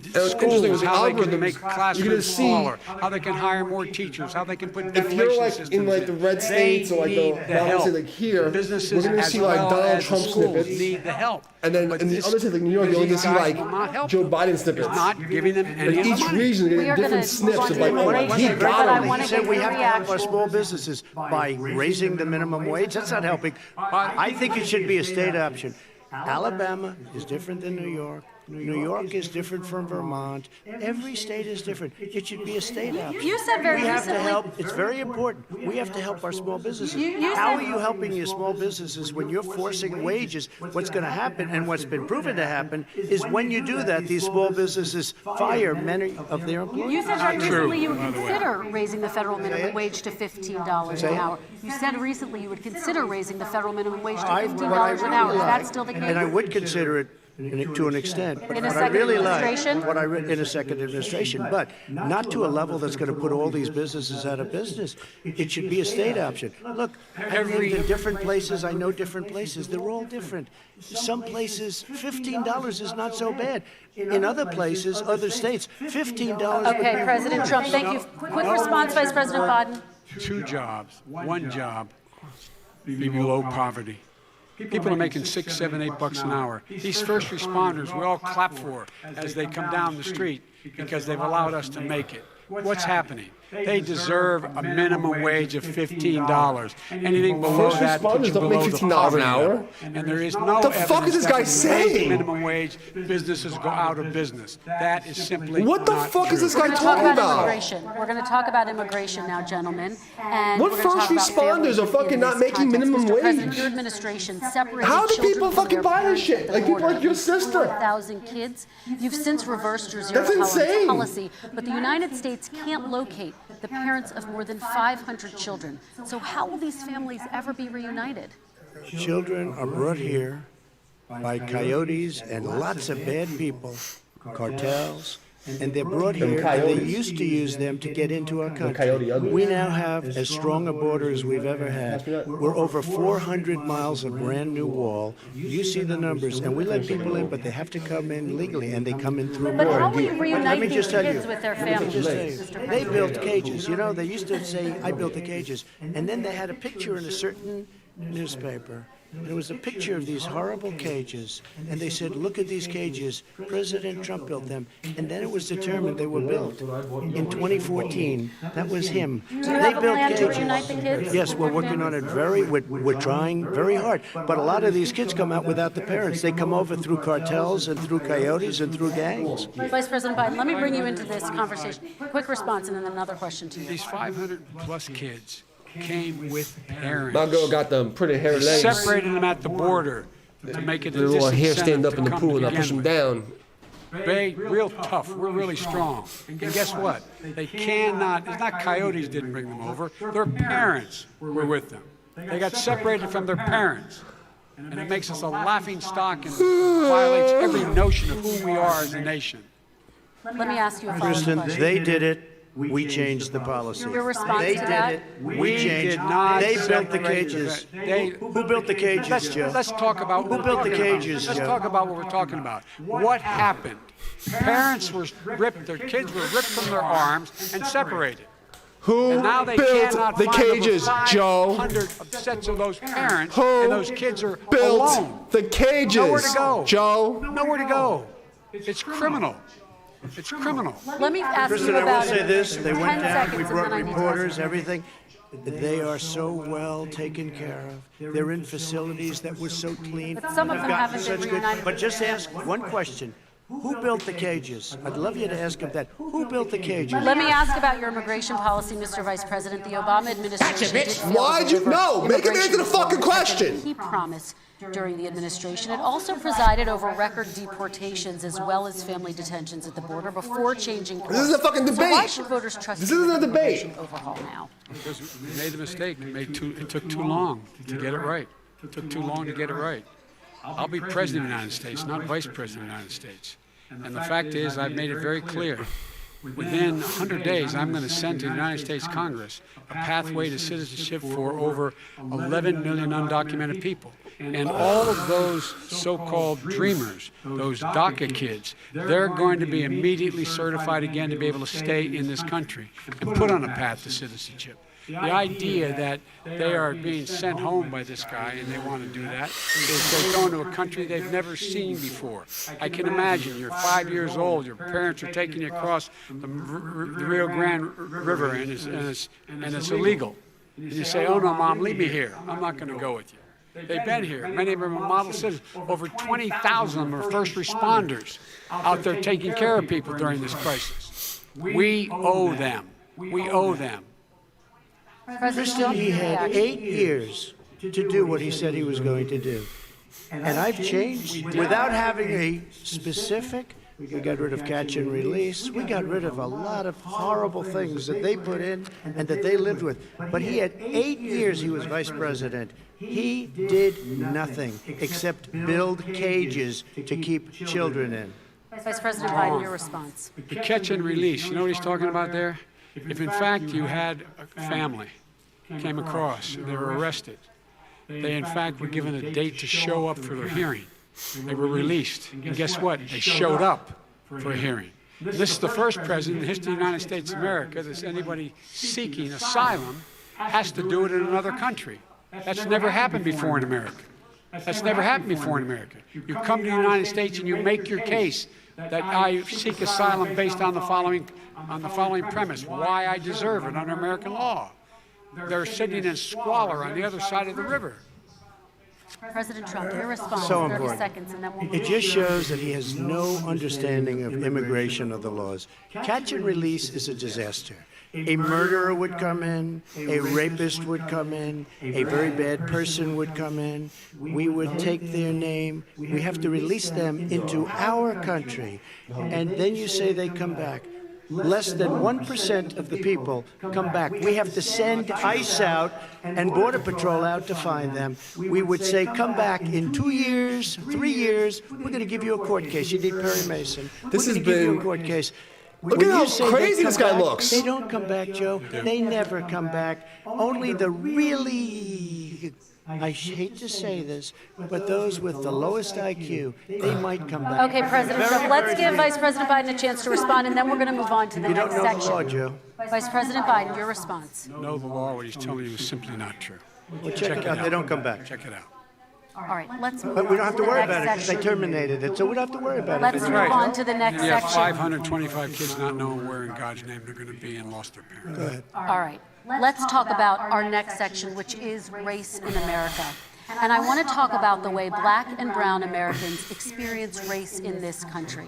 It's interesting with the How they can algorithms, make you're gonna classrooms see smaller, how they can hire more teachers, how they can put if ventilation you're like systems in like the red states or like They the, need the now let's help. say like here, Businesses we're gonna as see like well Donald as Trump schools snippets, need the help. and then But in the this- other states like New York, you're these gonna see guys like will not help Joe them. Biden snippets. It's not giving them any Like of the each money. region, We getting are different gonna snips move on of to like, the oh, immigration he bill, but I got him. wanna He said get we your have to help our reaction. small businesses by raising the minimum wage. That's not helping. I think it should be a state option. Alabama is different than New York. New York is different from Vermont. Every state is different. It should be a state option. You said very we have to recently- help. It's very important. We have to help our small businesses. You How said- are you helping your small businesses when you're forcing wages? What's going to happen, and what's been proven to happen, is when you do that, these small businesses fire many of their employees. You said very recently you would consider raising the federal minimum wage to $15 Say an it. hour. You said recently you would consider raising the federal minimum wage to What I $15 an hour. Is really that like, still the case? and I would consider it to an extent. But In a what I second really administration? like, in a second administration, but not to a level that's going to put all these businesses out of business. It should be a state option. Look, I live in different places. I know different places. They're all different. Some places, $15 is not so bad. In other plales, other states, $15 would Okay, be President rude. Trump, thank you. Quick response, Vice President Biden. 2 jobs, 1 job, be below poverty. People are making $6, $7, $8 an hour. These first responders we all clap for as they come down the street because they've allowed us to make it. What's happening? They deserve a minimum wage of $15. Anything below First that puts responders you don't make below the $15 an poverty hour. level. And there is no The fuck is evidence this guy that when you raise saying? minimum wage, businesses go out of business. That is simply What the not fuck is true. this We're guy going to talk talking about about? immigration. We're going to talk about immigration now, gentlemen. And What we're gonna first talk about families responders are fucking in not this making context. minimum Mr. President, wage? your administration separated How do children people from fucking their buy this parents shit? at the Like people border. like your sister. 4,000 kids. You've since reversed your zero That's tolerance insane. policy, but the United States can't locate the parents of more than 500 children. So how will these families ever be reunited? Children are brought here by coyotes and lots of bad people, cartels, and they're brought here, and they used to use them to get into our country. We now have as strong a border as we've ever had. We're over 400 miles of brand new wall. You see the numbers, and we let people in, but they have to come in legally, and they come in through But border. how will you Let reunite me these just tell you. kids with their Let me just families, tell you. Mr. They President? built cages. You know, they used to say, I built the cages. And then they had a picture in a certain newspaper. There was a picture of these horrible cages. And they said, look at these cages. President Trump built them. And then it was determined they were built. In 2014, that was him. Do you have a plan to reunite the kids? Yes, we're working on it we're trying very hard. But a lot of these kids come out without the parents. They come over through cartels and through coyotes and through gangs. Vice President Biden, let me bring you into this conversation. Quick response and then another question to you. These 500 plus kids came with parents. My girl got them pretty hairy They legs. separated them at the border to make it a The little hair stand disincentive up in to the come pool and I to push begin them with. down. They real tough. We're really strong. And guess what? They cannot. It's not coyotes didn't bring them over. Their parents were with them. They got separated from their parents. And it makes us a laughing stock and violates every notion of who we are as a nation. Let me ask you a follow-up Kristen, question. they did it. We changed the policy. Your response They to did that? it. We changed. did not They built the separate cages. They- Who built the cages, Joe? Let's talk about Who what we're built the talking about. cages, Let's Joe? talk about what we're talking about. What happened? Parents were ripped. Their kids were ripped from their arms and separated. Who And now they built cannot the find cages, over Joe? 500 sets of those parents, Who and those kids are built alone. the cages? Nowhere to go. Joe? Nowhere to go. It's criminal. It's criminal. Let me ask Kristen, you I will about say it. this. They 10 went down. seconds We and brought then I need to ask reporters, you. everything. They are so well taken care of. They're in facilities that were so clean. But some of They've them gotten haven't such been good- reunited But with just their ask one question. Who built the cages? I'd love you to ask him that. Who built the cages? Let me ask about your immigration policy, Mr. Vice President. The Obama administration did fail to Why'd you deliver know? Make him immigration answer the reform fucking that question. He promised during the administration. It also presided over record deportations as well as family detentions at the border before changing course. This is a fucking So why debate. should voters trust This you isn't with a the debate. immigration overhaul now? Because we made the mistake. It took too long to get it right. It took too long to get it right. I'll be president of the United States, not vice president of the United States. And the fact is, I've made it very clear. Within 100 days, I'm going to send to the United States Congress a pathway to citizenship for over 11 million undocumented people. And all of those so-called dreamers, those DACA kids, they're going to be immediately certified again to be able to stay in this country and put on a path to citizenship. The idea that they are being sent home by this guy and they want to do that is they're going to a country they've never seen before. I can imagine you're 5 years old, your parents are taking you across the Rio Grande River and it's illegal. And you say, oh no, Mom, leave me here. I'm not going to go with you. They've been here. Many of them are model citizens. Over 20,000 of them are first responders out there taking care of people during this crisis. We owe them. We owe them. Kristen, he had 8 years to do what he said he was going to do. And I've changed without having a specific. We got rid of catch and release. We got rid of a lot of horrible things that they put in and that they lived with. But he had 8 years he was vice president. He did nothing except build cages to keep children in. Vice President Biden, your response. The catch and release, you know what he's talking about there? If in fact you had a family came across, they were arrested, they in fact were given a date to show up for their hearing. They were released. And guess what? They showed up for a hearing. This is the first president in the history of the United States of America that anybody seeking asylum has to do it in another country. That's never happened before in America. That's never happened before in America. You come to the United States and you make your case that I seek asylum based on the following premise, why I deserve it under American law. They're sitting in squalor on the other side of the river. President Trump, your response. So 30 important. seconds, and then we'll It just shows that he has no understanding of immigration or the laws. Catch and release is a disaster. A murderer would come in, a rapist would come in, a very bad person would come in. We would take their name. We have to release them into our country. And then you say they come back. Less than 1% of the people come back. We have to send ICE out and Border Patrol out to find them. We would say, come back in 2 years, 3 years. We're going to give you a court case. You need Perry Mason. This has We're going to give you been- a court case. Look When at how you say they crazy come this guy back, looks. They don't come back, Joe. They never come back. Only the really, I hate to say this, but those with the lowest IQ, they might come back. Okay, President Very, Trump, let's very give few. Vice President Biden a chance to respond, and then we're going to move on to the You next don't know the section. law, Joe. Vice President Biden, your response. Know the law, what he's telling you is simply not true. Well, check it out. They don't come back. Check it out. All right, let's move But we don't on have to the worry next about it because they section. terminated it, so we don't have to worry about Let's it. move on to the next You have section. 525 kids not knowing where in God's name they're going to be and lost their parents. Go ahead. All right, let's talk about our next section, which is race in America. And I want to talk about the way Black and brown Americans experience race in this country.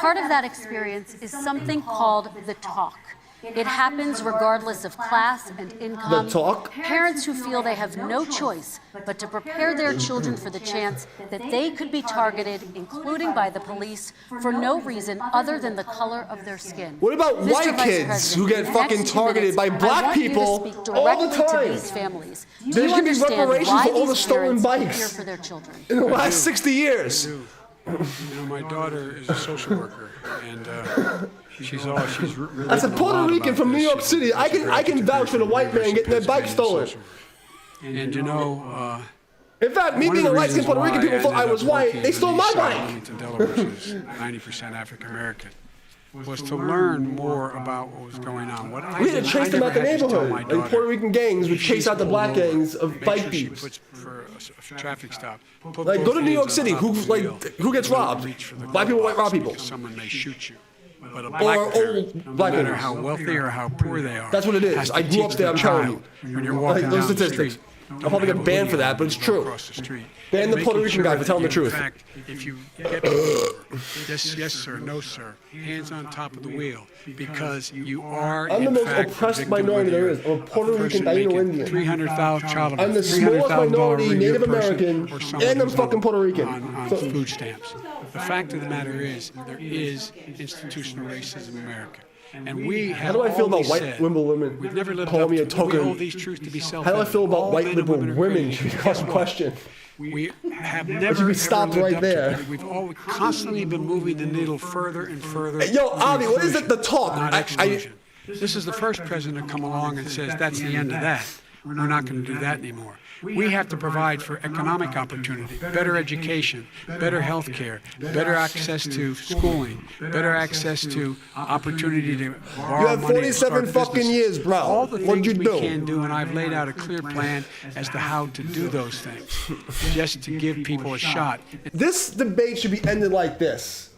Part of that experience is something called the talk. It happens regardless of class and income. The talk? Parents who feel they have no choice but to prepare their children for the chance that they could be targeted, including by the police, for no reason other than the color of their skin. What about Mr. white Vice kids President, who in get the fucking next 2 targeted minutes, by I black want you to people speak all the directly time? to these families. Do There you should be understand reparations why for all the these stolen parents bikes. fear for their children? In the last 60 years. You know, my daughter is a social worker, and she's really As a written Puerto lot Rican about from New this. York City, I can vouch for the white man getting their bike stolen. And you know, In fact, me one of being a the light-skinned reasons Puerto Rican, why people I thought I ended was up white. working They in stole the my East Side of bike. Wilmington, Delaware, which is 90% African American, was to learn more about what was going on. What I We had to did, chase I them never out the had to tell neighborhood. my Like daughter, Puerto Rican gangs would chase out the black gangs of make bike sure she thieves. puts for a traffic stop. Put Like, both go to New hands York on City. top of the wheel. Who gets Don't robbed? reach for the Black people, white glove rob people. because someone may shoot you. But a Or black old parent, no black matter parents. how wealthy or how poor they are, That's what it is. has to I grew up teach there, the I'm telling child you. when you're walking Like, those down the statistics. street, I'll probably get banned for that, but it's true. across the street. Ban the Puerto Making Rican sure guy for that telling the in truth. fact, if you get pulled over, yes sir, no sir, hands on top of the wheel, because you are I'm the in most fact oppressed the victim minority of there your- is. I'm a Puerto of a Rican person Taino making Indian. $300,000 child I'm the smallest minority Native American and I'm fucking Puerto Rican. on So- food stamps. The fact of the matter is, there is institutional racism in America. And we have How do I feel about always white said, liberal women we've never lived calling up me a to it. We token? hold these truths to be How do I self-evident. feel about All white men and liberal women are women created should be equal. called in Guess what? question? We have should never be ever stopped lived right up to there. it. We've always constantly been moving the needle further and further. Hey, yo, to Avi, what is it, the inclusion, talk? Not I- exclusion. This is the first president to come along and says that's the end of that. We're not going to do that anymore. We have to provide for economic opportunity, better education, better health care, better access to schooling, better access to opportunity to borrow You have money to 47 start fucking businesses. years, bro. All the What'd things you we do? can do, and I've laid out a clear plan as to how to do those things, just to give people a shot. This debate should be ended like this.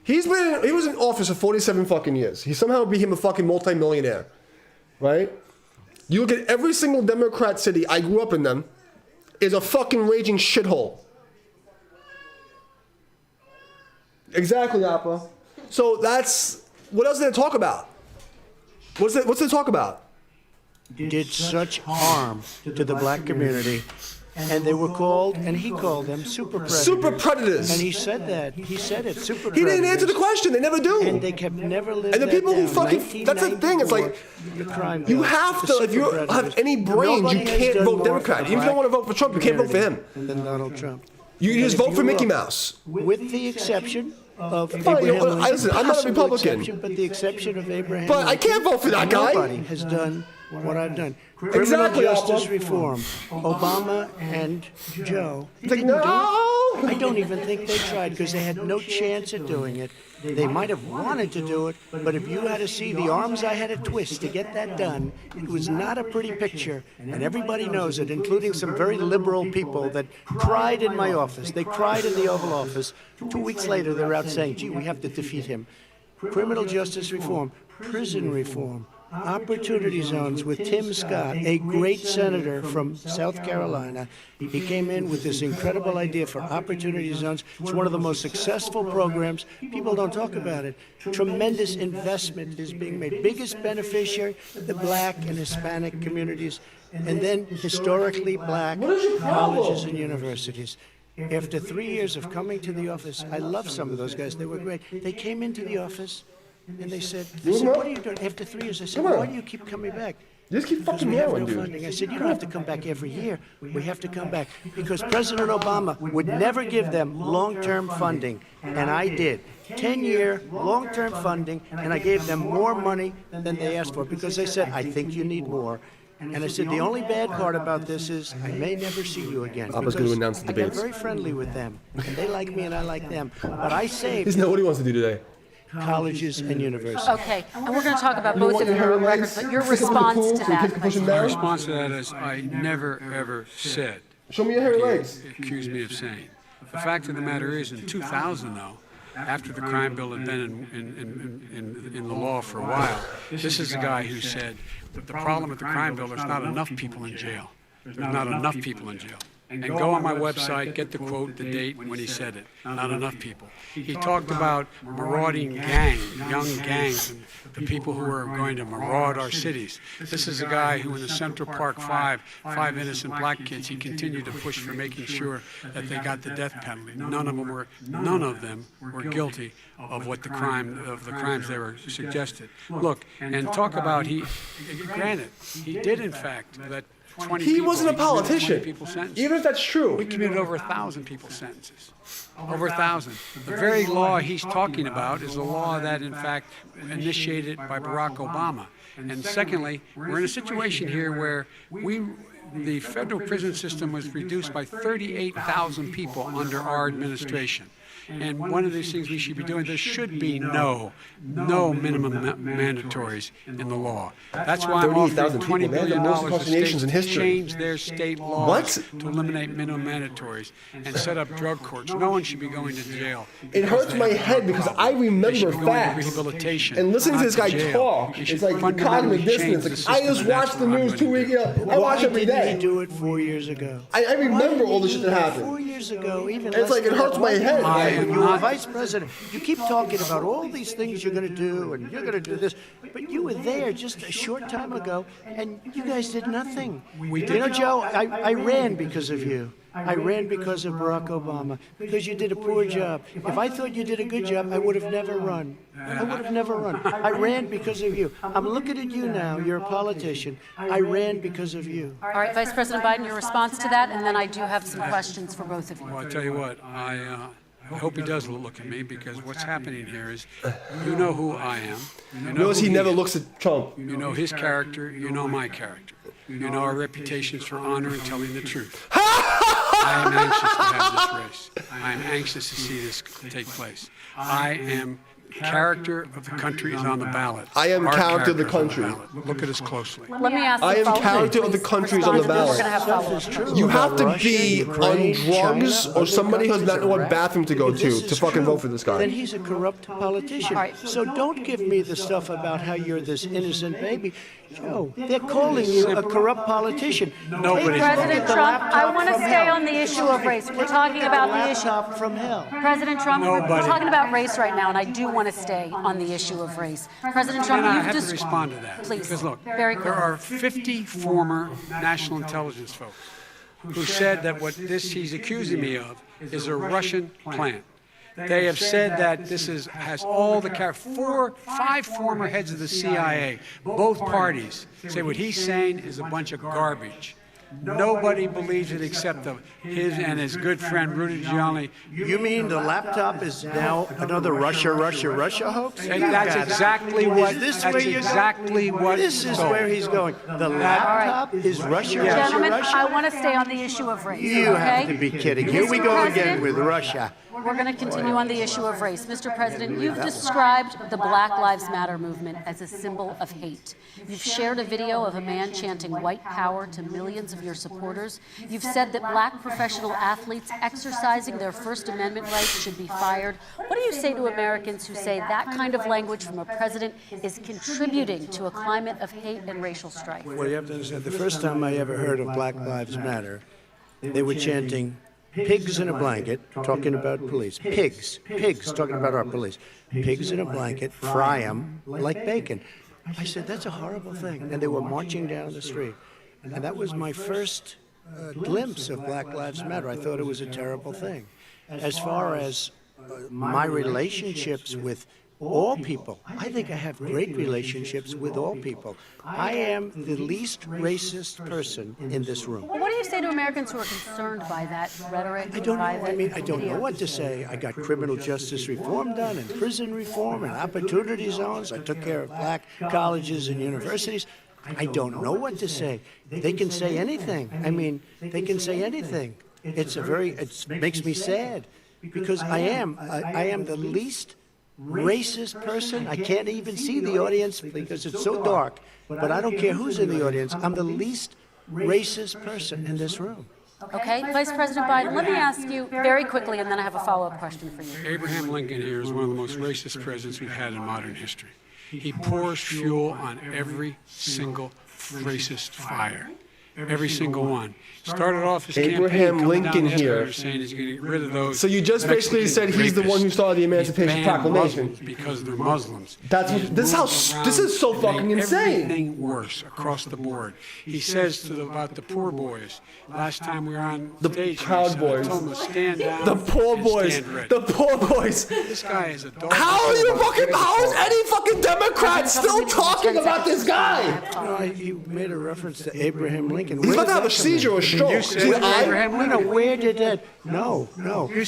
He was in office for 47 fucking years. He somehow became a fucking multimillionaire, right? You look at every single Democrat city, I grew up in them, is a fucking raging shithole. Exactly, Appa. So that's what else did they talk about? What's they talk about? Did such harm to the black community. And they were called, and he called them super predators. Super predators. And he said that. He said it, super predators. He didn't answer the question. They never do. And they kept never living. And the people who fucking, that's the thing. It's like, you have to, if you have any brains, you can't vote Democrat. Even if you don't want to vote for Trump, you can't vote for him. Than Donald Trump. You just vote for Mickey Mouse. With the exception of Fine, Abraham Lincoln. listen, I'm not a Republican. But the exception of Abraham But I can't vote for that guy. Nobody has done what I've done. Exactly, Criminal justice Appa. reform. Obama and Joe. It's like, didn't do it. no. I don't even think they tried because they had no chance at doing it. They might have wanted to do it, but if you had to see the arms I had to twist to get that done, it was not a pretty picture, and everybody knows it, including some very liberal people that cried in my office. They cried in the Oval Office. 2 weeks later, they're out saying, gee, we have to defeat him. Criminal justice reform, prison reform, opportunity zones with Tim Scott, a great senator from South Carolina. He came in with this incredible idea for opportunity zones. It's one of the most successful programs. People don't talk about it. Tremendous investment is being made. Biggest beneficiary, the black and Hispanic communities, and then historically black colleges and universities. After 3 years of coming to the office, I love some of those guys. They were great. They came into the office. And they said, what are you doing? After 3 years, I said, why do you keep coming back? Just keep fucking we have going, no dude. funding. I said, you don't have to come back every year. We have to come back. Because President Obama would never give them long-term funding. And I did. 10-year long-term funding, and I gave them more money than they asked for because they said, I think you need more. And I said, the only bad part about this is I may never see you again. Appa's going to announce the I got debates. very friendly with them. And they like me and I like them. But I saved Isn't that what he wants to do today? colleges and universities. Okay, and we're going to talk about both of your records, but your response to that. My response to that is I never, ever said. Show me your hairy legs. Accused me of saying. The fact of the matter is, in 2000, though, after the crime bill had been in the law for a while, this is the guy who said that the problem with the crime bill, there's not enough people in jail. There's not enough people in jail. And go on my website, get the quote, the date when he said it. Not enough people. He talked about marauding gangs, young gangs, and the people who are going to maraud our cities. This is a guy who in the Central Park five innocent black kids, he continued to push for making sure that they got the death penalty. None of them were guilty of the crimes they were suggested. Look, and talk about granted, he did in fact let 20 He people, wasn't a politician. 20 people sentenced. Even if that's true. We committed over 1,000 people sentences. Over 1,000. The very law he's talking about is a law that, in fact, initiated by Barack Obama. And secondly, we're in a situation here where the federal prison system was reduced by 38,000 people under our administration. And one of these things we should be doing, there should be no minimum mandatories in the law. That's why I'm offering $20 billion to states to change their state laws to eliminate minimum mandatories and set up drug courts. No one should be going to jail. It hurts my head because I remember facts. And listening to this guy talk, it's like the cognitive dissonance. Like, I just watched the news 2 weeks ago. I watch every day. Why didn't he do it 4 years ago? I remember all the shit that happened. 4 years ago, even it's like it hurts my head. You were vice president. You keep talking about all these things you're going to do, and you're going to do this, but you were there just a short time ago, and you guys did nothing. You know, Joe, I ran because of you. I ran because of Barack Obama, because you did a poor job. If I thought you did a good job, I would have never run. I ran because of you. I'm looking at you now. You're a politician. I ran because of you. All right, Vice President Biden, your response to that, and then I do have some questions for both of you. Well, I'll tell you what, I hope he does look at me, because what's happening here is, you know who I am. You know Notice he never looks at Trump. You know his character. You know my character. You know our reputations for honor and telling the truth. I am anxious to have this race. I am anxious to see this take place. I am character of the country is on the ballot. I am character of the country. Look at us closely. Let me ask I you am character of the country is on the ballot. We're going to have follow-up. You have to be on drugs or somebody who does not know what bathroom to go to fucking vote for this guy. Then he's a corrupt politician. So don't give me the stuff about how you're this innocent baby. Joe, they're calling you a corrupt politician. Nobody's President Trump, I want to stay on the issue of race. We're talking about the issue. Laptop from hell. President Trump, we're Nobody. talking about race right now, and I do want to stay on the issue of race. President Trump, And I you've have to just respond to that. Please, Because look, very there quickly. are 50 former national intelligence folks who said that what he's accusing me of is a Russian plant. They have said that this has all the 5 former heads of the CIA, both parties, say what he's saying is a bunch of garbage. Nobody believes it except his and his good friend Rudy Giuliani. You mean the laptop is now another Russia hoax? And that's exactly what. Is this That's where you're exactly what. This is where he's going. The laptop is Russia, Gentlemen, Russia. I want to stay on the issue of race. You okay? have to be kidding. Here we Mr. go again President, with Russia. We're going to continue on the issue of race. Mr. President, you've described the Black Lives Matter movement as a symbol of hate. You've shared a video of a man chanting white power to millions of your supporters. You've said that black professional athletes exercising their First Amendment rights should be fired. What do you say to Americans who say that kind of language from a president is contributing to a climate of hate and racial strife? Well, you have to understand, the first time I ever heard of Black Lives Matter, they were chanting pigs in a blanket, talking about police. Pigs, talking about our police. Pigs in a blanket, fry them like bacon. I said, that's a horrible thing. And they were marching down the street. And that was my first glimpse of Black Lives Matter. I thought it was a terrible thing. As far as my relationships with all people, I think I have great relationships with all people. I am the least racist person in this room. Well, what do you say to Americans who are concerned by that rhetoric? I don't know. I don't know what to say. I got criminal justice reform done and prison reform and opportunity zones. I took care of black colleges and universities. I don't know what to say. They can say anything. I mean, they can say anything. It makes me sad because I am the least racist person. I can't even see the audience because it's so dark. But I don't care who's in the audience. I'm the least racist person in this room. Okay, Vice President Biden, let me ask you very quickly, and then I have a follow-up question for you. Abraham Lincoln here is one of the most racist presidents we've had in modern history. He pours fuel on every single racist fire. Every single one. Started off his Abraham campaign Lincoln here here. saying he's going to get rid of those. So you just basically said he's the one who started the Emancipation Proclamation because they're Muslims. This is so fucking insane. Everything worse across the board. He says about the poor boys. Last time we were on stage, Proud Boys. I told him to stand down. The poor boys. Stand ready. The poor boys. This guy is a dog. How is any fucking Democrat still talking about this guy? You made a reference to Abraham Lincoln. He's about to have a seizure or a stroke. You See said the eye? Abraham Lincoln. Where did that? No.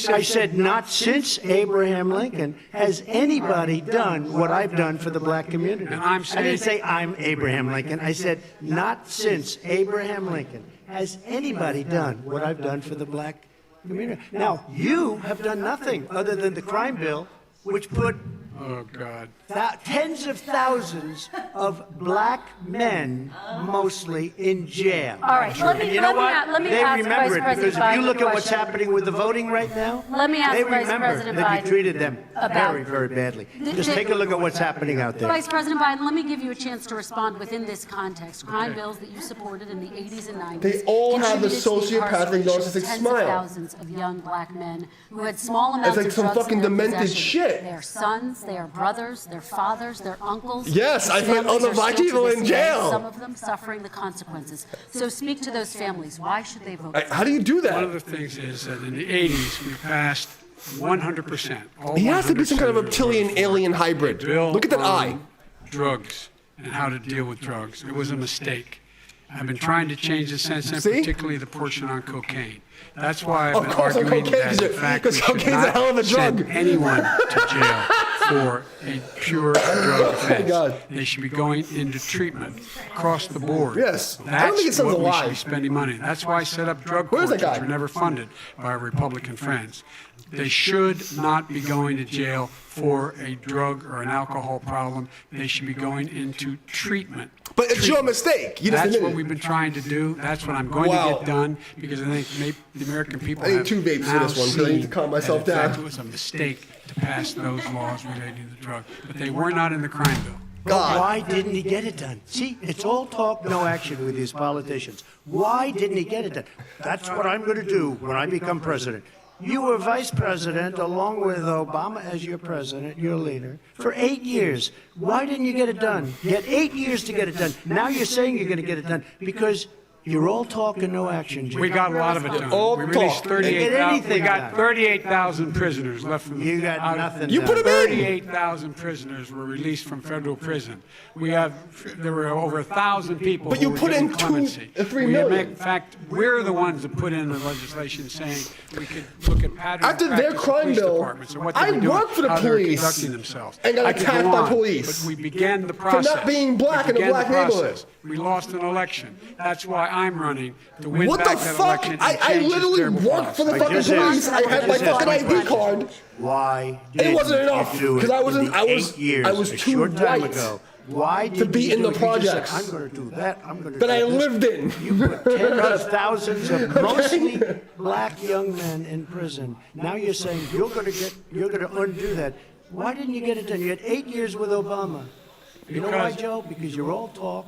I said not since Abraham Lincoln has anybody done what I've done for the black community. And I'm saying, I didn't say I'm Abraham Lincoln. I said not since Abraham Lincoln has anybody done what I've done for the black community. Now, you have done nothing other than the crime bill, which put oh God, tens of thousands of black men, mostly, in jail. All right, let me They ask remember Vice it President because if Biden you look a at what's question. happening with the voting right now, Let me ask they Vice remember President that Biden you treated them about- very, very badly. Just take a look at what's happening out there. Vice President Biden, let me give you a chance to respond within this context. Crime bills that you supported in the 80s and 90s. They all have the contributed to sociopathic, incarceration of narcissistic tens smile. Of thousands of young black men who had small amounts like of some drugs fucking in their demented possession. shit. They are sons, they are brothers, their fathers, their uncles. Yes, I've These heard other families are black still to people this in day, jail. Some of them suffering the consequences. So speak to those families. Why should they vote? How do you do that? One of the things is that in the 80s we passed 100%. He has to be some kind of reptilian alien hybrid. Bill Look at that on eye. Drugs and how to deal with drugs. It was a mistake. I've been trying to change the sense, and See? particularly the portion on cocaine. That's why I've Of been course on arguing cocaine, that, in fact, we should cocaine's a not hell of a drug. send anyone to jail for a pure drug offense. God. They should be going into treatment across the board. Yes. That's I don't think it sounds what we alive. should be spending money. That's why I set up drug Where's courts, that which guy? were never funded by our Republican friends. They should not be going to jail for a drug or an alcohol problem. They should be going into treatment. But it's your mistake. You just That's admitted what it. we've been trying to do. That's what I'm going Wow. to get done because I think maybe the American people I need have 2 vapes for now this one, 'cause I need to calm seen myself that in fact down. it was a mistake to pass those laws relating to the drug. But they were not in the crime bill. God. Why didn't he get it done? See, it's all talk, no action with these politicians. Why didn't he get it done? That's what I'm going to do when I become president. You were vice president along with Obama as your president, your leader, for 8 years. Why didn't you get it done? You had 8 years to get it done. Now you're saying you're going to get it done because you're all talk and no action, Jim. We got a lot of it done. All we released talk. 38,000. We got 38,000 prisoners left from. You got nothing You done. put 'em in. 38,000 prisoners were released from federal prison. There were over 1,000 people. But who you were put given in clemency. 3 million. In fact, we're the ones that put in the legislation saying we could look at pattern. After their crime bill, I worked for the police conducting themselves. and got I could attacked go by on, police But we began the for process. not being black We in a began black the process. neighborhood. We lost an election. That's why I'm running to win What back the that fuck? election. and I change this literally terrible worked for the process. fucking just police. asked- I had I my just asked fucking my ID question. card. Why It wasn't didn't enough, you do it 'cause I in wasn't- the I was- 8 years, I was a too short time white ago? Why to didn't be you in do the it? You just said, projects I'm going to do that. I'm going to that do I this. lived in. You put tens of thousands of mostly black young men in prison. Now you're saying you're going to undo that. Why didn't you get it done? You had 8 years with Obama. You know why, Joe? Because you're all talk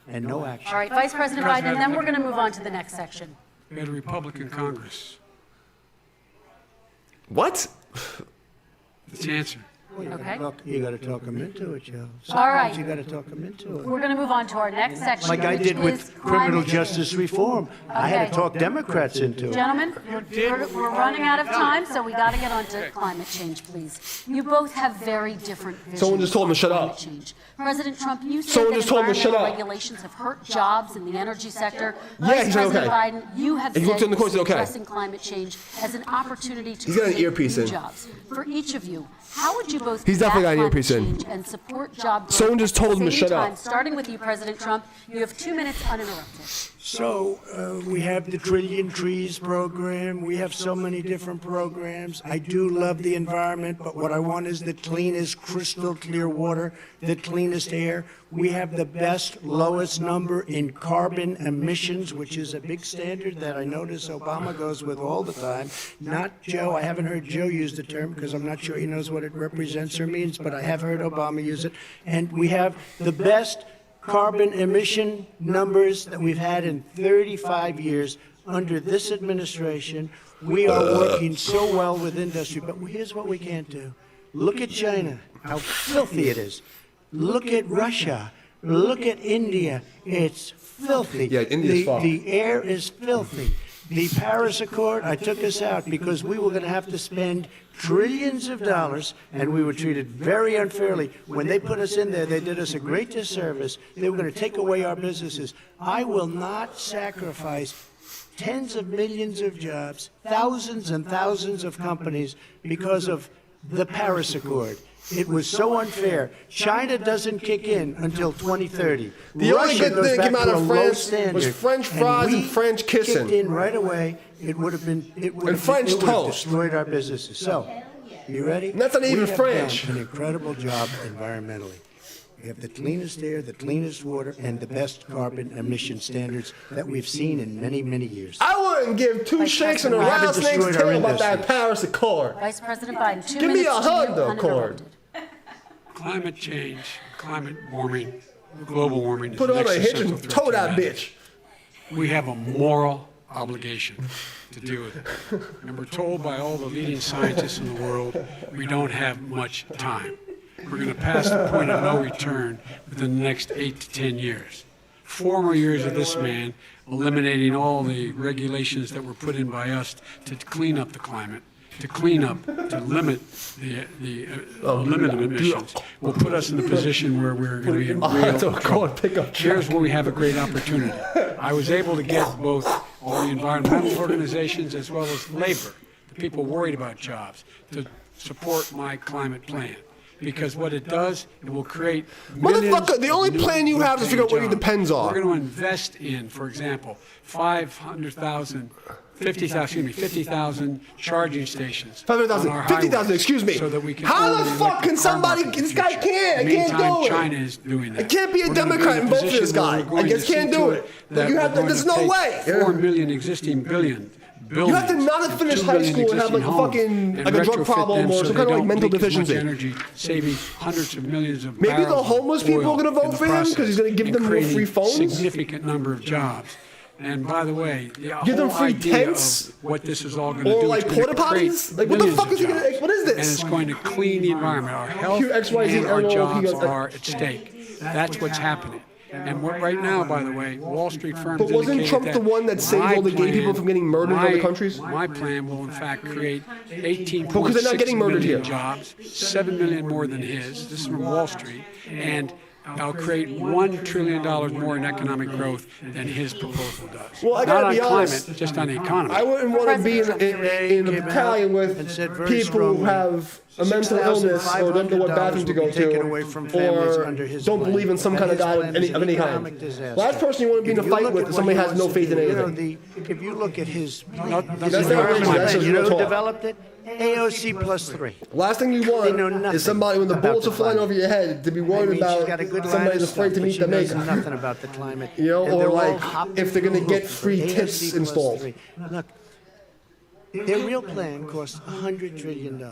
and no action. All right, Vice President Biden, and then we're going to move on to the next section. We had a Republican Congress. What? That's the answer. Okay. You got to talk them into it, Joe. All right. Sometimes you got to talk them into it. We're going to move on to our next section. Like I which did is with criminal climate justice change. reform. I had to Okay. talk Democrats into it. Gentlemen, we're running out of time, so we got to get on to climate change, please. You both have very different visions. Someone just told him to shut on up. climate change. President Trump, you say Someone that just told him to shut environmental up. regulations have hurt jobs in the energy sector. Yeah, Vice he said President okay. Biden, you have And he said looked in the corner and said okay. addressing climate change as an opportunity to He's got an create earpiece new in. jobs. For each of you, how would you both He's definitely combat got an earpiece climate in. change and support job growth Someone just at the told him to same shut time? up. Starting with you, President Trump, you have 2 minutes uninterrupted. So we have the Trillion Trees program. We have so many different programs. I do love the environment, but what I want is the cleanest, crystal clear water, the cleanest air. We have the best, lowest number in carbon emissions, which is a big standard that I notice Obama goes with all the time. Not Joe. I haven't heard Joe use the term because I'm not sure he knows what it represents or means, but I have heard Obama use it. And we have the best carbon emission numbers that we've had in 35 years under this administration. We are working so well with industry, but here's what we can't do. Look at China, how filthy it is. Look at Russia. Look at India. It's filthy. Yeah, India's fucked. The air is filthy. The Paris Accord, I took us out because we were going to have to spend trillions of dollars, and we were treated very unfairly. When they put us in there, they did us a great disservice. They were going to take away our businesses. I will not sacrifice tens of millions of jobs, thousands and thousands of companies because of the Paris Accord. It was so unfair. China doesn't kick in until 2030. The only Russia good goes thing back came out to of a low France standard, was French fries and we French kissing. kicked in right away. It would have been. It would And have French it would have toast. destroyed our businesses. So, you ready? And that's not even We have French. done an incredible job environmentally. We have the cleanest air, the cleanest water, and the best carbon emission standards that we've seen in many, many years. I wouldn't give two shakes and a We haven't rattlesnake's destroyed our tail about that industry. Paris Accord. Vice President Biden, 2 Give me minutes a to hug, you, though, uninterrupted. Climate change, climate warming, global warming is Put the on next a hitch essential and threat tow to that humanity. bitch. We have a moral obligation to deal with it. And we're told by all the leading scientists in the world we don't have much time. We're going to pass the point of no return within the next 8 to 10 years. 4 more years of this man eliminating all the regulations that were put in by us to clean up the climate, to clean up, to limit the limit of emissions, will put us in the position where we're going to be in real trouble. Here's where we have a great opportunity. I was able to get both all the environmental organizations as well as labor, the people worried about jobs, to support my climate plan. Because what it does, it will create millions Motherfucker, the only of new plan you have is to figure out what your jobs. depends on. We're going to invest in, for example, 50,000 charging stations. 500,000, on our 50,000, highways excuse me. So that we can How own the an fuck electric can car somebody, market in this the guy future. can't, I can't Meantime, do it. China is doing that. It can't be a We're gonna be in Democrat and vote for position this where guy. we're going I just to can't see do to it. that You we're have to, going there's to no take way. 4 million existing buildings. You have to not have finished 2 high million school and have existing like a homes fucking and like a drug retrofit problem them or so some they kind of like don't mental leak as much deficiency. energy, saving hundreds of millions of Maybe the barrels of homeless people oil are gonna vote in the for him 'cause he's gonna process give and them more creating free phones? significant number of jobs. And by the way, the Give them whole free idea tents? of what this is all going to Or do like is going porta to create potties? Like what the millions fuck of is he gonna? jobs. What is And this? it's going to clean the environment. Our health QXYZ and our Arnold, he jobs goes, are at stake. That's what's happening. And what right now, by the way, Wall Street firms But wasn't indicated Trump that the one that saved my all the gay people plan- from getting murdered in other countries? My plan will in fact create 18.6 Because they're not getting murdered million here. jobs, 7 million more than his. This is from Wall Street, and I'll create $1 trillion more in economic growth than his proposal does. Well, I Not gotta on be honest. climate, just on the economy. I wouldn't want to be in a battalion with people who have a mental illness or don't know what bathroom to go to or don't believe in some kind of God of any kind. Last person you want to be in a fight with is somebody who has no faith in anything. If you look at his That's not religion, that's just you real know who talk. developed it? AOC +3. Last thing you want is somebody when the bullets are flying over your head to be worried about somebody's afraid to meet the maker. Nothing about the climate. You know, And or they're all like hopping if they're gonna through get hoops free for tits AOC installed. +3. Look, their real plan cost $100 trillion.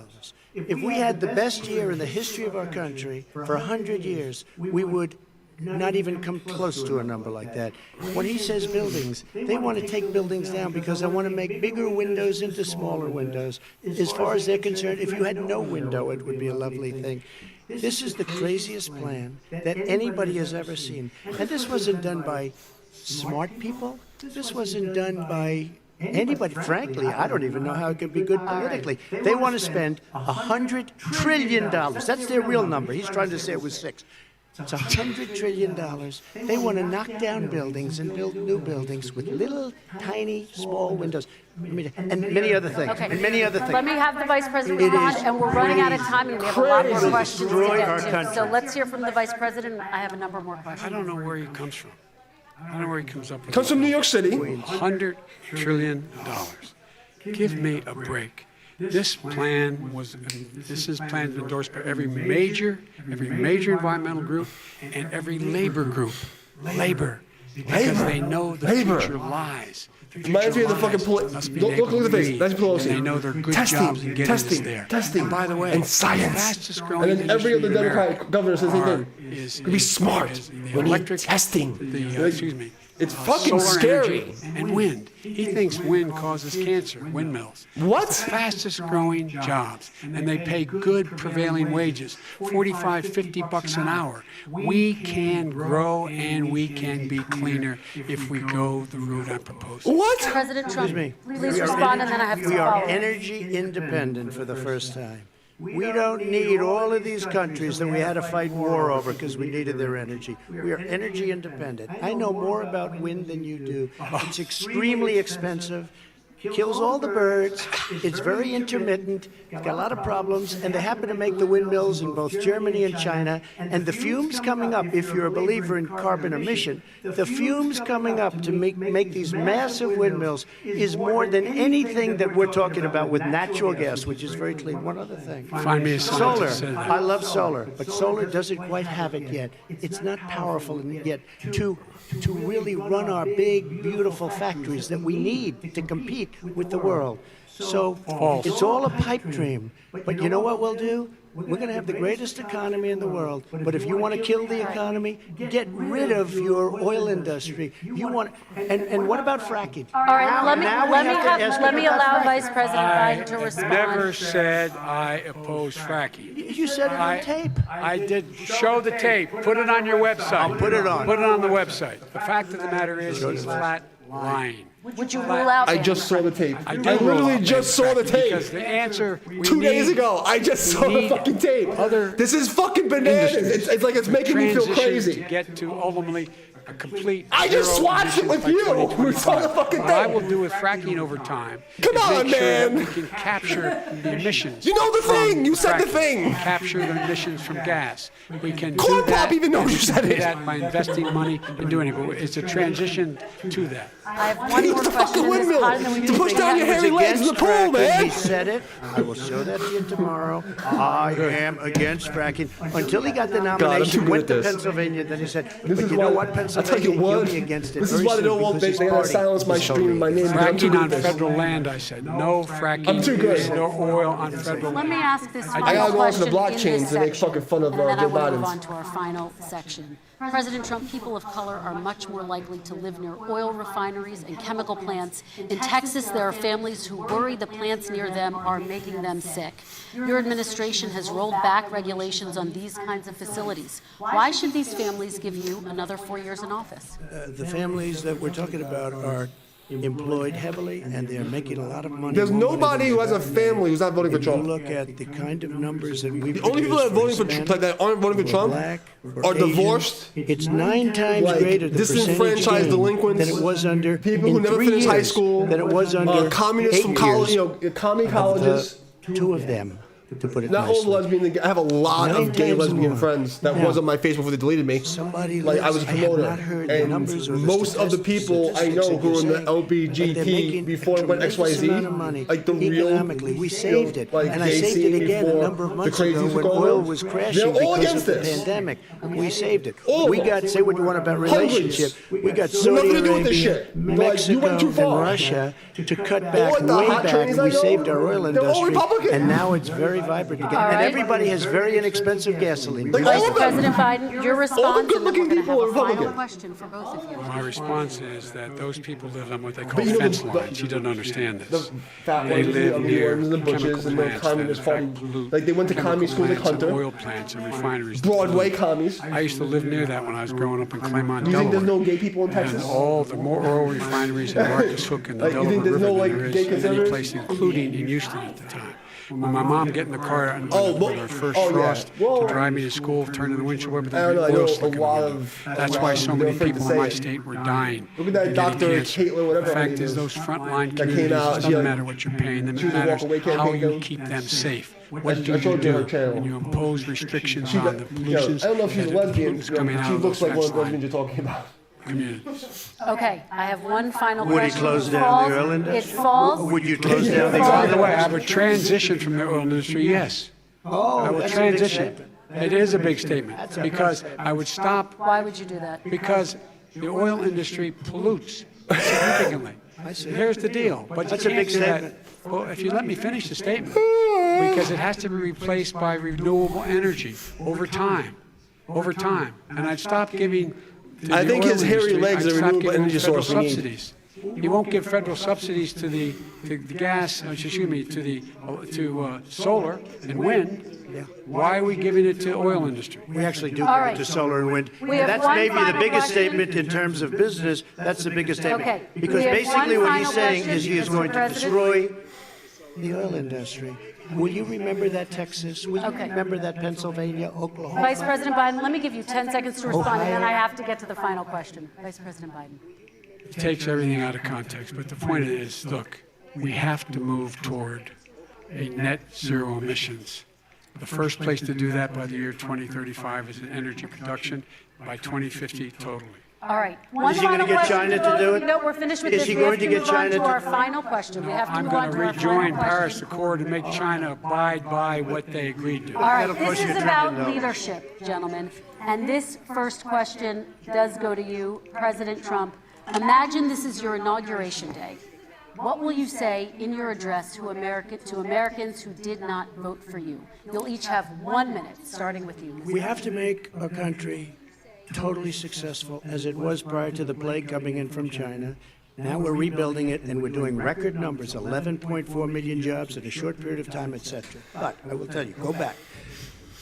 If we had the best year in the history of our country for 100 years, we would not even come close to a number like that. When he says buildings, they want to take buildings down because they want to make bigger windows into smaller windows. As far as they're concerned, if you had no window, it would be a lovely thing. This is the craziest plan that anybody has ever seen. And this wasn't done by smart people. This wasn't done by anybody. Frankly, I don't even know how it could be good politically. They want to spend $100 trillion. That's their real number. He's trying to say it was 6. It's $100 trillion. They want to knock down buildings and build new buildings with little, tiny, small windows, and many other things. Okay. And many other things. Let me have the Vice President It respond, is and we're running out of time, and we have a lot more crazy. questions to Destroy get our to. country. So let's hear from the Vice President. I have a number more questions. I don't know where he comes from. I don't know where he comes up with. Comes from New York City. $100 trillion. Give me a break. This plan was endorsed by every major environmental group and every labor group. Labor. Because they know the future lies. Reminds me of the fucking look at the face. That's Pelosi. They know they're good testing, jobs in getting us testing, there. testing, And by the way, and science. the fastest growing And then every other industry in Democratic governor says the same thing. is Be smart. the We need electric testing. It's fucking scary. And wind. He thinks wind causes cancer. Windmills. What? It's the fastest growing jobs, and they pay good prevailing wages, $45, $50 an hour. We can grow and we can be cleaner if we go the route I propose. What? President Trump, Excuse me. please respond, and then I have some We are follow-up. energy independent for the first time. We don't need all of these countries that we had to fight war over because we needed their energy. We are energy independent. I know more about wind than you do. It's extremely expensive. Kills all the birds. It's very intermittent. It's got a lot of problems, and they happen to make the windmills in both Germany and China. And the fumes coming up, if you're a believer in carbon emission, the fumes coming up to make these massive windmills is more than anything that we're talking about with natural gas, which is very clean. One other thing. Find me a Solar. scientist that said that. I love solar, but solar doesn't quite have it yet. It's not powerful yet to really run our big, beautiful factories that we need to compete with the world. So it's all a pipe dream. But you know what we'll do? We're going to have the greatest economy in the world. But if you want to kill the economy, get rid of your oil industry. You want, and what about fracking? All right, let me allow fracking. Vice President Biden to respond. Never said I oppose fracking. You said it on tape. I did. Show the tape. Put it on your website. I'll put it on. Put it on the website. The fact of the matter is he's flat lying. Would you rule out? I just saw the tape. I do literally rule just out saw the tape. Because the answer 2 days ago, I just saw the fucking tape. This is fucking bananas. It's like it's making me feel crazy. To get to ultimately a complete. I just zero watched it with emissions by you. We saw the 2025. fucking What I thing. will do with fracking over time. Come is on, make sure man. that we can capture the emissions. You know the from thing. You said the fracking. thing. Capture the emissions from gas. We can Corn do that. Pop even knows you said do it. that by investing money and doing it. But it's a transition to that. I have one He more used the question fucking in this windmill pod, and then we to can push bring down it your back. hairy legs in the pool, fracking. man. He said it. I will show that to you tomorrow. I am against fracking. Until he got the I'm nomination, too good went at to this. Pennsylvania, then he said, This but is you know why- what, this you what. Against it This is very why they soon don't want because they his gotta party silence my is stream and my name. because I'm too Fracking good on at this. federal land, I said. No fracking. I'm too good. No oil on federal Let land. me ask this I final gotta go onto the question in blockchains this and make section, fucking fun of and then I Joe want to move Biden's. on to our final section. President Trump, people of color are much more likely to live near oil refineries and chemical plants. In Texas, there are families who worry the plants near them are making them sick. Your administration has rolled back regulations on these kinds of facilities. Why should these families give you another 4 years in office? The families that we're talking about are employed heavily, and they're making a lot of money. There's nobody who has a family who's not voting for If you Trump. look at the kind of numbers that we The only people that are voting for that aren't voting for Trump are divorced, it's 9 times like greater the disenfranchised percentage gain delinquents, than it was under people in who never 3 finished high years school, than it was under communists 8 from college, years commie of colleges. the 2 of them, to put it Not all nicely. lesbian. I have a lot 9 of gay times lesbian more. friends that Now, was on my Facebook before they deleted me. Somebody Like I was a I have promoter, not heard the and numbers or the most of the people I know who were in the statistics that you're saying, but they're LBGT making before it went a tremendous XYZ, amount of money like the real, economically. We saved it, like and I gay saved scene it again a before number of the months ago crazies when took over. oil was crashing They're all because against of the this. pandemic. We saved it. All We of got, them. say what you want about Hundreds. relationship, we got Nothing Saudi to do with this Arabia, shit. They're like, you Mexico, went too and far. Russia to cut All back like the way hot back, trainees and I we know, saved our oil they're all industry, Republican. and now it's very vibrant again. All And right. everybody has very inexpensive gasoline. Like, Vice all of them. President Biden, your response, and then good-looking we're going to people have are a final Republican. question for both of you. My response is that those people live on what they call But you know fence the- lines. He doesn't understand this. The fat They ones, live the ugly near ones, the bushes, chemical and the plants that communist in fact farm. pollute Like they went to chemical commie schools like plants and Hunter. oil plants and refineries. that Broadway pollute. commies. I used to live near that when I was growing up in Claymont, Do you think Delaware. there's no gay people in Texas? And all the more oil refineries in Marcus Hook and the Like, you Delaware think there's River no, than like, there is gay in any conservatives? place, including in Houston at the time. When my mom get in the car and Oh, with her first oh, yeah. frost Well, to drive me to school, turning the windshield wiper, I don't know. I know oil a slick in the lot window. of. That's why so they're many afraid to people say in my it. state were dying. Look at that and getting Dr. cancer. Caitlin, whatever The her fact name is, is. those frontline That came communities, out, it she, doesn't like, matter what you're paying them. she It was a matters walk-away how campaign you thing. keep them safe. I What do you showed you her do channel. when you impose restrictions She on got, the you know, pollutions I don't know if she's and a the lesbian. pollutants coming out She of looks those like one of fence the line lesbians you're talking about. communities. Okay, I have one final Would he question. close It down falls- the oil industry? It falls. Would you close down the By oil the way, I industry? would transition from the oil industry, yes. Oh, I would that's a big transition. statement. It is a big statement because I would stop Why would you do that? because the oil industry pollutes significantly. Here's the deal. But That's you a can't big do that. statement. Well, if you let me finish the statement, because it has to be replaced by renewable energy over time. Over time. And I'd stop giving to I the think oil his hairy industry, legs I'd are stop renewable giving energy federal source we need. subsidies. He won't give federal subsidies to the gas, excuse me, to solar and wind. Why are we giving it to oil industry? We actually do All go right. to solar and wind. We have That's one maybe the final biggest question. statement in terms of business. That's the biggest statement. Okay. Because We have basically one what he's final saying question, is he is Mr. going to President. destroy the oil industry. Will you remember that, Texas? Will you Okay. remember that, Pennsylvania, Oklahoma? Vice President Biden, let me give you 10 seconds to respond, and then I have to get to the final question. Vice President Biden. It takes everything out of context, but the point is, look, we have to move toward a net zero emissions. The first place to do that by the year 2035 is in energy production, by 2050 totally. All right. One Is he final gonna get question China for to both do of it? you. No, we're finished with Is this. he We have going to to get move on China to to- our final question. We have to I'm move going on to to our rejoin final Paris question. Accord and make China abide by what they agreed to. All right, That'll this cost you is $1 about trillion. leadership, gentlemen. And this first question does go to you, President Trump. Imagine this is your inauguration day. What will you say in your address to Americans who did not vote for you? You'll each have 1 minute, starting with you. We have to make our country totally successful as it was prior to the plague coming in from China. Now we're rebuilding it, and we're doing record numbers, 11.4 million jobs in a short period of time, etc. But I will tell you, go back.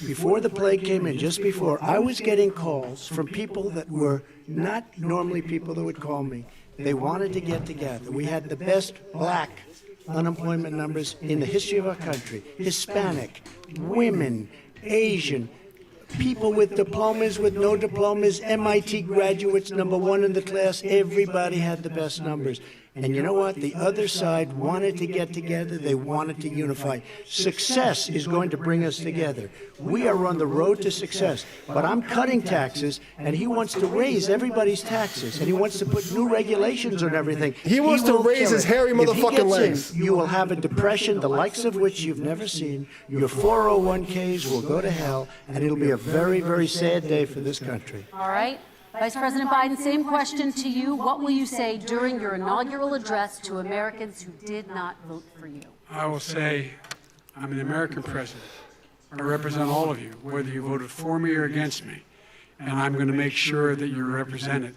Before the plague came in, just before, I was getting calls from people that were not normally people that would call me. They wanted to get together. We had the best black unemployment numbers in the history of our country. Hispanic, women, Asian, people with diplomas, with no diplomas, MIT graduates, #1 in the class. Everybody had the best numbers. And you know what? The other side wanted to get together. They wanted to unify. Success is going to bring us together. We are on the road to success. But I'm cutting taxes, and he wants to raise everybody's taxes, and he wants to put new regulations on everything. He wants to will raise kill his it. hairy If he motherfucking gets legs. in, you will have a depression, the likes of which you've never seen. Your 401ks will go to hell, and it'll be a very, very sad day for this country. All right. Vice President Biden, same question to you. What will you say during your inaugural address to Americans who did not vote for you? I will say I'm an American president. I represent all of you, whether you voted for me or against me. And I'm going to make sure that you're represented.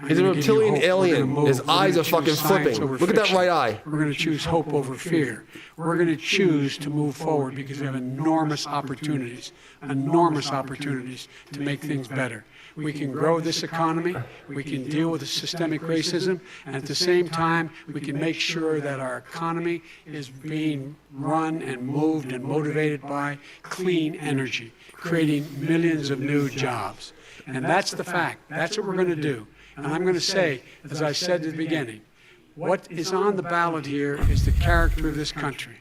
He's a reptilian alien. His eyes are fucking flipping. Look at that right eye. We're going to choose hope over fear. We're going to choose to move forward because we have enormous opportunities to make things better. We can grow this economy, we can deal with the systemic racism, and at the same time, we can make sure that our economy is being run and moved and motivated by clean energy, creating millions of new jobs. And that's the fact. That's what we're going to do. And I'm going to say, as I said at the beginning, what is on the ballot here is the character of this country.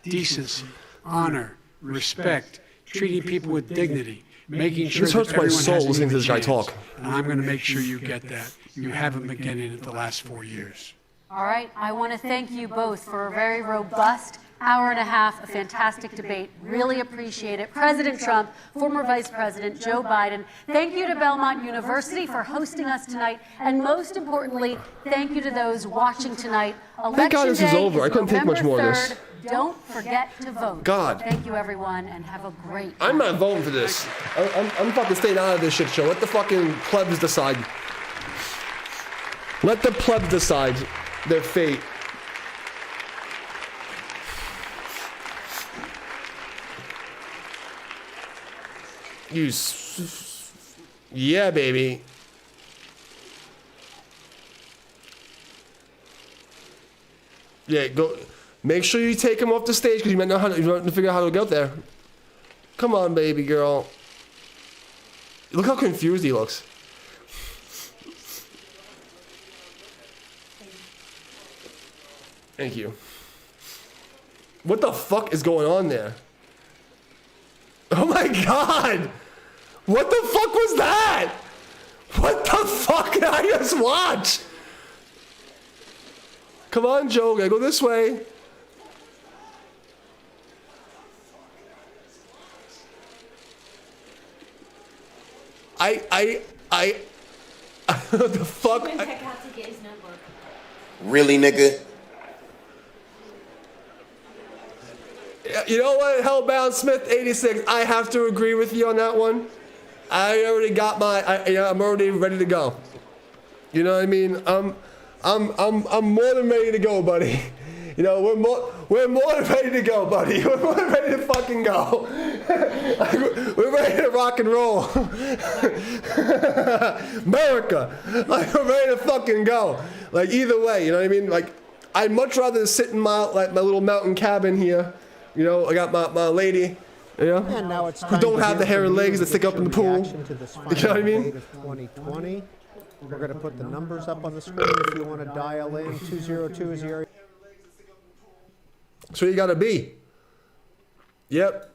Decency, honor, respect, treating people with dignity, making sure this hurts that my everyone soul has an listening to even this guy chance. talk. And I'm going to make sure you get that. You haven't been getting it the last 4 years. All right, I want to thank you both for a very robust hour and a half, a fantastic debate. Really appreciate it. President Trump, former Vice President Joe Biden, thank you to Belmont University for hosting us tonight. And most importantly, thank you to those watching tonight. Thank God this is over. I couldn't take much more of this. Don't forget to vote. God. Thank you, everyone, and have a great I'm not voting for this. I'm fucking staying out of this shit show. Let the fucking plebs decide. Let the plebs decide their fate. Yeah, baby. Yeah, go. Make sure you take him off the stage because you might know how to figure out how to get there. Come on, baby girl. Look how confused he looks. Thank you. What the fuck is going on there? Oh my God! What the fuck was that? What the fuck did I just watch? Come on, Joe, gotta go this way. What the fuck? Really, nigga? You know what, Hellbound Smith 86, I have to agree with you on that one. I already got I'm already ready to go. You know what I mean? I'm more than ready to go, buddy. You know, we're more than ready to go, buddy. We're more than ready to fucking go. We're ready to rock and roll. America. Like, we're ready to fucking go. Like, either way, you know what I mean? Like, I'd much rather sit in my little mountain cabin here. You know, I got my lady, you know, and now it's who don't have the hair and legs that stick up in the pool. To this you know what I mean? 2020. We're going to put the numbers up on the screen if you want to dial in. 2020. That's where you gotta be. Yep.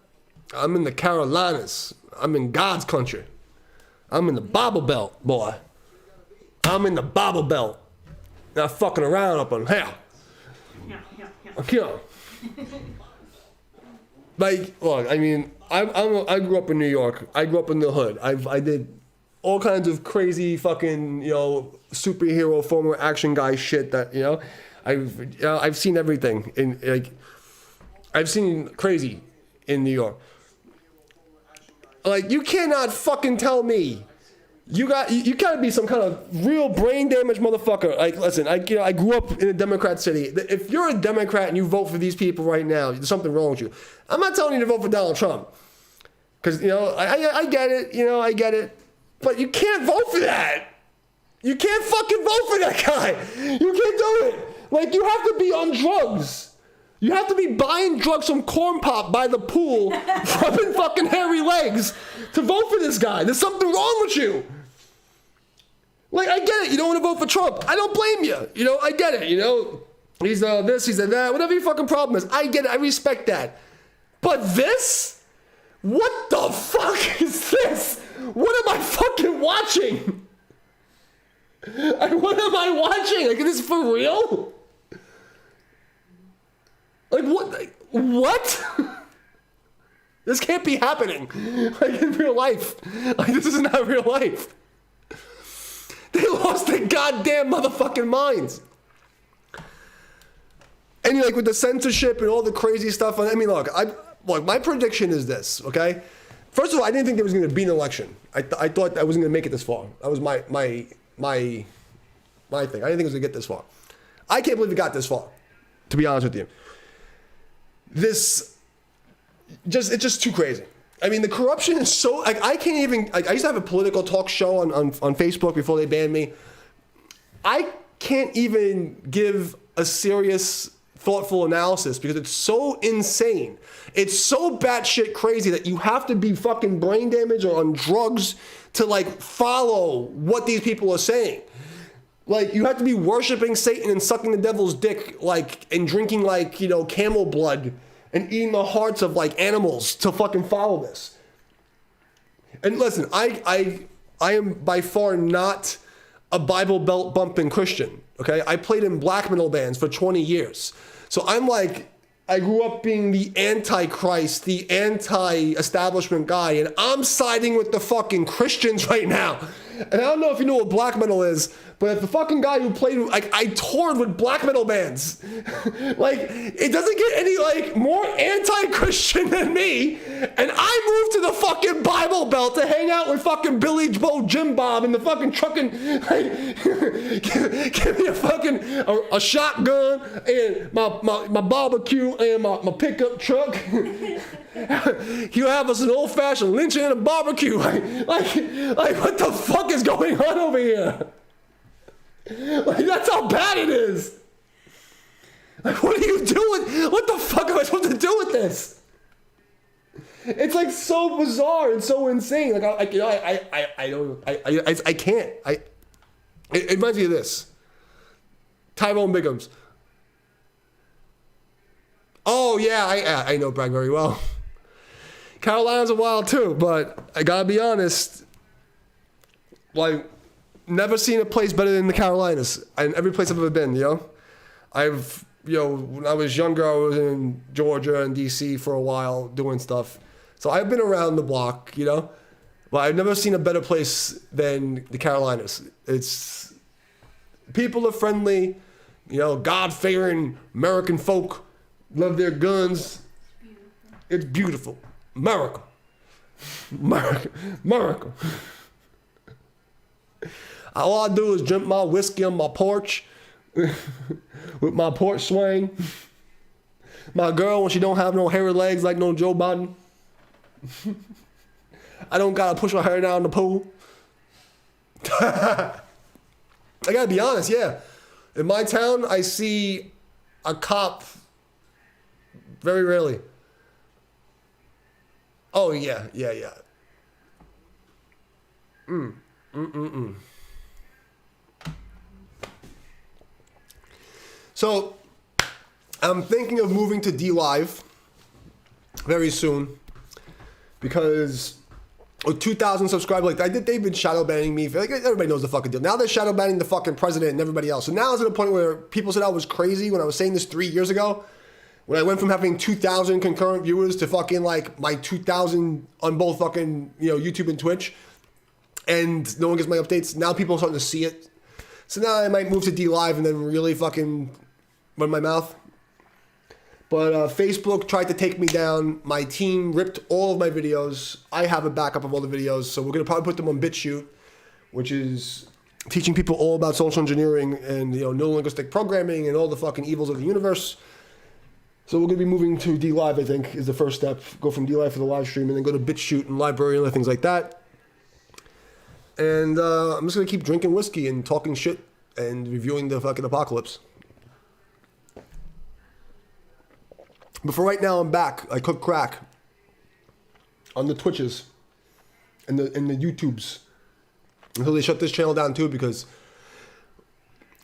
I'm in the Carolinas. I'm in God's country. I'm in the Bible Belt, boy. I'm in the Bible Belt. Not fucking around up on hell. Okay. Like, look, I mean, I grew up in New York. I grew up in the hood. I did all kinds of crazy fucking, you know, superhero former action guy shit that, you know, I've seen everything in, like, I've seen crazy in New York. Like, you cannot fucking tell me you gotta be some kind of real brain damaged motherfucker. Like, listen, I grew up in a Democrat city. If you're a Democrat and you vote for these people right now, there's something wrong with you. I'm not telling you to vote for Donald Trump, because, you know, I get it, you know, I get it, but you can't vote for that. You can't fucking vote for that guy. You can't do it. Like, you have to be on drugs. You have to be buying drugs from Corn Pop by the pool, rubbing fucking hairy legs to vote for this guy. There's something wrong with you. Like, I get it. You don't want to vote for Trump. I don't blame you. You know, I get it. You know, he's this, he's that, whatever your fucking problem is. I get it. I respect that. But this? What the fuck is this? What am I fucking watching? What am I watching? Like, is this for real? Like, what? This can't be happening. Like, in real life. Like, this is not real life. lost their goddamn motherfucking minds. And like with the censorship and all the crazy stuff, I mean, look, my prediction is this, okay? First of all, I didn't think there was going to be an election. I thought I wasn't going to make it this far. That was my thing. I didn't think it was going to get this far. I can't believe it got this far, to be honest with you. It's just too crazy. I mean, the corruption is so, like, I can't even, like, I used to have a political talk show on Facebook before they banned me. I can't even give a serious, thoughtful analysis because it's so insane. It's so batshit crazy that you have to be fucking brain damaged or on drugs to, like, follow what these people are saying. Like, you have to be worshiping Satan and sucking the devil's dick, like, and drinking, like, you know, camel blood and eating the hearts of, like, animals to fucking follow this. And listen, I am by far not a Bible belt bumping Christian, okay? I played in black metal bands for 20 years. So I'm like, I grew up being the anti-Christ, the anti-establishment guy, and I'm siding with the fucking Christians right now. And I don't know if you know what black metal is, but the fucking guy who played, like, I toured with black metal bands. Like, it doesn't get any, like, more anti-Christian than me. And I moved to the fucking Bible Belt to hang out with fucking Billy Joe Jim Bob and the fucking trucking, like, give me a fucking, a shotgun and my barbecue and my pickup truck. He'll have us an old-fashioned lynching and a barbecue. Like, what the fuck is going on over here? Like, that's how bad it is. Like, what are you doing? What the fuck am I supposed to do with this? It's like so bizarre and so insane. Like, I can't. It reminds me of this. Tyrone Biggums. Oh yeah, I know Bragg very well. Carolinas are wild too, but I gotta be honest. Like, never seen a place better than the Carolinas. And every place I've ever been, you know? When I was younger, I was in Georgia and DC for a while doing stuff. So I've been around the block, you know? But I've never seen a better place than the Carolinas. People are friendly, you know, God-fearing American folk, love their guns. It's beautiful. America. All I do is drink my whiskey on my porch with my porch swing. My girl, when she don't have no hairy legs like no Joe Biden. I don't gotta push her hair down the pool. I gotta be honest, yeah. In my town, I see a cop very rarely. Oh, yeah. So, I'm thinking of moving to D-Live very soon because with 2,000 subscribers, like they've been shadow banning me. Like, everybody knows the fucking deal. Now they're shadow banning the fucking president and everybody else. So now it's at a point where people said I was crazy when I was saying this 3 years ago. When I went from having 2,000 concurrent viewers to fucking like my 2,000 on both fucking, you know, YouTube and Twitch. And no one gets my updates. Now people are starting to see it. So now I might move to D-Live and then really fucking run my mouth. But Facebook tried to take me down. My team ripped all of my videos. I have a backup of all the videos. So we're going to probably put them on BitChute, which is teaching people all about social engineering and, you know, neurolinguistic programming and all the fucking evils of the universe. So we're going to be moving to D-Live, I think, is the first step. Go from D-Live for the live stream and then go to BitChute and Library and other things like that. And I'm just going to keep drinking whiskey and talking shit and reviewing the fucking apocalypse. But for right now, I'm back. I cook crack on the Twitches and the YouTubes until they shut this channel down too, because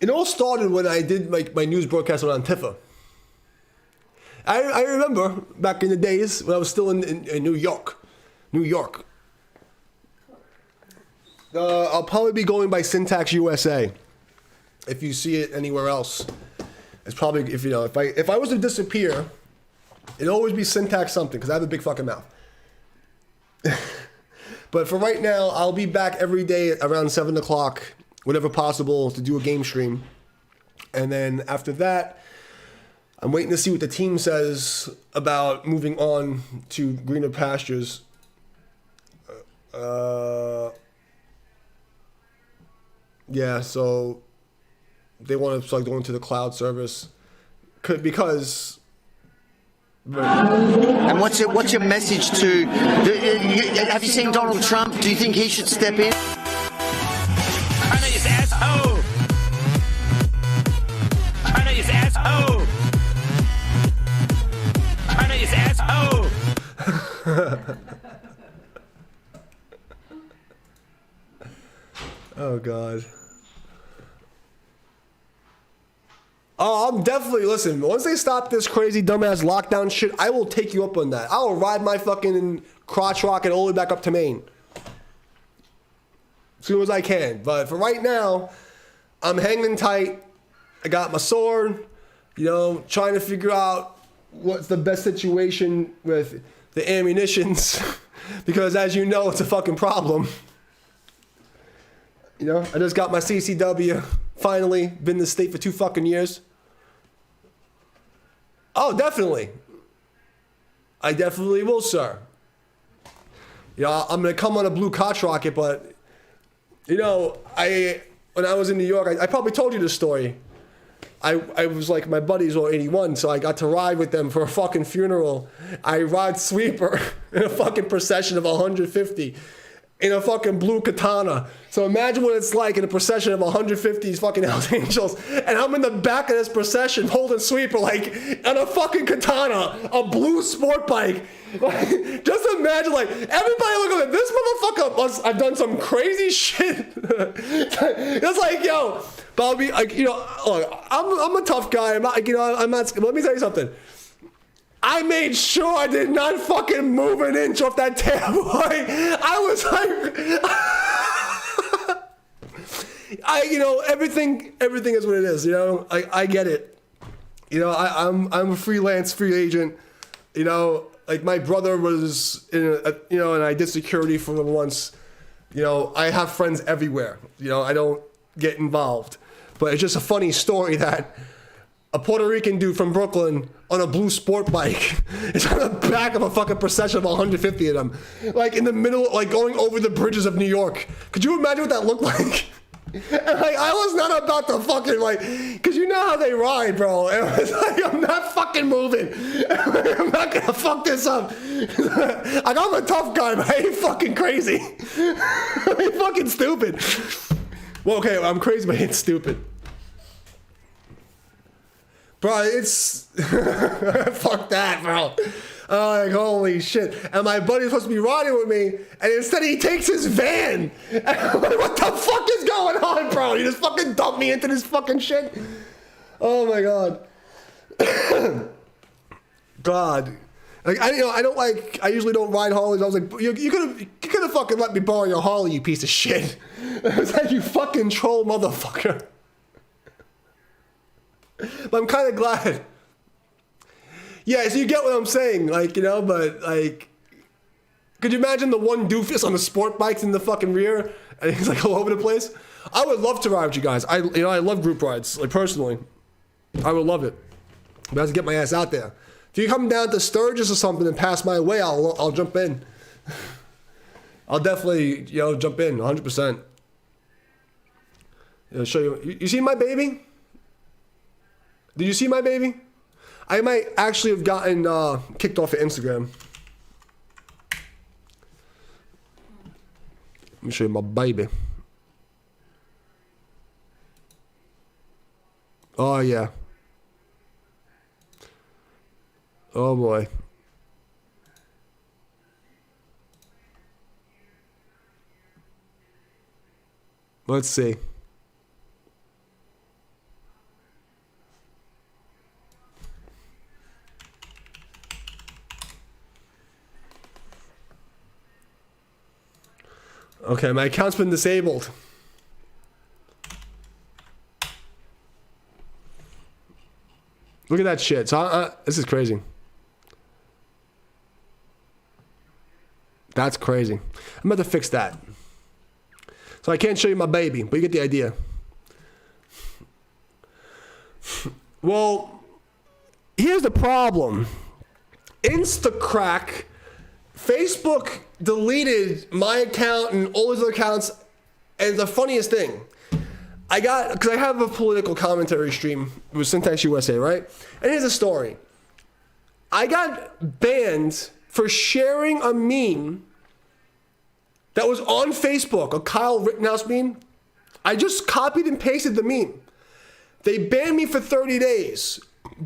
it all started when I did my news broadcast on Antifa. I remember back in the days when I was still in New York. I'll probably be going by Syntax USA. If you see it anywhere else, it's probably, if I was to disappear, it'd always be Syntax something, because I have a big fucking mouth. But for right now, I'll be back every day around 7 o'clock whatever possible to do a game stream. And then after that, I'm waiting to see what the team says about moving on to greener pastures. Yeah, so they want to start going to the cloud service because. And what's your message to? Have you seen Donald Trump? Do you think he should step in? China is asshole. China is asshole. China is asshole. Oh God. Oh, I'm definitely, listen, once they stop this crazy dumbass lockdown shit, I will take you up on that. I will ride my fucking crotch rocket all the way back up to Maine. As soon as I can. But for right now, I'm hanging tight. I got my sword, trying to figure out what's the best situation with the ammunitions. Because as you know, it's a fucking problem. I just got my CCW. Finally, been in the state for 2 fucking years. Oh, definitely. I definitely will, sir. I'm gonna come on a blue crotch rocket, but when I was in New York, I probably told you this story. I was like, my buddies were 81, so I got to ride with them for a fucking funeral. I ride sweeper in a fucking procession of 150. In a fucking blue katana. So imagine what it's like in a procession of 150 fucking Hells Angels, and I'm in the back of this procession holding sweeper like on a fucking katana, a blue sport bike. Like, just imagine, like, everybody looking at this motherfucker must have done some crazy shit. It's like, yo, but I'll be like, look, I'm a tough guy. I'm not, I'm not. Let me tell you something. I made sure I did not fucking move an inch off that table. I was like, everything is what it is. I get it. I'm a freelance free agent. Like my brother was and I did security for him once. I have friends everywhere. I don't get involved, but it's just a funny story that a Puerto Rican dude from Brooklyn on a blue sport bike is on the back of a fucking procession of 150 of them. Like in the middle, like going over the bridges of New York. Could you imagine what that looked like? And like, I was not about to fucking cause you know how they ride, bro. And I was like, I'm not fucking moving. I'm not gonna fuck this up. Like, I'm a tough guy, but I ain't fucking crazy. I ain't fucking stupid. Well, okay, I'm crazy, but I ain't stupid. Bro, it's fuck that, bro. Like, holy shit. And my buddy's supposed to be riding with me, and instead he takes his van. And I'm like, what the fuck is going on, bro? You just fucking dumped me into this fucking shit? Oh my God. God. Like, I usually don't ride Harleys. I was like, you could have fucking let me borrow your Harley, you piece of shit. I was like, you fucking troll motherfucker. But I'm kind of glad. Yeah, so you get what I'm saying, but could you imagine the one doofus on the sport bikes in the fucking rear, and he's like all over the place? I would love to ride with you guys. I love group rides, personally. I would love it. But I have to get my ass out there. If you come down to Sturgis or something and pass my way, I'll jump in. I'll definitely, jump in, 100%. Show you. You see my baby? Did you see my baby? I might actually have gotten kicked off of Instagram. Let me show you my baby. Oh, yeah. Oh, boy. Let's see. Okay, my account's been disabled. Look at that shit. So this is crazy. That's crazy. I'm about to fix that. So I can't show you my baby, but you get the idea. Well, here's the problem. Instacrack, Facebook deleted my account and all these other accounts. And the funniest thing, because I have a political commentary stream with Syntax USA, right? And here's the story. I got banned for sharing a meme that was on Facebook, a Kyle Rittenhouse meme. I just copied and pasted the meme. They banned me for 30 days,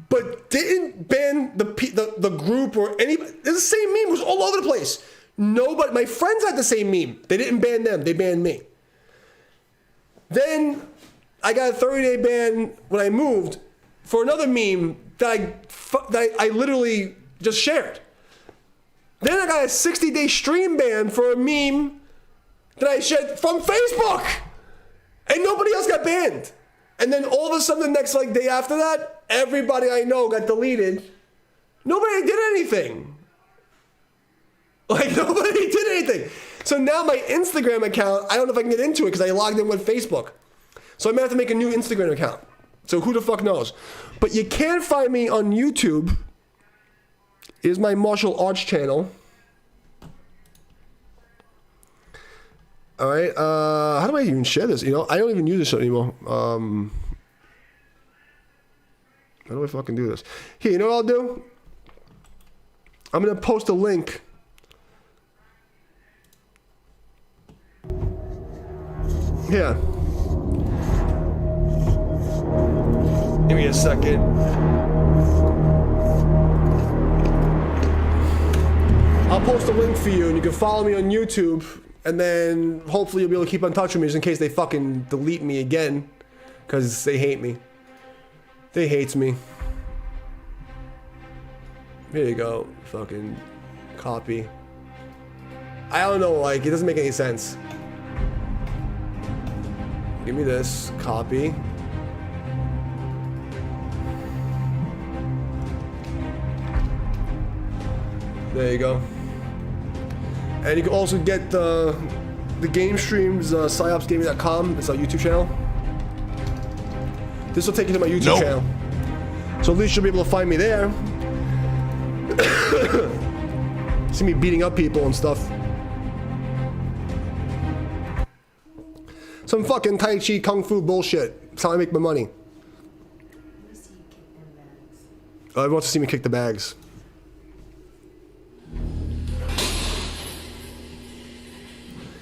but didn't ban the group or anybody. It's the same meme. It was all over the place. Nobody, my friends had the same meme. They didn't ban them. They banned me. Then I got a 30-day ban when I moved for another meme that I literally just shared. Then I got a 60-day stream ban for a meme that I shared from Facebook. And nobody else got banned. And then all of a sudden the next day after that, everybody I know got deleted. Nobody did anything. Nobody did anything. So now my Instagram account, I don't know if I can get into it because I logged in with Facebook. So I might have to make a new Instagram account. So who the fuck knows? But you can find me on YouTube. Here's my martial arts channel. All right. How do I even share this? I don't even use this shit anymore. How do I fucking do this? Here, you know what I'll do? I'm gonna post a link. Here. Give me a second. I'll post a link for you, and you can follow me on YouTube, and then hopefully you'll be able to keep in touch with me just in case they fucking delete me again, because they hate me. They hates me. Here you go. Fucking copy. I don't know, it doesn't make any sense. Give me this. Copy. There you go. And you can also get the game streams, psyopsgaming.com. It's our YouTube channel. This will take you to my YouTube channel. So at least you'll be able to find me there. See me beating up people and stuff. Some fucking Tai Chi Kung Fu bullshit. That's how I make my money. I want to see me kick the bags.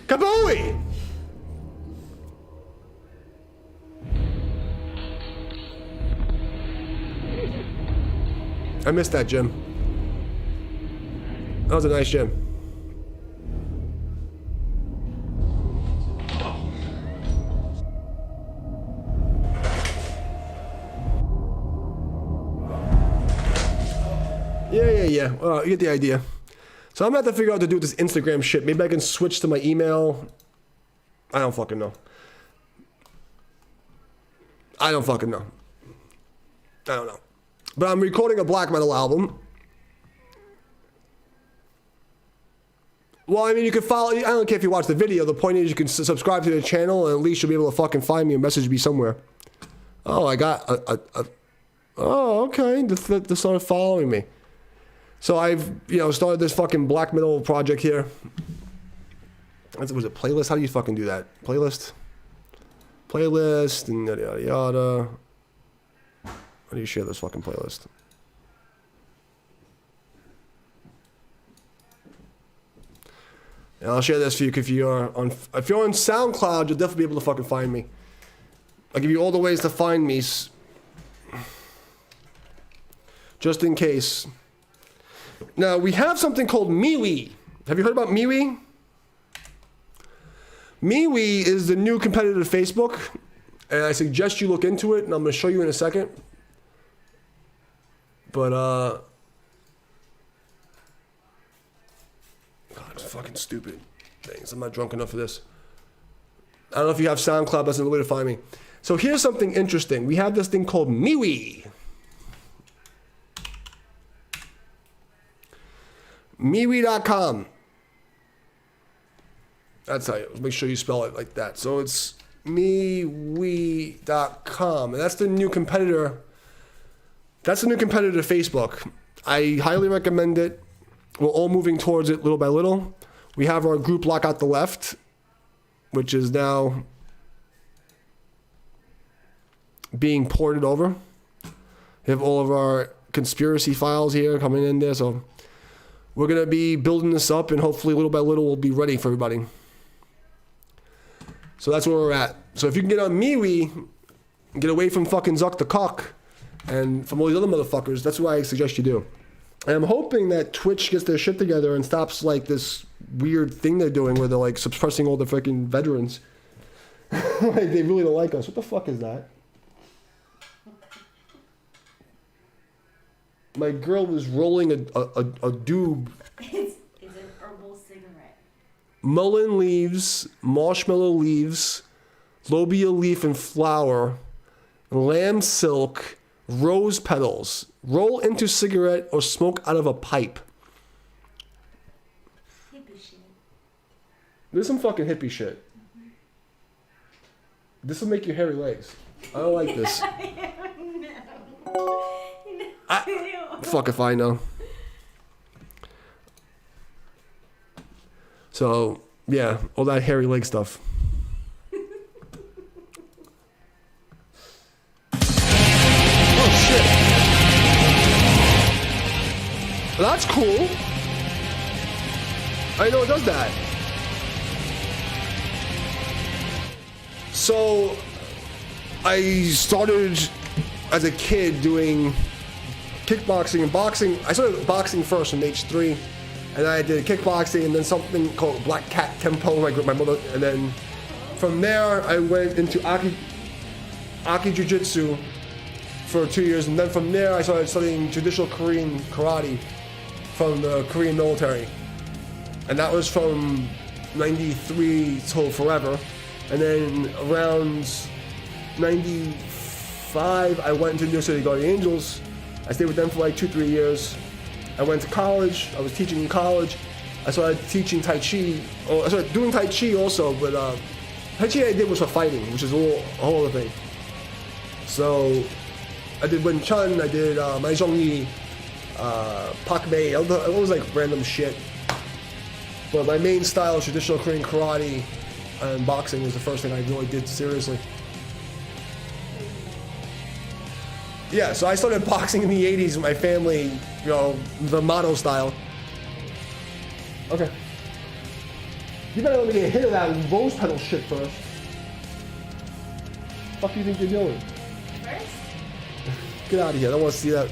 Kabooey! I missed that gym. That was a nice gym. Yeah. You get the idea. So I'm gonna have to figure out what to do with this Instagram shit. Maybe I can switch to my email. I don't fucking know. I don't know. But I'm recording a black metal album. Well, I mean, you can follow. I don't care if you watch the video. The point is you can subscribe to the channel, and at least you'll be able to fucking find me and message me somewhere. Oh, I got oh, okay. They started following me. So I've, started this fucking black metal project here. Was it playlist? How do you fucking do that? Playlist, and yada yada yada. How do you share this fucking playlist? And I'll share this for you if you're on SoundCloud, you'll definitely be able to fucking find me. I'll give you all the ways to find me, just in case. Now we have something called MeWe. Have you heard about MeWe? MeWe is the new competitor to Facebook, and I suggest you look into it, and I'm going to show you in a second. But God, it's fucking stupid things. I'm not drunk enough for this. I don't know if you have SoundCloud, that's another way to find me. So here's something interesting. We have this thing called MeWe. MeWe.com. That's how you make sure you spell it like that. So it's MeWe.com. And that's the new competitor. That's the new competitor to Facebook. I highly recommend it. We're all moving towards it little by little. We have our group Lock Out the Left, which is now being ported over. We have all of our conspiracy files here coming in there. So we're going to be building this up, and hopefully little by little we'll be ready for everybody. So that's where we're at. So if you can get on MeWe, get away from fucking Zuck the Cock and from all these other motherfuckers, that's what I suggest you do. And I'm hoping that Twitch gets their shit together and stops like this weird thing they're doing where they're like suppressing all the freaking veterans. Like they really don't like us. What the fuck is that? My girl was rolling a doob. It's an herbal cigarette. Mullein leaves, marshmallow leaves, lobia leaf and flower, lamb silk, rose petals. Roll into cigarette or smoke out of a pipe. Hippie shit. This is some fucking hippie shit. This will make your hairy legs. I don't like this. Fuck if I know. So, yeah, all that hairy leg stuff. Oh, shit. Well, that's cool. I know it does that. So, I started as a kid doing kickboxing and boxing. I started boxing first from age 3, and I did kickboxing and then something called Black Cat Tempo, my mother, and then from there I went into Aki Jiu-Jitsu for 2 years, and then from there I started studying traditional Korean karate from the Korean military, and that was from 93 till forever. And then around 95 I went into New York City Guardian Angels. I stayed with them for like 2-3 years. I went to college. I was teaching in college. I started teaching Tai Chi. I started doing Tai Chi also, but Tai Chi I did was for fighting, which is a whole other thing. So I did Wing Chun, I did Mai Zhong Yi, Pak Mei, all was like random shit. But my main style is traditional Korean karate, and boxing was the first thing I really did seriously. Yeah, so I started boxing in the 80s with my family, you know, the motto style. Okay. You better let me get a hit of that rose petal shit first. Fuck you think you're doing? First? Get out of here, I don't want to see that.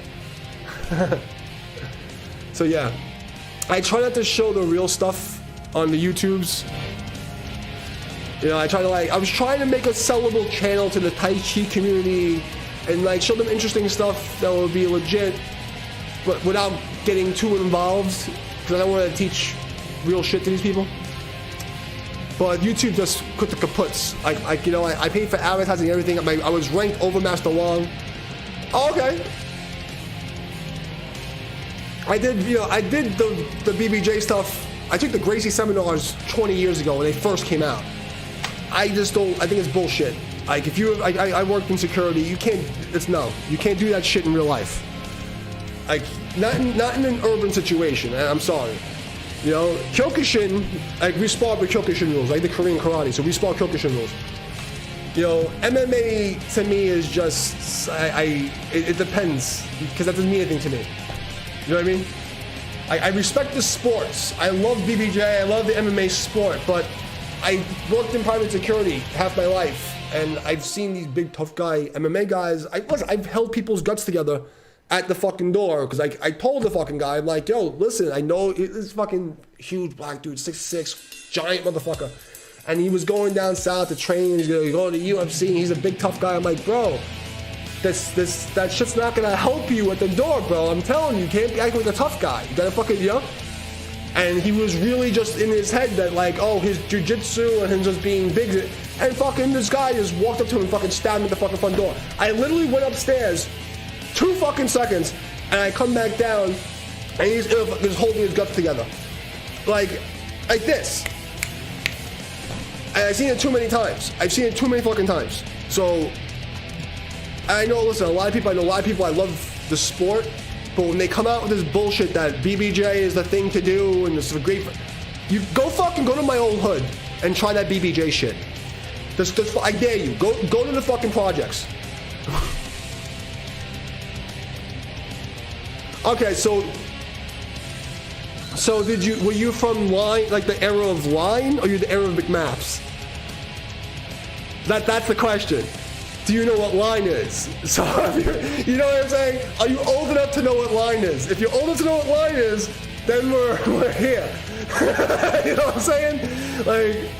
So yeah, I try not to show the real stuff on the YouTubes. You know, I was trying to make a sellable channel to the Tai Chi community and like show them interesting stuff that would be legit, but without getting too involved, because I don't want to teach real shit to these people. But YouTube just put the kaputs. Like you know, I paid for advertising and everything. I was ranked over Master Wong. Oh, okay. I did the BBJ stuff. I took the Gracie seminars 20 years ago when they first came out. I think it's bullshit. Like if I worked in security, you can't do that shit in real life. Like not in an urban situation. I'm sorry. You know, Kyokushin, like we spar with Kyokushin rules, like the Korean karate, so we spar Kyokushin rules. You know, MMA to me is just, it depends, because that doesn't mean anything to me. You know what I mean? I respect the sports. I love BBJ, I love the MMA sport, but I worked in private security half my life, and I've seen these big tough guy MMA guys. I've held people's guts together at the fucking door, because I told the fucking guy, I'm like, yo, listen, I know this fucking huge black dude, 6'6", giant motherfucker, and he was going down south to train, he's going to UFC, he's a big tough guy. I'm like, bro, that shit's not gonna help you at the door, bro. I'm telling you, you can't be acting like a tough guy. You gotta fucking, you know? And he was really just in his head that like, oh, his jujitsu and him just being big, and fucking this guy just walked up to him and fucking stabbed him at the fucking front door. I literally went upstairs 2 fucking seconds, and I come back down, and he's holding his guts together. Like this. I've seen it too many times. I've seen it too many fucking times. So, I know, listen, I know a lot of people, I love the sport, but when they come out with this bullshit that BBJ is the thing to do and this is a great, you go to my old hood and try that BBJ shit. I dare you. Go to the fucking projects. Okay, so were you from Line, like the era of Line, or you the era of McMaps? That's the question. Do you know what Line is? So, you know what I'm saying? Are you old enough to know what Line is? If you're old enough to know what Line is, then we're here. You know what I'm saying? Like,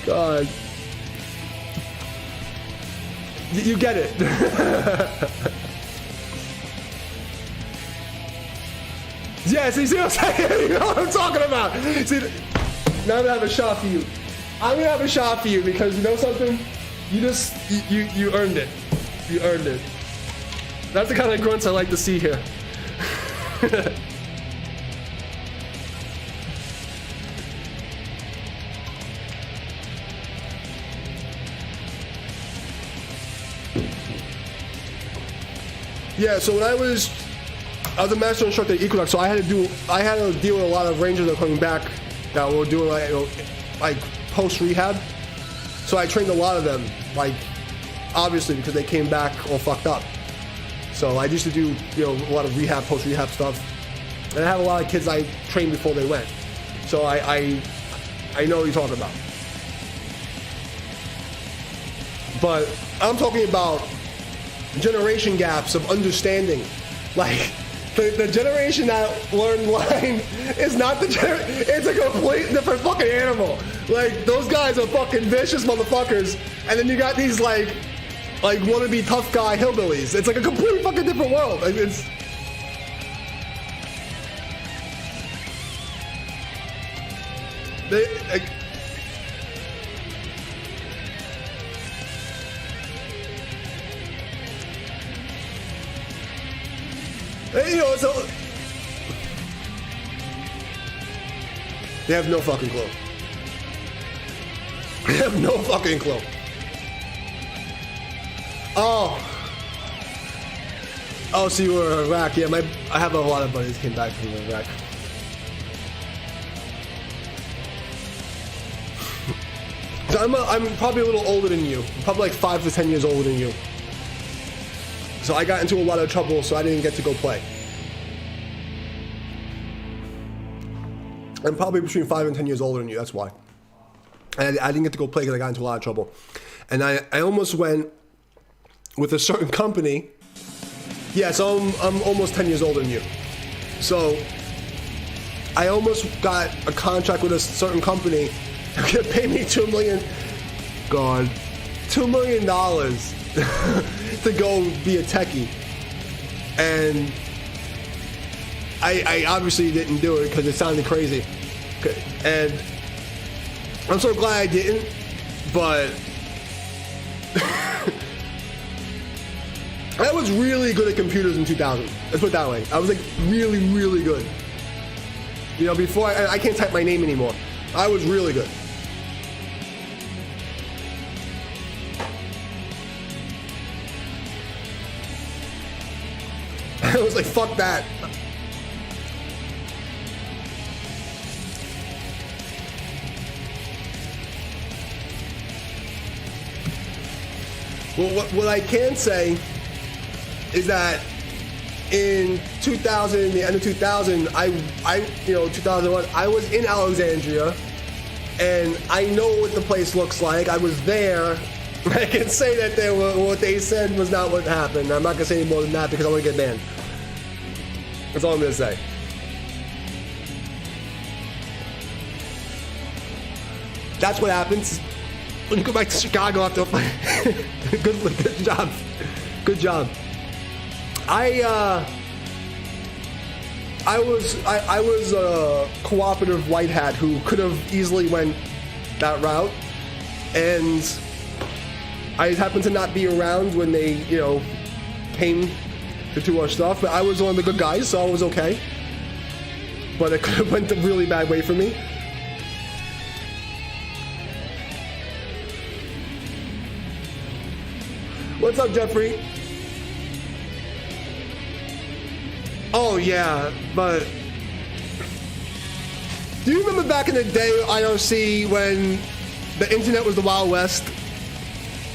God. You get it. Yeah, see what I'm saying? You know what I'm talking about. See, now I'm gonna have a shot for you. I'm gonna have a shot for you because you know something? You earned it. You earned it. That's the kind of grunts I like to see here. Yeah, so when I was a master instructor at Equinox, so I had to deal with a lot of Rangers that were coming back that were doing like post rehab. So I trained a lot of them, like obviously because they came back all fucked up. So I used to do a lot of rehab, post rehab stuff, and I have a lot of kids I trained before they went. So I know what you're talking about. But I'm talking about generation gaps of understanding. Like, the generation that learned Line is not the it's a complete different fucking animal. Like, those guys are fucking vicious motherfuckers, and then you got these like wannabe tough guy hillbillies. It's like a completely fucking different world. Like, it's so they have no fucking clue. They have no fucking clue. Oh, so you were in Iraq? Yeah, I have a lot of buddies who came back from Iraq. So I'm probably a little older than you. I'm probably like 5 to 10 years older than you. So I got into a lot of trouble, so I didn't get to go play. I'm probably between 5 and 10 years older than you, that's why. And I didn't get to go play because I got into a lot of trouble. And I almost went with a certain company. Yeah, so I'm almost 10 years older than you. So I almost got a contract with a certain company that could pay me $2 million to go be a techie. And I obviously didn't do it because it sounded crazy. And I'm so glad I didn't, but I was really good at computers in 2000. Let's put it that way. I was like really, really good. Before I can't type my name anymore. I was really good. I was like, fuck that. Well, what I can say is that in 2000, the end of 2000, 2001, I was in Alexandria, and I know what the place looks like. I was there. I can say that what they said was not what happened. I'm not gonna say any more than that because I want to get banned. That's all I'm gonna say. That's what happens when you go back to Chicago after a fight. Good job. Good job. I was a cooperative white hat who could have easily went that route, and I happened to not be around when they, came to do our stuff. But I was one of the good guys, so I was okay. But it could have went a really bad way for me. What's up, Jeffrey? Oh yeah, but do you remember back in the day, IRC, when the internet was the Wild West?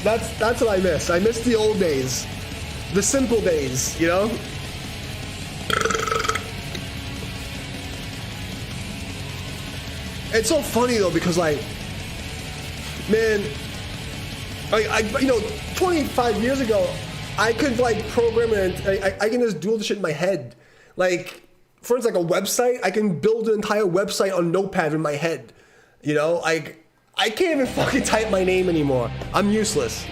That's what I miss. I miss the old days, the simple days, you know? It's so funny though, because like, man, I 25 years ago, I could like program it, and I can just do all the shit in my head. Like, for instance, like a website, I can build an entire website on Notepad in my head. You know, like, I can't even fucking type my name anymore. I'm useless.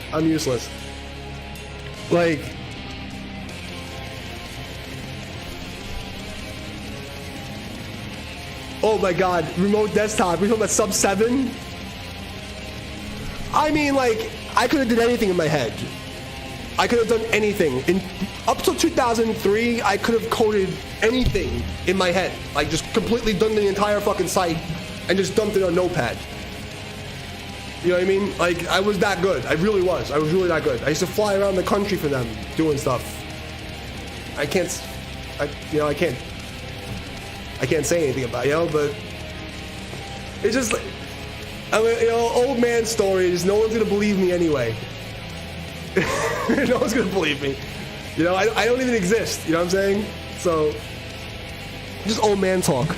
Like, oh my god, remote desktop, we talking about sub 7? I mean, like, I could have did anything in my head. I could have done anything. Up till 2003, I could have coded anything in my head. Like, just completely done the entire fucking site and just dumped it on Notepad. You know what I mean? Like, I was that good. I really was. I was really that good. I used to fly around the country for them doing stuff. I can't say anything about it, you know, but it's just like, I mean, you know, old man stories, no one's gonna believe me anyway. No one's gonna believe me. You know, I don't even exist, you know what I'm saying? So, just old man talk.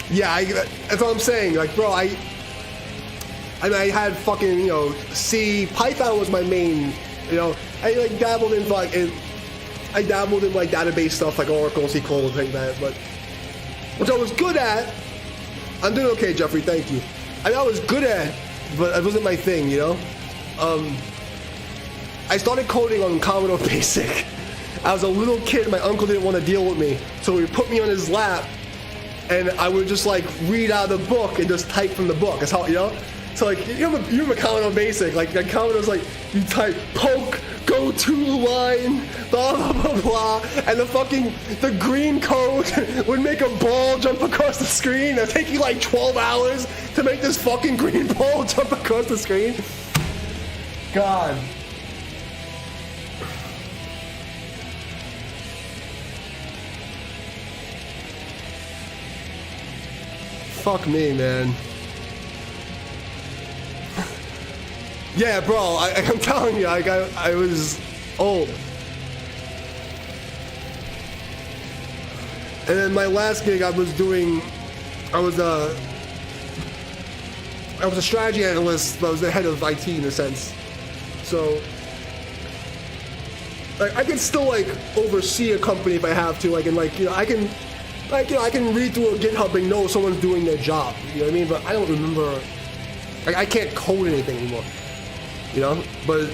Yeah, that's what I'm saying. Like, bro, I mean, I had fucking, you know, C. Python was my main, you know. I like dabbled in like database stuff like Oracle, SQL, and things like that. But which I was good at. I'm doing okay, Jeffrey. Thank you. I mean, I was good at, but it wasn't my thing, you know. I started coding on Commodore Basic. I was a little kid. My uncle didn't want to deal with me, so he put me on his lap. And I would just like read out the book and just type from the book. That's how, you know? So like, you have a Commodore Basic. Like Commodore's like, you type poke, go to line, blah, blah, blah, blah. And the green code would make a ball jump across the screen. It'd take you like 12 hours to make this fucking green ball jump across the screen. God. Fuck me, man. Yeah, bro, I'm telling you, like, I was old. And then my last gig I was a strategy analyst, but I was the head of IT in a sense. So, like, I can still, like, oversee a company if I have to, like, and, like, you know, I can read through a GitHub and know someone's doing their job. You know what I mean? But I don't remember. Like, I can't code anything anymore. You know? But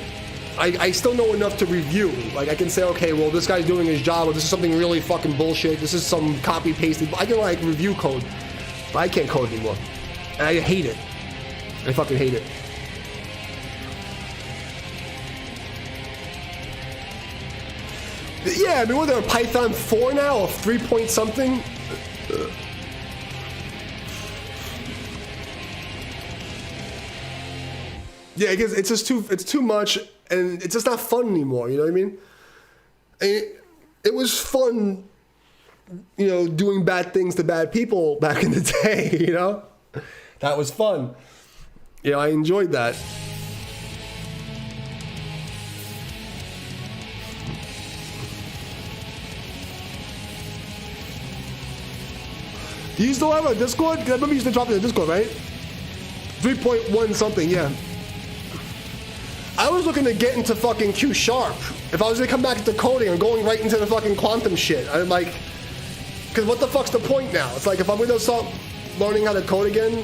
I still know enough to review. Like, I can say, okay, well, this guy's doing his job, or this is something really fucking bullshit. This is some copy pasted. I can, like, review code. But I can't code anymore. And I hate it. I fucking hate it. Yeah, I mean, what are they, Python 4 now, or 3 point something? Yeah, because it's too much, and it's just not fun anymore, you know what I mean? And it was fun, you know, doing bad things to bad people back in the day, you know? That was fun. You know, I enjoyed that. Do you still have a Discord? I remember you used to drop it in the Discord, right? 3.1 something, yeah. I was looking to get into fucking Q#. If I was gonna come back into coding, I'm going right into the fucking quantum shit. I'm like, because what the fuck's the point now? It's like, if I'm gonna start learning how to code again,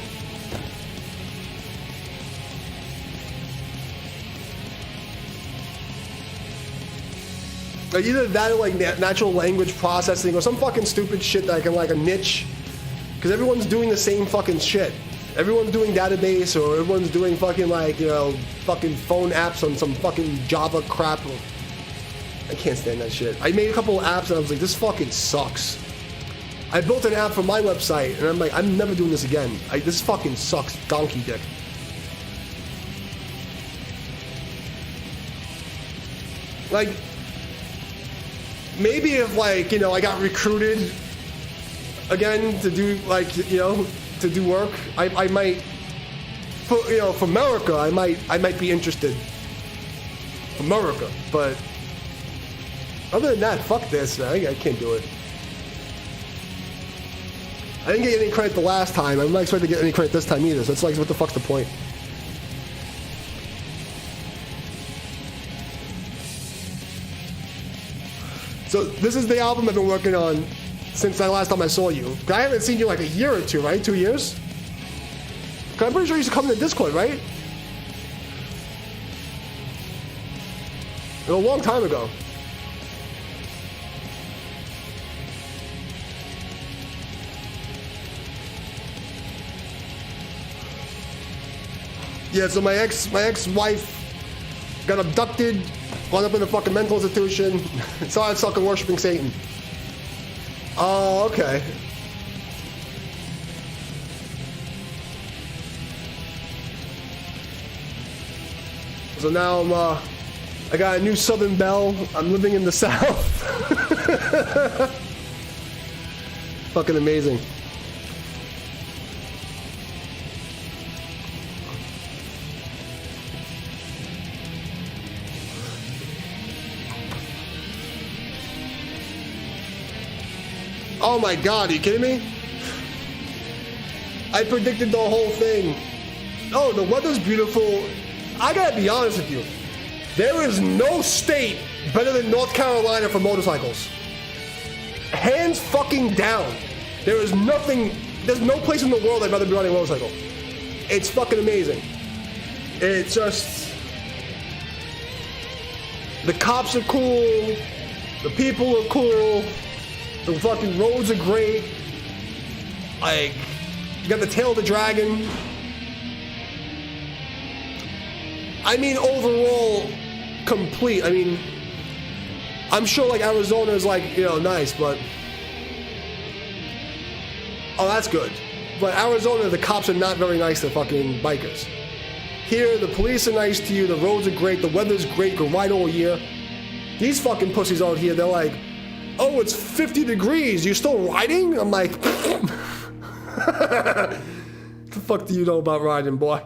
like either that or like natural language processing or some fucking stupid shit that I can like a niche. Because everyone's doing the same fucking shit. Everyone's doing database, or everyone's doing fucking like, you know, fucking phone apps on some fucking Java crap. I can't stand that shit. I made a couple of apps and I was like, this fucking sucks. I built an app for my website and I'm like, I'm never doing this again. This fucking sucks, donkey dick. Like, maybe if, like, you know, I got recruited again to do, like, you know, to do work, I might, for, you know, for America, I might be interested. America, but other than that, fuck this, man. I can't do it. I didn't get any credit the last time. I'm not expecting to get any credit this time either, so it's like, what the fuck's the point? So this is the album I've been working on since the last time I saw you. I haven't seen you like a year or two, right? 2 years? I'm pretty sure you used to come to Discord, right? A long time ago. Yeah, so my ex-wife got abducted, wound up in a fucking mental institution, started sucking worshiping Satan. Oh, okay. So now I got a new Southern Belle. I'm living in the South. Fucking amazing. Oh my God, are you kidding me? I predicted the whole thing. Oh, the weather's beautiful. I gotta be honest with you. There is no state better than North Carolina for motorcycles. Hands fucking down. There is nothing, there's no place in the world I'd rather be riding a motorcycle. It's fucking amazing. It's just, the cops are cool, the people are cool, the fucking roads are great. Like, you got the tail of the dragon. I mean, overall, complete. I mean, I'm sure like Arizona is like, you know, nice, but oh, that's good. But Arizona, the cops are not very nice to fucking bikers. Here, the police are nice to you, the roads are great, the weather's great, you can ride all year. These fucking pussies out here, they're like, oh, it's 50 degrees, you're still riding? I'm like, what the fuck do you know about riding, boy?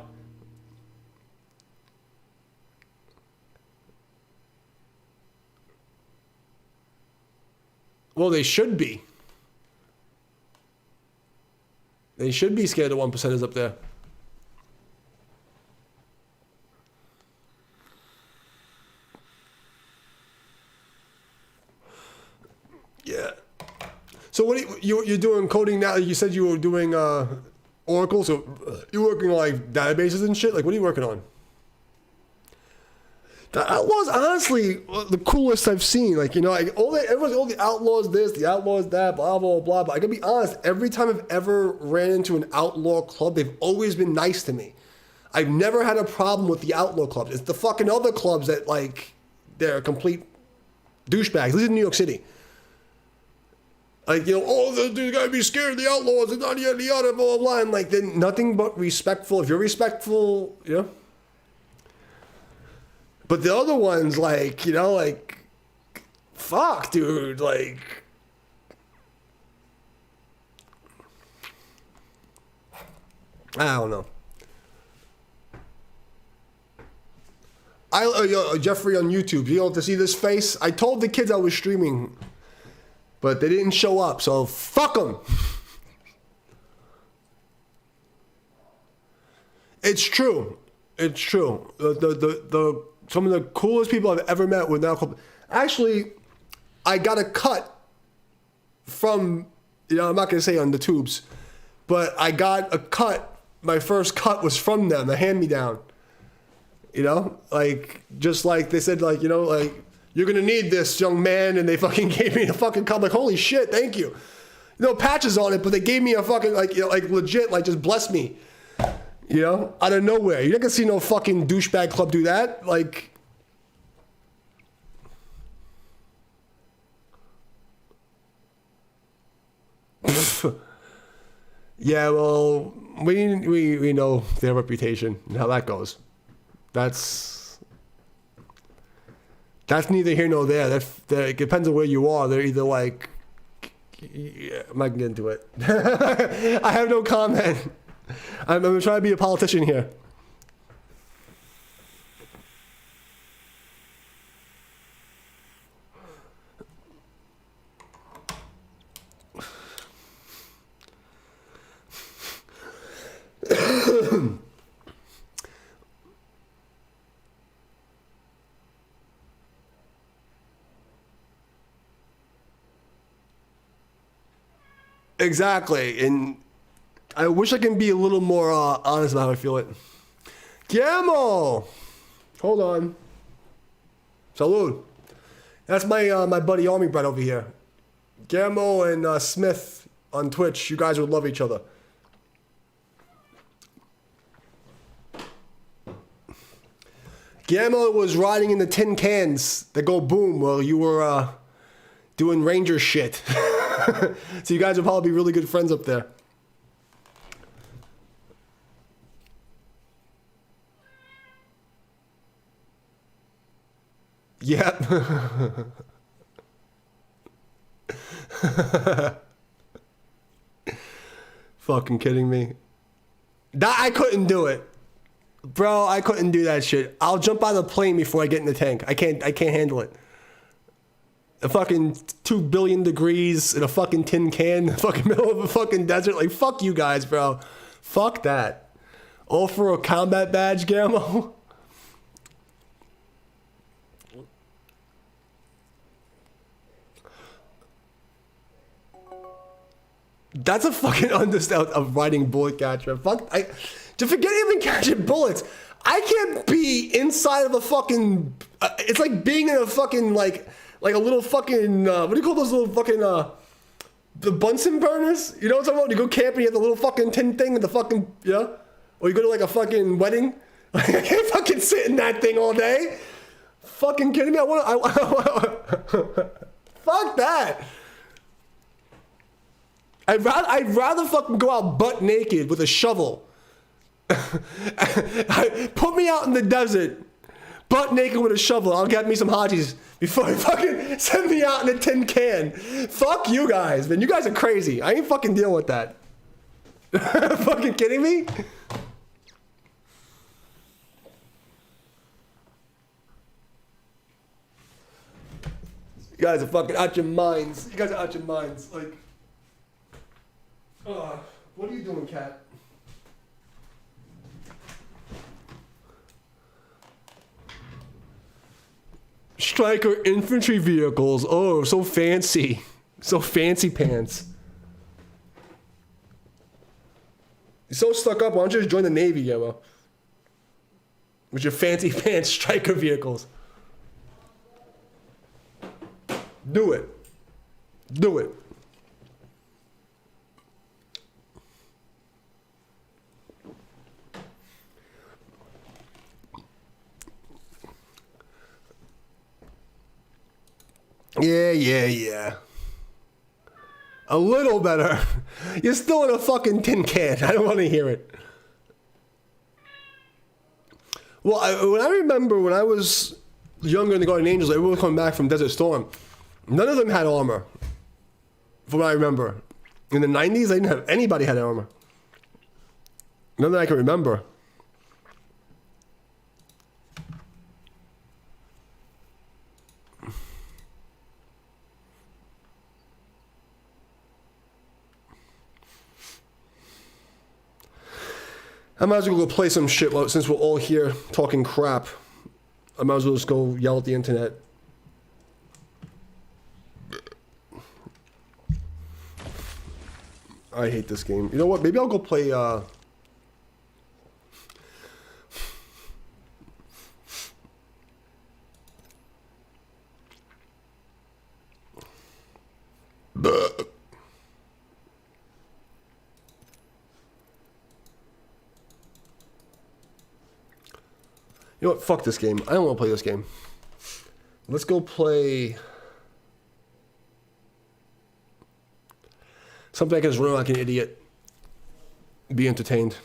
Well, they should be. They should be scared of 1%ers up there. Yeah. So what are you're doing coding now? You said you were doing Oracle, so you're working on like databases and shit? Like, what are you working on? The Outlaws, honestly, the coolest I've seen. Like, you know, like all the Outlaws this, the Outlaws that, blah, blah, blah. But I gotta be honest, every time I've ever ran into an Outlaw club, they've always been nice to me. I've never had a problem with the Outlaw clubs. It's the fucking other clubs that, like, they're complete douchebags. At least in New York City. Like, you know, oh, you gotta be scared of the Outlaws, and yada, yada, yada, blah, blah, blah. And, like, they're nothing but respectful. If you're respectful, you know. But the other ones, like, you know, like, fuck, dude, like, I don't know. Jeffrey on YouTube, you don't have to see this face. I told the kids I was streaming, but they didn't show up, so fuck them. It's true. It's true. Some of the coolest people I've ever met were now club. Actually, I got a cut from, you know, I'm not going to say on the tubes, but I got a cut. My first cut was from them, a hand-me-down. You know? Like, just like they said, like, you know, like, you're going to need this, young man, and they fucking gave me a fucking cut. Like, holy shit, thank you. You know, patches on it, but they gave me a fucking, like, you know, like, legit, like, just bless me. You know, out of nowhere. You're not gonna see no fucking douchebag club do that. Like, Yeah, well, we know their reputation and how that goes. That's neither here nor there. It depends on where you are. They're either like, yeah, I'm not gonna get into it. I have no comment. I'm trying to be a politician here. Exactly, and I wish I can be a little more honest about how I feel it. Guillermo! Hold on. Salud. That's my buddy Army Bread over here. Guillermo and Smith on Twitch. You guys would love each other. Guillermo was riding in the tin cans that go boom while you were doing ranger shit. So you guys will probably be really good friends up there. Yep. Fucking kidding me. I couldn't do it. Bro, I couldn't do that shit. I'll jump out of the plane before I get in the tank. I can't handle it. A fucking 2 billion degrees in a fucking tin can in the fucking middle of a fucking desert. Like, fuck you guys, bro. Fuck that. All for a combat badge, Guillermo? That's a fucking understatement of riding bullet catcher. Fuck, to forget even catching bullets. I can't be inside of a fucking. It's like being in a fucking like a little fucking. What do you call those little fucking the Bunsen burners? You know what I'm talking about? You go camping, you have the little fucking tin thing and the fucking or you go to like a fucking wedding. I can't fucking sit in that thing all day. Fucking kidding me? Fuck that. I'd rather fucking go out butt naked with a shovel. Put me out in the desert, butt naked with a shovel. I'll get me some hotties before you fucking send me out in a tin can. Fuck you guys, man. You guys are crazy. I ain't fucking dealing with that. Fucking kidding me? You guys are fucking out your minds. You guys are out your minds. Like. What are you doing, cat? Striker infantry vehicles. Oh, so fancy. So fancy pants. You're so stuck up. Why don't you just join the Navy, Yemo? With your fancy pants striker vehicles. Do it. Do it. Yeah. A little better. You're still in a fucking tin can. I don't want to hear it. Well, when I remember when I was younger in the Guardian Angels, everyone was coming back from Desert Storm. None of them had armor. From what I remember. In the 90s, I didn't have anybody had armor. None that I can remember. I might as well go play some shit since we're all here talking crap. I might as well just go yell at the internet. I hate this game. You know what? Maybe I'll go play You know what? Fuck this game. I don't want to play this game. Let's go play something I can just run like an idiot. be entertained.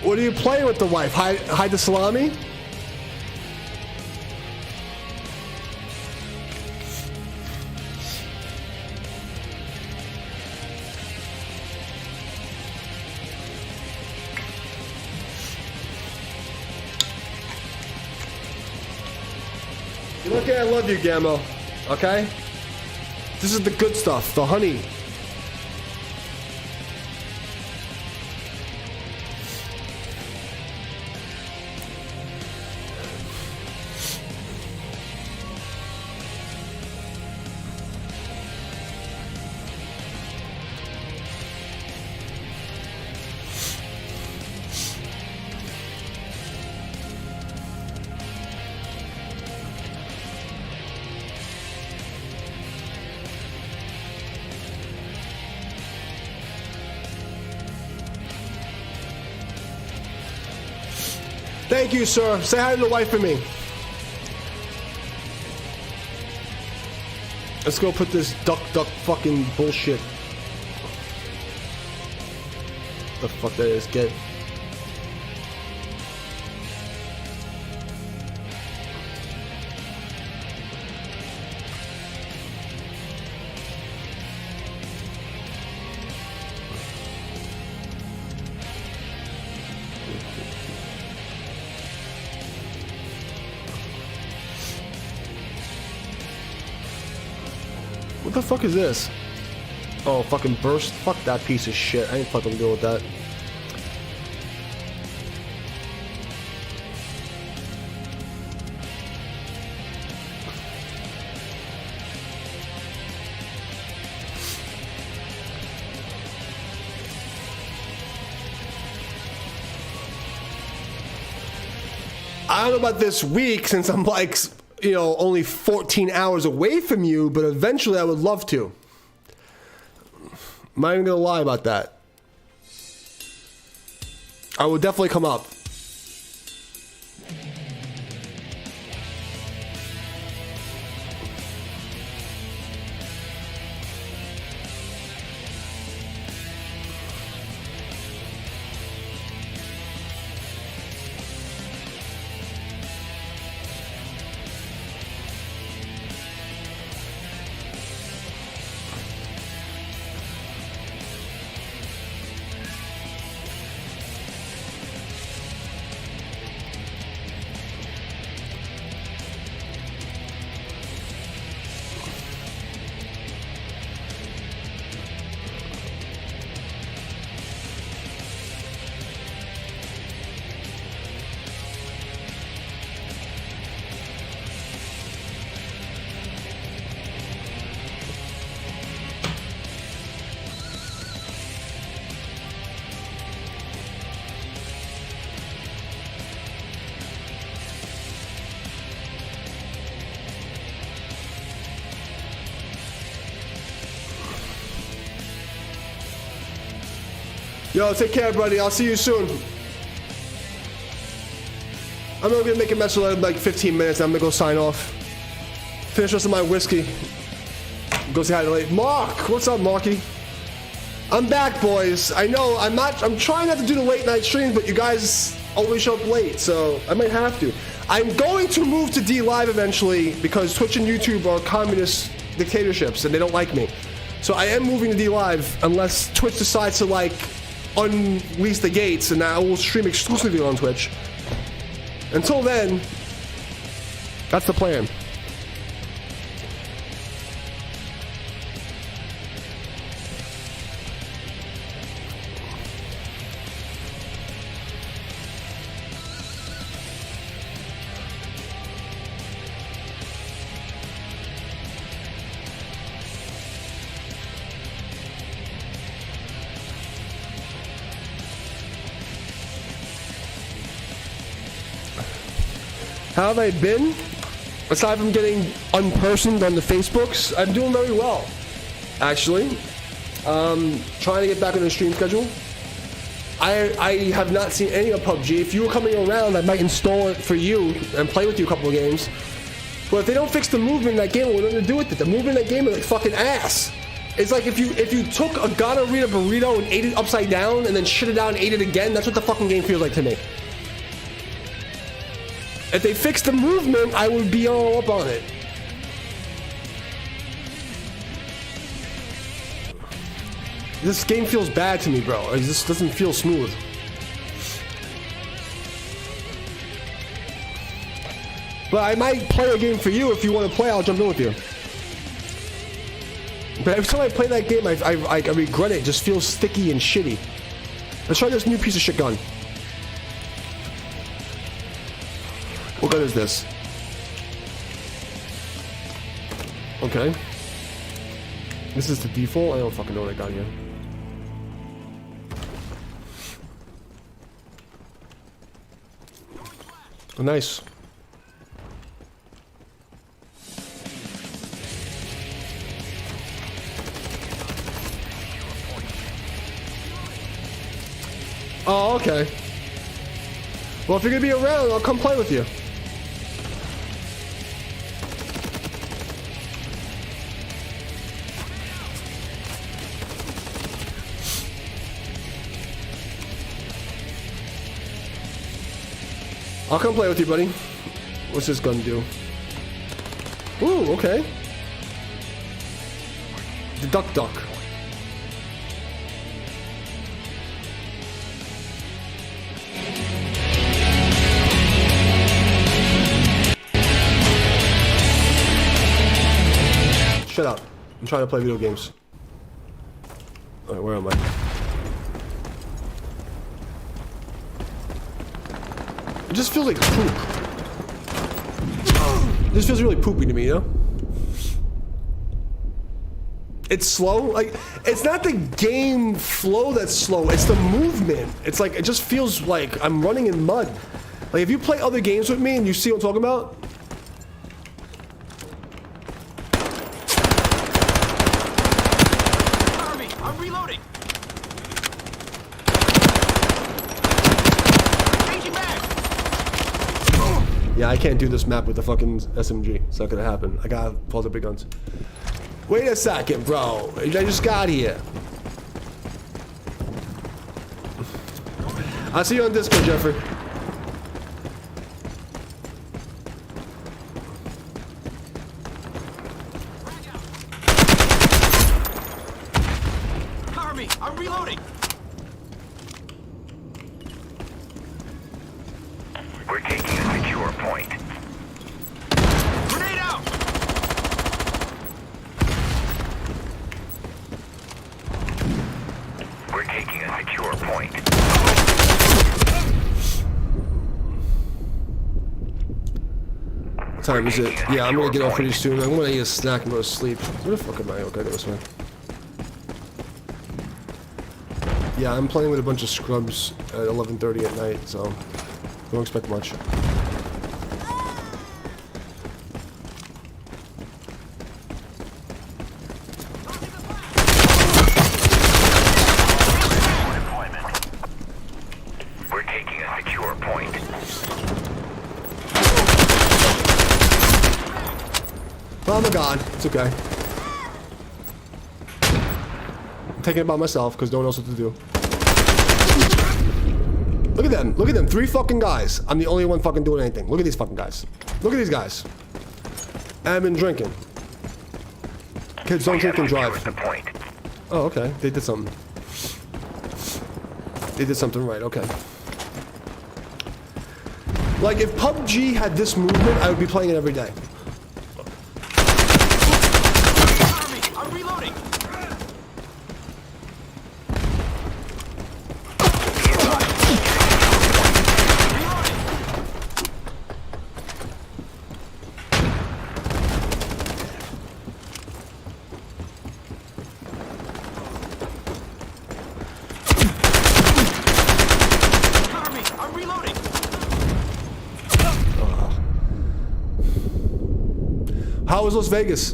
What are you playing with the wife? Hide the salami? Look, I love you, Gammo. Okay? This is the good stuff, the honey. Thank you, sir. Say hi to the wife for me. Let's go put this duck fucking bullshit. The fuck that is, get. What the fuck is this? Oh, fucking burst. Fuck that piece of shit. I ain't fucking deal with that. I don't know about this week since I'm like, you know, only 14 hours away from you, but eventually I would love to. I'm not even gonna lie about that. I will definitely come up. Yo, take care, buddy. I'll see you soon. I'm only gonna make a mess for like 15 minutes. I'm gonna go sign off. Finish the rest of my whiskey. Go say hi to Lite. Mark! What's up, Marky? I'm back, boys. I know I'm trying not to do the late night streams, but you guys always show up late, so I might have to. I'm going to move to D Live eventually because Twitch and YouTube are communist dictatorships and they don't like me. So I am moving to D Live unless Twitch decides to like unleash the gates, and I will stream exclusively on Twitch. Until then, that's the plan. How have I been? Aside from getting unpersoned on the Facebooks, I'm doing very well, actually. Trying to get back on the stream schedule. I have not seen any of PUBG. If you were coming around, I might install it for you and play with you a couple of games. But if they don't fix the movement in that game, what are they gonna do with it? The movement in that game is like fucking ass. It's like if you took a gonorrhea burrito and ate it upside down and then shit it out and ate it again, that's what the fucking game feels like to me. If they fixed the movement, I would be all up on it. This game feels bad to me, bro. Like, this doesn't feel smooth. But I might play a game for you. If you want to play, I'll jump in with you. But every time I play that game, I regret it. It just feels sticky and shitty. Let's try this new piece of shit gun. What gun is this? Okay. This is the default? I don't fucking know what I got here. Oh, nice. Oh, okay. Well, if you're gonna be around, I'll come play with you. I'll come play with you, buddy. What's this gun do? Ooh, okay. The duck. Shut up. I'm trying to play video games. Alright, where am I? It just feels like poop. This feels really poopy to me, you know? It's slow. Like, it's not the game flow that's slow, it's the movement. It's like, it just feels like I'm running in mud. Like, if you play other games with me and you see what I'm talking about, I'm reloading. yeah, I can't do this map with the fucking SMG. It's not gonna happen. I gotta pull the big guns. Wait a second, bro. I just got here. I'll see you on Discord, Jeffrey. Cover me. I'm reloading. We're taking a secure point. Grenade out. We're taking a secure point. What time is it? Yeah, I'm gonna get off pretty soon. I'm gonna eat a snack and go to sleep. Where the fuck am I? Okay, I go this way. Yeah, I'm playing with a bunch of scrubs at 11:30 at night, so don't expect much. We're taking a secure point. Oh my god, it's okay. I'm taking it by myself because no one knows what to do. Look at them. Look at them. 3 fucking guys. I'm the only one fucking doing anything. Look at these fucking guys. Look at these guys. I've been drinking. Kids don't drink and drive. Oh, okay. They did something. They did something right. Okay. Like, if PUBG had this movement, I would be playing it every day. I'm reloading. How was Las Vegas?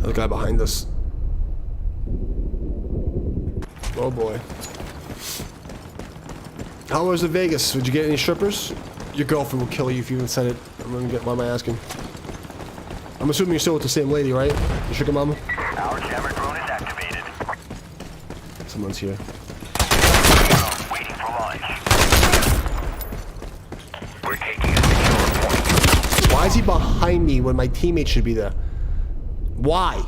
The guy behind us. Oh boy. How was the Vegas? Did you get any strippers? Your girlfriend will kill you if you even said it. I'm gonna get. Why am I asking? I'm assuming you're still with the same lady, right? Your sugar mama? Our jammer drone is activated. Someone's here. Waiting for launch. We're taking a secure point. Why is he behind me when my teammate should be there? Why?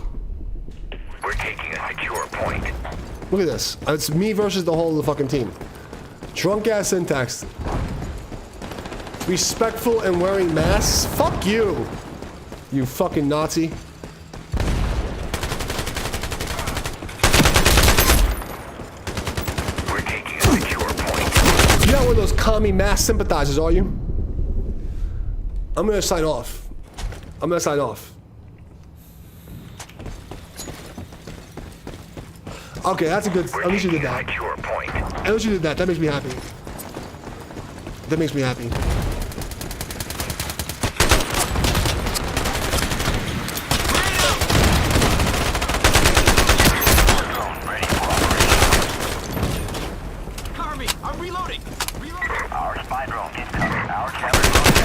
We're taking a secure point. Look at this. It's me versus the whole of the fucking team. Drunk ass syntax. Respectful and wearing masks? Fuck you! You fucking Nazi. We're taking a secure point. You're not one of those commie mass sympathizers, are you? I'm gonna sign off. I'm gonna sign off. Okay, that's a good. At least you did that. At least you did that. That makes me happy. That makes me happy. Cover me! I'm reloading! Reloading! Our spy drone is coming. Our camera drone is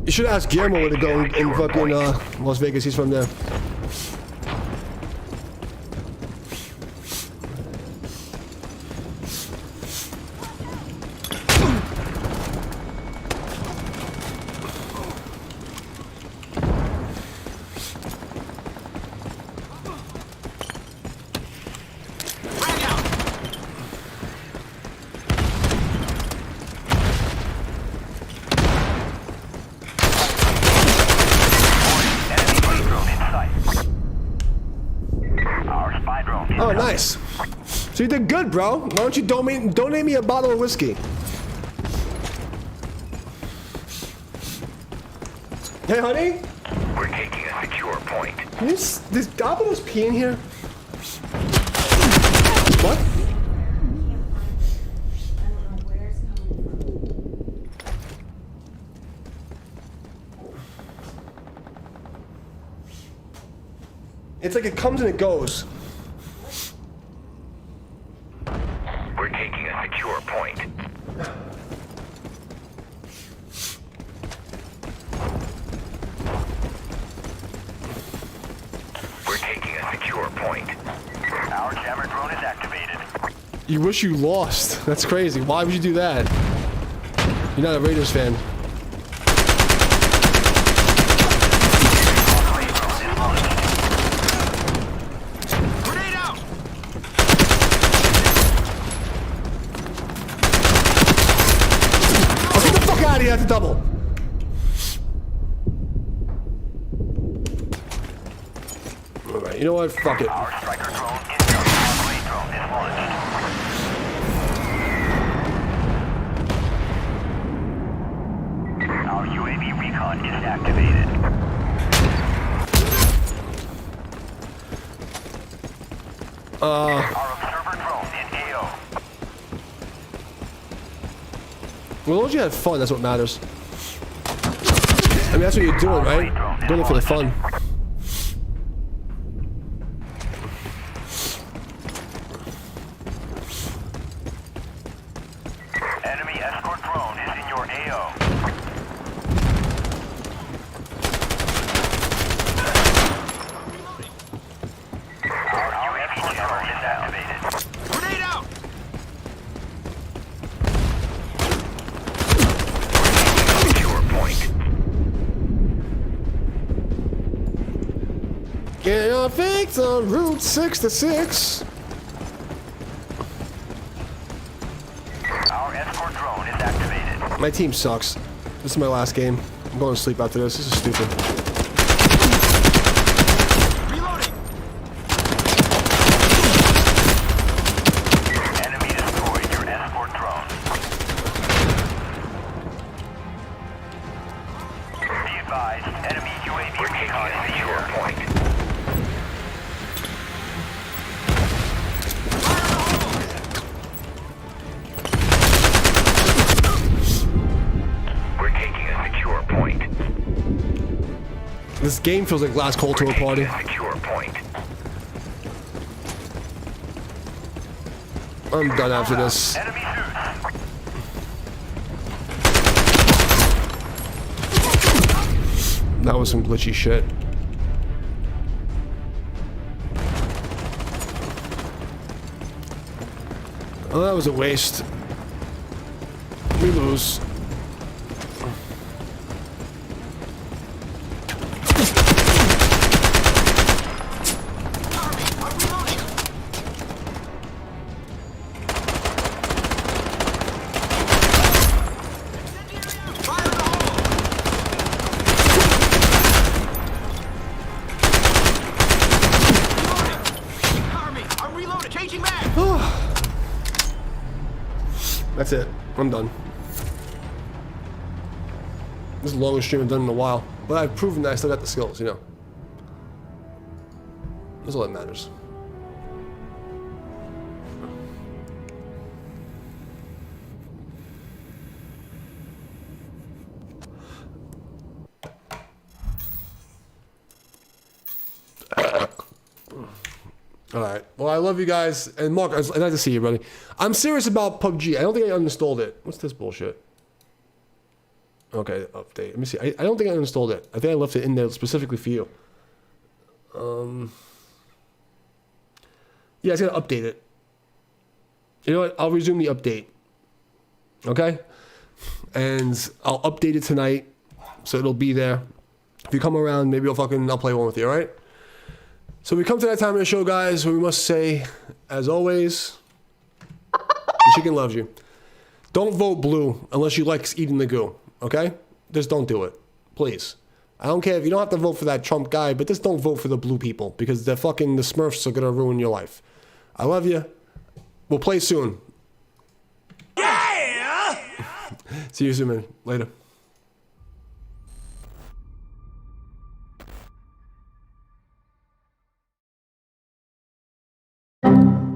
You should ask Guillermo where to go in fucking Las Vegas. He's from there. Oh, nice. So you did good, bro. Why don't you donate me a bottle of whiskey? Hey, honey? We're taking a secure point. Does Domino's pee in here? What? It's like it comes and it goes. We're taking a secure point. We're taking a secure point. Our jammer drone is activated. You wish you lost. That's crazy. Why would you do that? You're not a Raiders fan. You have to double. All right, you know what? Fuck it. Our striker drone is coming. Our drone is launched. Our UAV recon is activated. Our observer drone in AO. Well, as long as you had fun, that's what matters. I mean, that's what you're doing, right? Doing it for the fun. Enemy escort drone is in your AO. Our UAV jammer is activated. Grenade out! Secure point. Get your fix on Route 66. Our escort drone is activated. My team sucks. This is my last game. I'm going to sleep after this. This is stupid. advised, enemy UAV recon is secure point. We're taking a secure point. This game feels like last call to a party. Secure point. I'm done after this. Enemy That was some glitchy shit. Oh, that was a waste. We lose. That's it. I'm done. This is the longest stream I've done in a while. But I've proven that I still got the skills, you know. That's all that matters. Alright. Well, I love you guys. And Mark, I'd like to see you, buddy. I'm serious about PUBG. I don't think I uninstalled it. What's this bullshit? Okay, update. Let me see. I don't think I uninstalled it. I think I left it in there specifically for you. Yeah, it's gonna update it. You know what? I'll resume the update. Okay? And I'll update it tonight. So it'll be there. If you come around, maybe I'll play one with you, alright? So we come to that time of the show, guys, where we must say, as always, the chicken loves you. Don't vote blue unless you like eating the goo, okay? Just don't do it, please. I don't care if you don't have to vote for that Trump guy, but just don't vote for the blue people because the Smurfs are gonna ruin your life. I love you. We'll play soon. Yeah! See you soon, man. Later. You